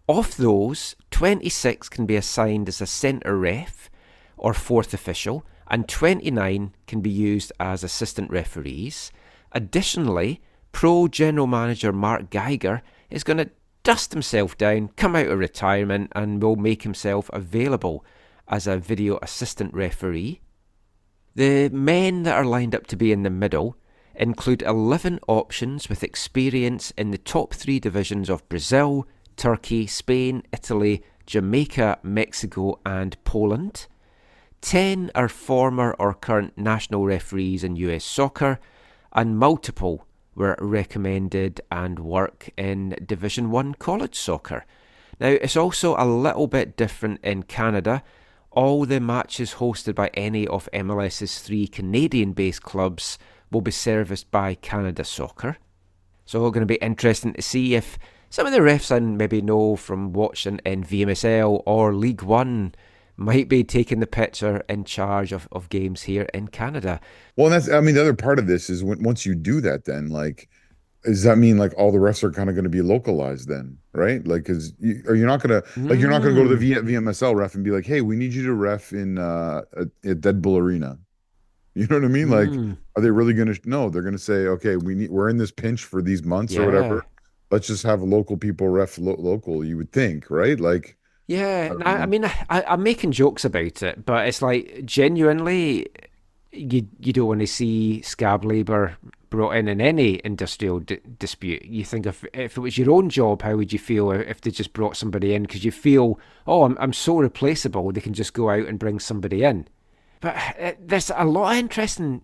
A: Of those, 26 can be assigned as a centre ref or fourth official, and 29 can be used as assistant referees. Additionally, Pro General Manager Mark Geiger is going to dust himself down, come out of retirement, and will make himself available as a video assistant referee. The men that are lined up to be in the middle include 11 options with experience in the top 3 divisions of Brazil, Turkey, Spain, Italy, Jamaica, Mexico, and Poland. 10 are former or current national referees in US soccer, and multiple were recommended and work in Division 1 college soccer. Now, it's also a little bit different in Canada. All the matches hosted by any of MLS's 3 Canadian-based clubs will be serviced by Canada Soccer. So it's going to be interesting to see if some of the refs I maybe know from watching in VMSL or League One might be taking the picture in charge of games here in Canada.
D: Well, the other part of this is once you do that, then like does that mean like all the refs are kind of going to be localized then, right? Like, because you're not going to you're not going to go to the VMSL ref and be like, hey, we need you to ref in at Dead Bull Arena. You know what I mean? Like, are they really going to? No, they're going to say, okay, we're in this pinch for these months or whatever. Let's just have local people ref local. You would think, right? Like,
A: Yeah, I mean, I'm making jokes about it, but it's like genuinely, you don't want to see scab labour brought in any industrial dispute. You think if it was your own job, how would you feel if they just brought somebody in? Because you feel, oh, I'm so replaceable, they can just go out and bring somebody in. But there's a lot of interesting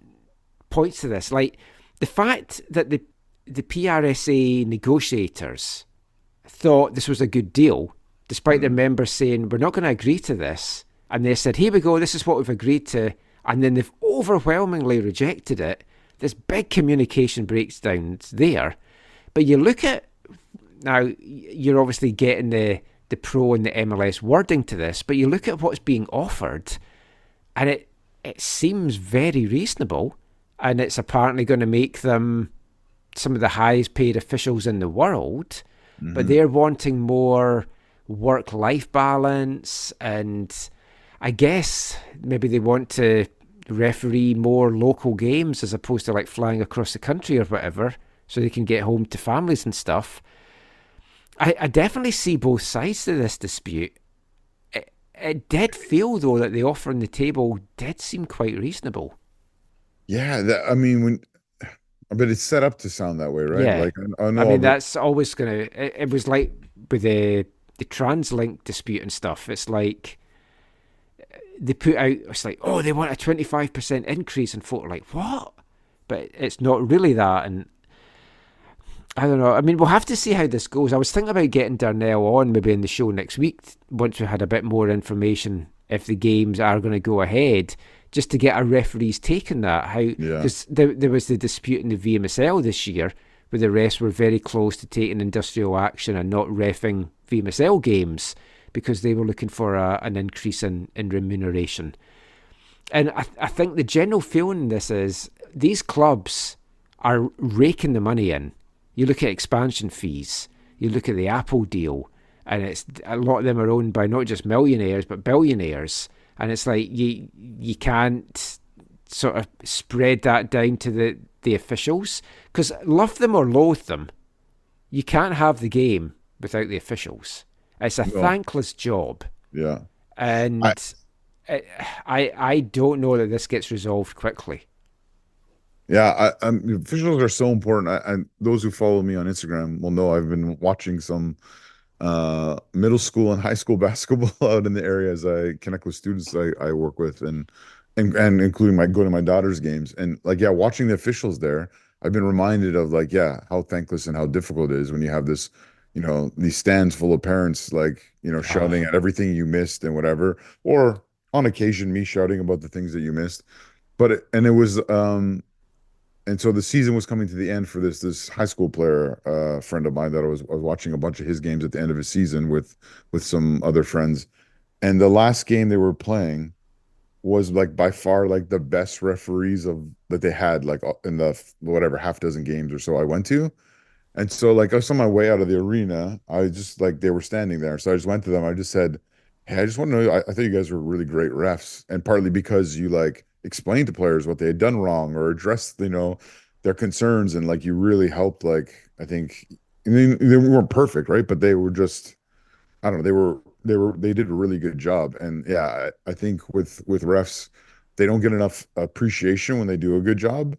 A: points to this, like the fact that the PRSA negotiators thought this was a good deal, despite their members saying, we're not going to agree to this. And they said, here we go, this is what we've agreed to. And then they've overwhelmingly rejected it. This big communication breakdown there. But you look at, now you're obviously getting the pro and the MLS wording to this, but you look at what's being offered, and it seems very reasonable, and it's apparently going to make them some of the highest paid officials in the world, but they're wanting more work-life balance, and I guess maybe they want to referee more local games as opposed to like flying across the country or whatever, so they can get home to families and stuff. I definitely see both sides to this dispute. It did feel, though, that the offer on the table did seem quite reasonable.
D: Yeah, I mean, but it's set up to sound that way, right?
A: Yeah.
D: Like, I know
A: I mean, that's always going to... It was like with the TransLink dispute and stuff. It's like they put out... It's like, oh, they want a 25% increase, and folk are like, what? But it's not really that, and I don't know. I mean, we'll have to see how this goes. I was thinking about getting Darnell on maybe in the show next week once we had a bit more information if the games are going to go ahead, just to get a referee's take on that. Because there was the dispute in the VMSL this year where the refs were very close to taking industrial action and not reffing VMSL games because they were looking for an increase in remuneration. And I think the general feeling in this is these clubs are raking the money in. You look at expansion fees, you look at the Apple deal, and it's a lot of them are owned by not just millionaires but billionaires, and it's like you can't sort of spread that down to the officials, because love them or loathe them, you can't have the game without the officials. It's a thankless job.
D: Yeah,
A: and I don't know that this gets resolved quickly.
D: Yeah, officials are so important. I those who follow me on Instagram will know I've been watching some middle school and high school basketball out in the area as I connect with students I work with, and including go to my daughter's games. And like, yeah, watching the officials there, I've been reminded of like, yeah, how thankless and how difficult it is when you have this, these stands full of parents, like, shouting at everything you missed and whatever, or on occasion me shouting about the things that you missed. It was and so the season was coming to the end for this high school player, friend of mine, that I was watching a bunch of his games at the end of his season with some other friends. And the last game they were playing was like by far like the best referees that they had, like in the whatever half dozen games or so I went to. And so like I was on my way out of the arena, I just like, they were standing there. So I just went to them. I just said, hey, I just want to know, I thought you guys were really great refs. And partly because you like explained to players what they had done wrong or addressed, their concerns. And like, you really helped, like, I think, I mean, they weren't perfect, right? But they were just, I don't know, they did a really good job. And yeah, I think with refs, they don't get enough appreciation when they do a good job.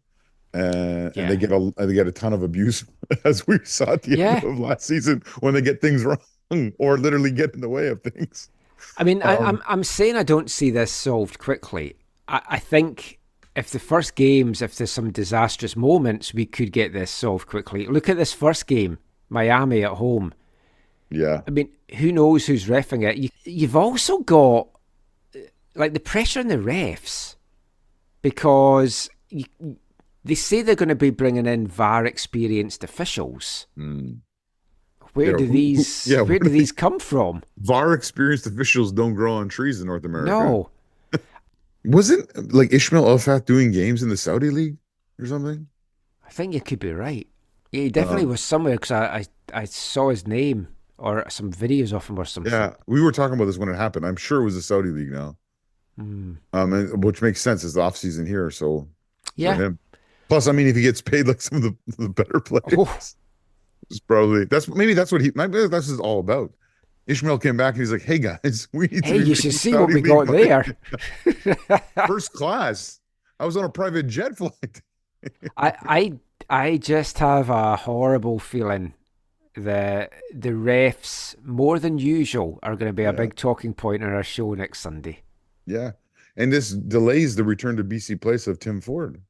D: And they get a ton of abuse, as we saw at the end of last season, when they get things wrong or literally get in the way of things.
A: I mean, I'm saying I don't see this solved quickly. I think if there's some disastrous moments, we could get this solved quickly. Look at this first game, Miami at home.
D: Yeah.
A: I mean, who knows who's reffing it? You've also got like the pressure on the refs, because they say they're going to be bringing in VAR experienced officials. Where do these come from?
D: VAR experienced officials don't grow on trees in North America.
A: No.
D: Wasn't like Ishmael Elfat doing games in the Saudi league or something?
A: I think you could be right. He definitely was somewhere because I saw his name or some videos of him or something.
D: Yeah, we were talking about this when it happened. I'm sure it was the Saudi league now. Which makes sense. It's the off season here, so
A: Yeah.
D: for him. Plus, I mean, if he gets paid like some of the better players, it's probably maybe that's what this is all about. Ishmael came back and he's like, "Hey guys, we need to
A: you should see what we got there.
D: First class. I was on a private jet flight."
A: I just have a horrible feeling that the refs, more than usual, are going to be a big talking point in our show next Sunday.
D: Yeah. And this delays the return to BC Place of Tim Ford.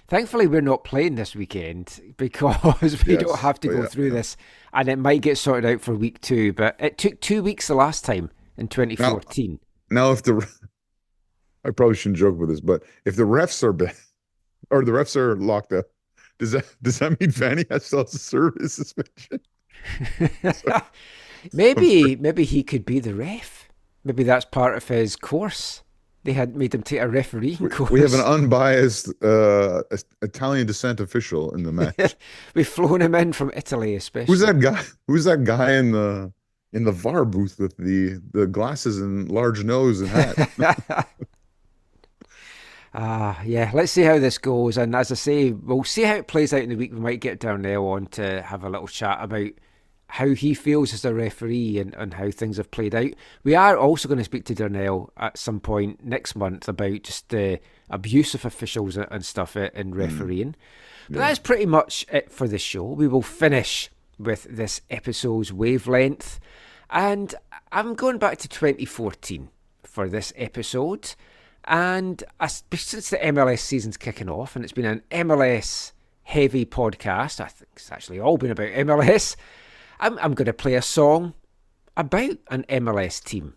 A: Thankfully, we're not playing this weekend because we don't have to go through this, and it might get sorted out for week 2, but it took 2 weeks the last time in 2014.
D: Now if I probably shouldn't joke with this, but if the refs are bad, or the refs are locked up, does that mean Vanni still has to serve his suspension?
A: Maybe he could be the ref. Maybe that's part of his course. They had made him take a refereeing course.
D: We have an unbiased Italian descent official in the match.
A: We've flown him in from Italy, especially.
D: Who's that guy? Who's that guy in the VAR booth with the glasses and large nose and hat?
A: Yeah, let's see how this goes. And as I say, we'll see how it plays out in the week. We might get Darnell on to have a little chat about how he feels as a referee and how things have played out. We are also going to speak to Darnell at some point next month about just the abuse of officials and stuff in refereeing. But that's pretty much it for the show. We will finish with this episode's wavelength. And I'm going back to 2014 for this episode. And since the MLS season's kicking off, and it's been an MLS-heavy podcast, I think it's actually all been about MLS, I'm going to play a song about an MLS team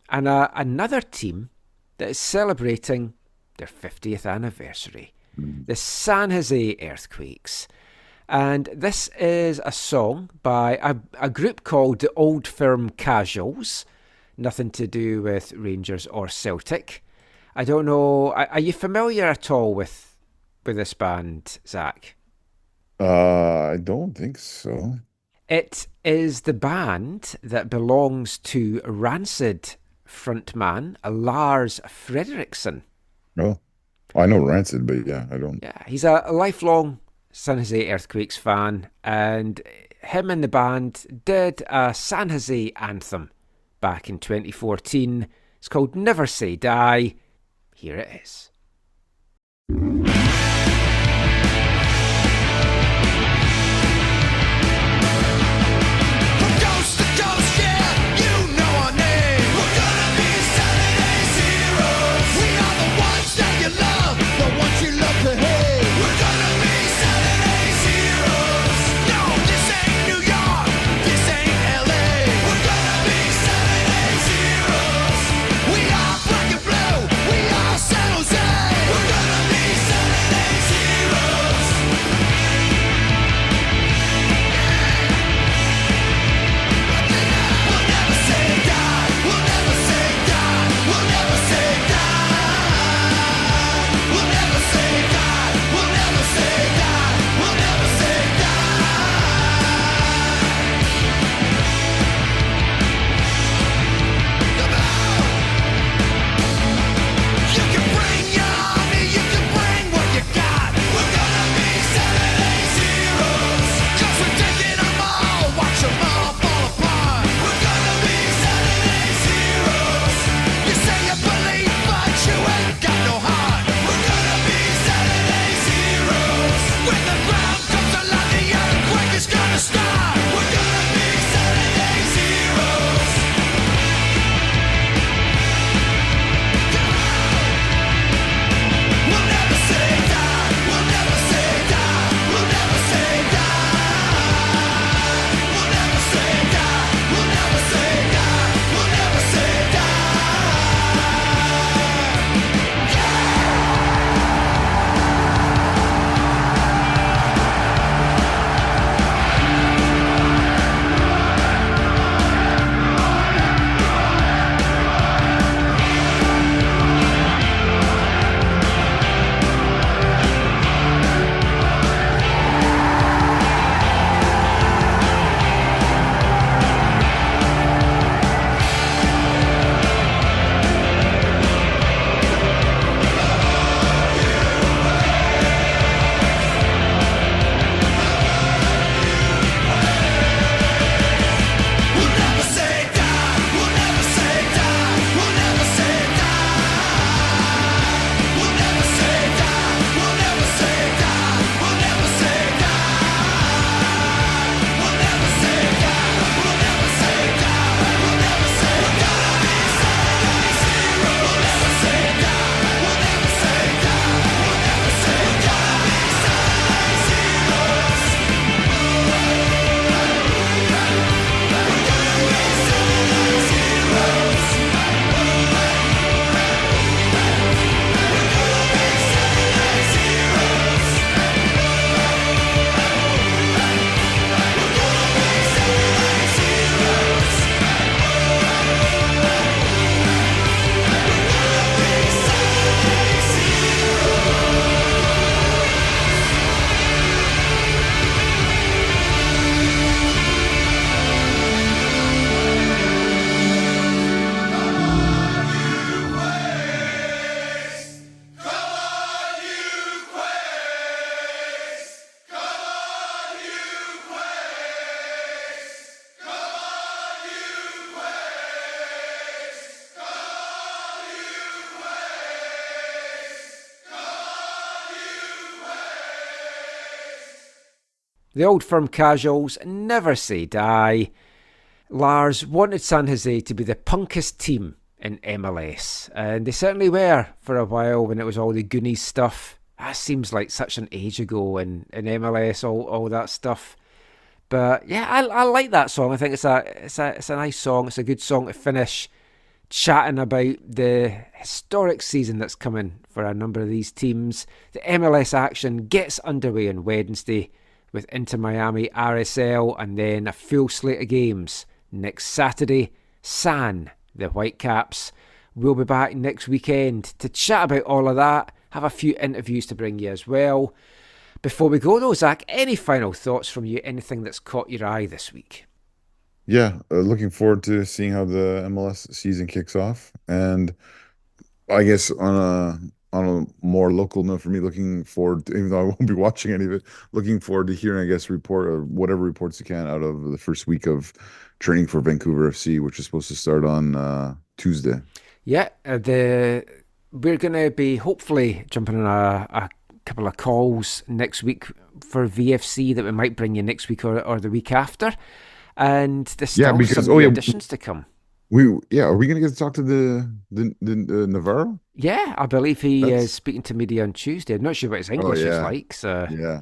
A: and another team that is celebrating their 50th anniversary, the San Jose Earthquakes. And this is a song by a group called the Old Firm Casuals, nothing to do with Rangers or Celtic. I don't know, are you familiar at all with this band, Zach?
D: I don't think so.
A: It is the band that belongs to Rancid frontman Lars Frederiksen.
D: Oh, I know Rancid, but yeah, I don't.
A: Yeah, he's a lifelong San Jose Earthquakes fan, and him and the band did a San Jose anthem back in 2014. It's called Never Say Die. Here it is.
G: San Jose!
A: The old firm casuals never say die. Lars wanted San Jose to be the punkest team in MLS, and they certainly were for a while when it was all the Goonies stuff. That seems like such an age ago in MLS, all that stuff. But yeah, I like that song. I think it's a nice song. It's a good song to finish chatting about the historic season that's coming for a number of these teams. The MLS action gets underway on Wednesday with Inter Miami RSL, and then a full slate of games next Saturday. The Whitecaps. We'll be back next weekend to chat about all of that, have a few interviews to bring you as well. Before we go though, Zach, any final thoughts from you? Anything that's caught your eye this week?
D: Yeah, looking forward to seeing how the MLS season kicks off, and I guess on a more local note for me, looking forward to, even though I won't be watching any of it, looking forward to hearing, I guess, report or whatever reports you can out of the first week of training for Vancouver FC, which is supposed to start on Tuesday.
A: Yeah, we're going to be hopefully jumping on a couple of calls next week for VFC that we might bring you next week or the week after. And there's still some additions to come.
D: Are we going to get to talk to the Navarro?
A: Yeah, I believe he is speaking to media on Tuesday. I'm not sure what his English is like. So
D: yeah.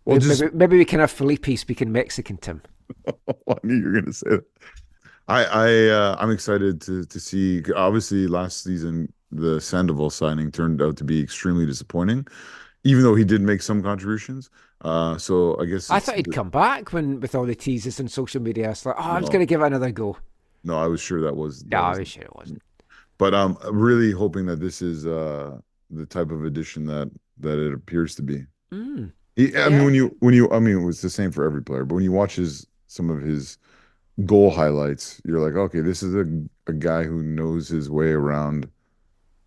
D: Well,
A: maybe we can have Felipe speaking Mexican, Tim.
D: I knew you were going to say that. I'm excited to see. Obviously, last season the Sandoval signing turned out to be extremely disappointing, even though he did make some contributions. So I guess
A: I thought he'd come back with all the teases on social media. I was like, I was going to give it another go.
D: No, I was sure that was.
A: I was sure it wasn't.
D: But I'm really hoping that this is the type of addition that it appears to be.
A: Mm.
D: I mean, it was the same for every player. But when you watch some of his goal highlights, you're like, okay, this is a guy who knows his way around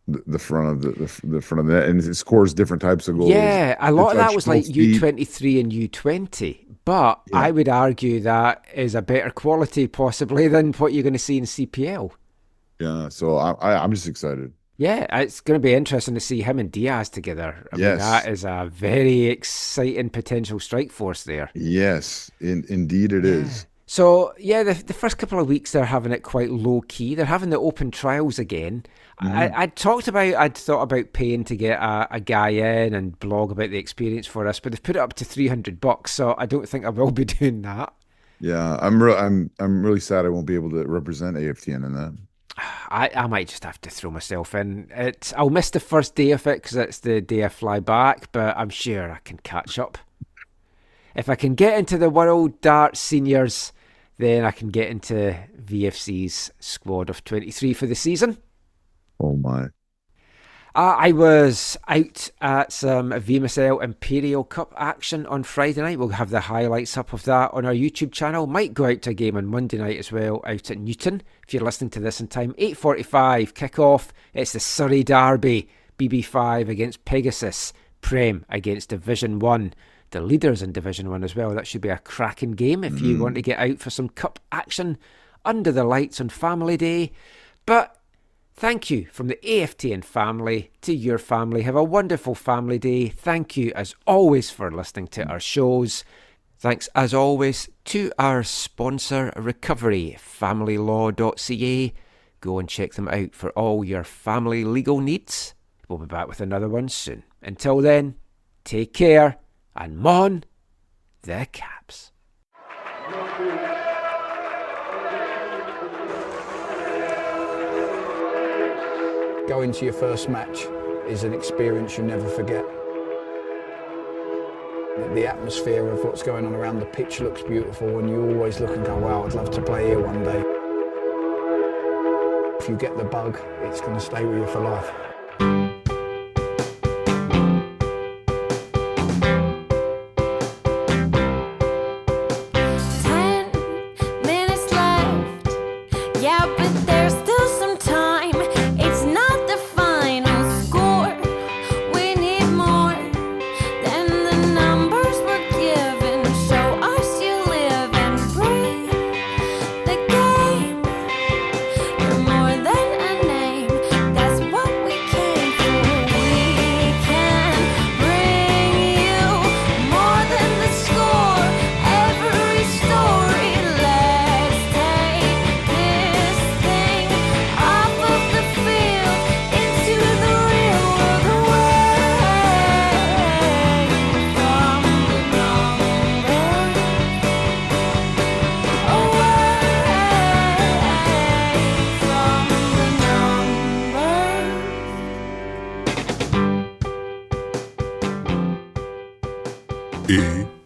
D: the front of the front of the net, and it scores different types of goals.
A: Yeah, a lot of that was like U23 and U20, but I would argue that is a better quality possibly than what you're going to see in CPL.
D: Yeah, so I'm just excited.
A: Yeah, it's going to be interesting to see him and Diaz together. I mean, that is a very exciting potential strike force there.
D: Yes, indeed it is.
A: So, yeah, the first couple of weeks they're having it quite low-key. They're having the open trials again. Mm-hmm. I'd thought about paying to get a guy in and blog about the experience for us, but they've put it up to $300, so I don't think I will be doing that.
D: Yeah, I'm really sad I won't be able to represent AFTN in that.
A: I might just have to throw myself in. I'll miss the first day of it because it's the day I fly back, but I'm sure I can catch up. If I can get into the World Darts Seniors, then I can get into VFC's squad of 23 for the season.
D: Oh my.
A: I was out at some VMSL Imperial Cup action on Friday night. We'll have the highlights up of that on our YouTube channel. Might go out to a game on Monday night as well, out at Newton. If you're listening to this in time, 8:45 kick-off. It's the Surrey Derby, BB5 against Pegasus, Prem against Division 1. The leaders in Division 1 as well. That should be a cracking game if you want to get out for some cup action under the lights on Family Day. But thank you from the AFTN family to your family. Have a wonderful Family Day. Thank you as always for listening to our shows. Thanks as always to our sponsor, Recovery, familylaw.ca. Go and check them out for all your family legal needs. We'll be back with another one soon. Until then, take care. And Mon, the Caps.
L: Going to your first match is an experience you never forget. The atmosphere of what's going on around the pitch looks beautiful, and you always look and go, wow, I'd love to play here one day. If you get the bug, it's going to stay with you for life.
C: More than a name, that's what we came for.
H: E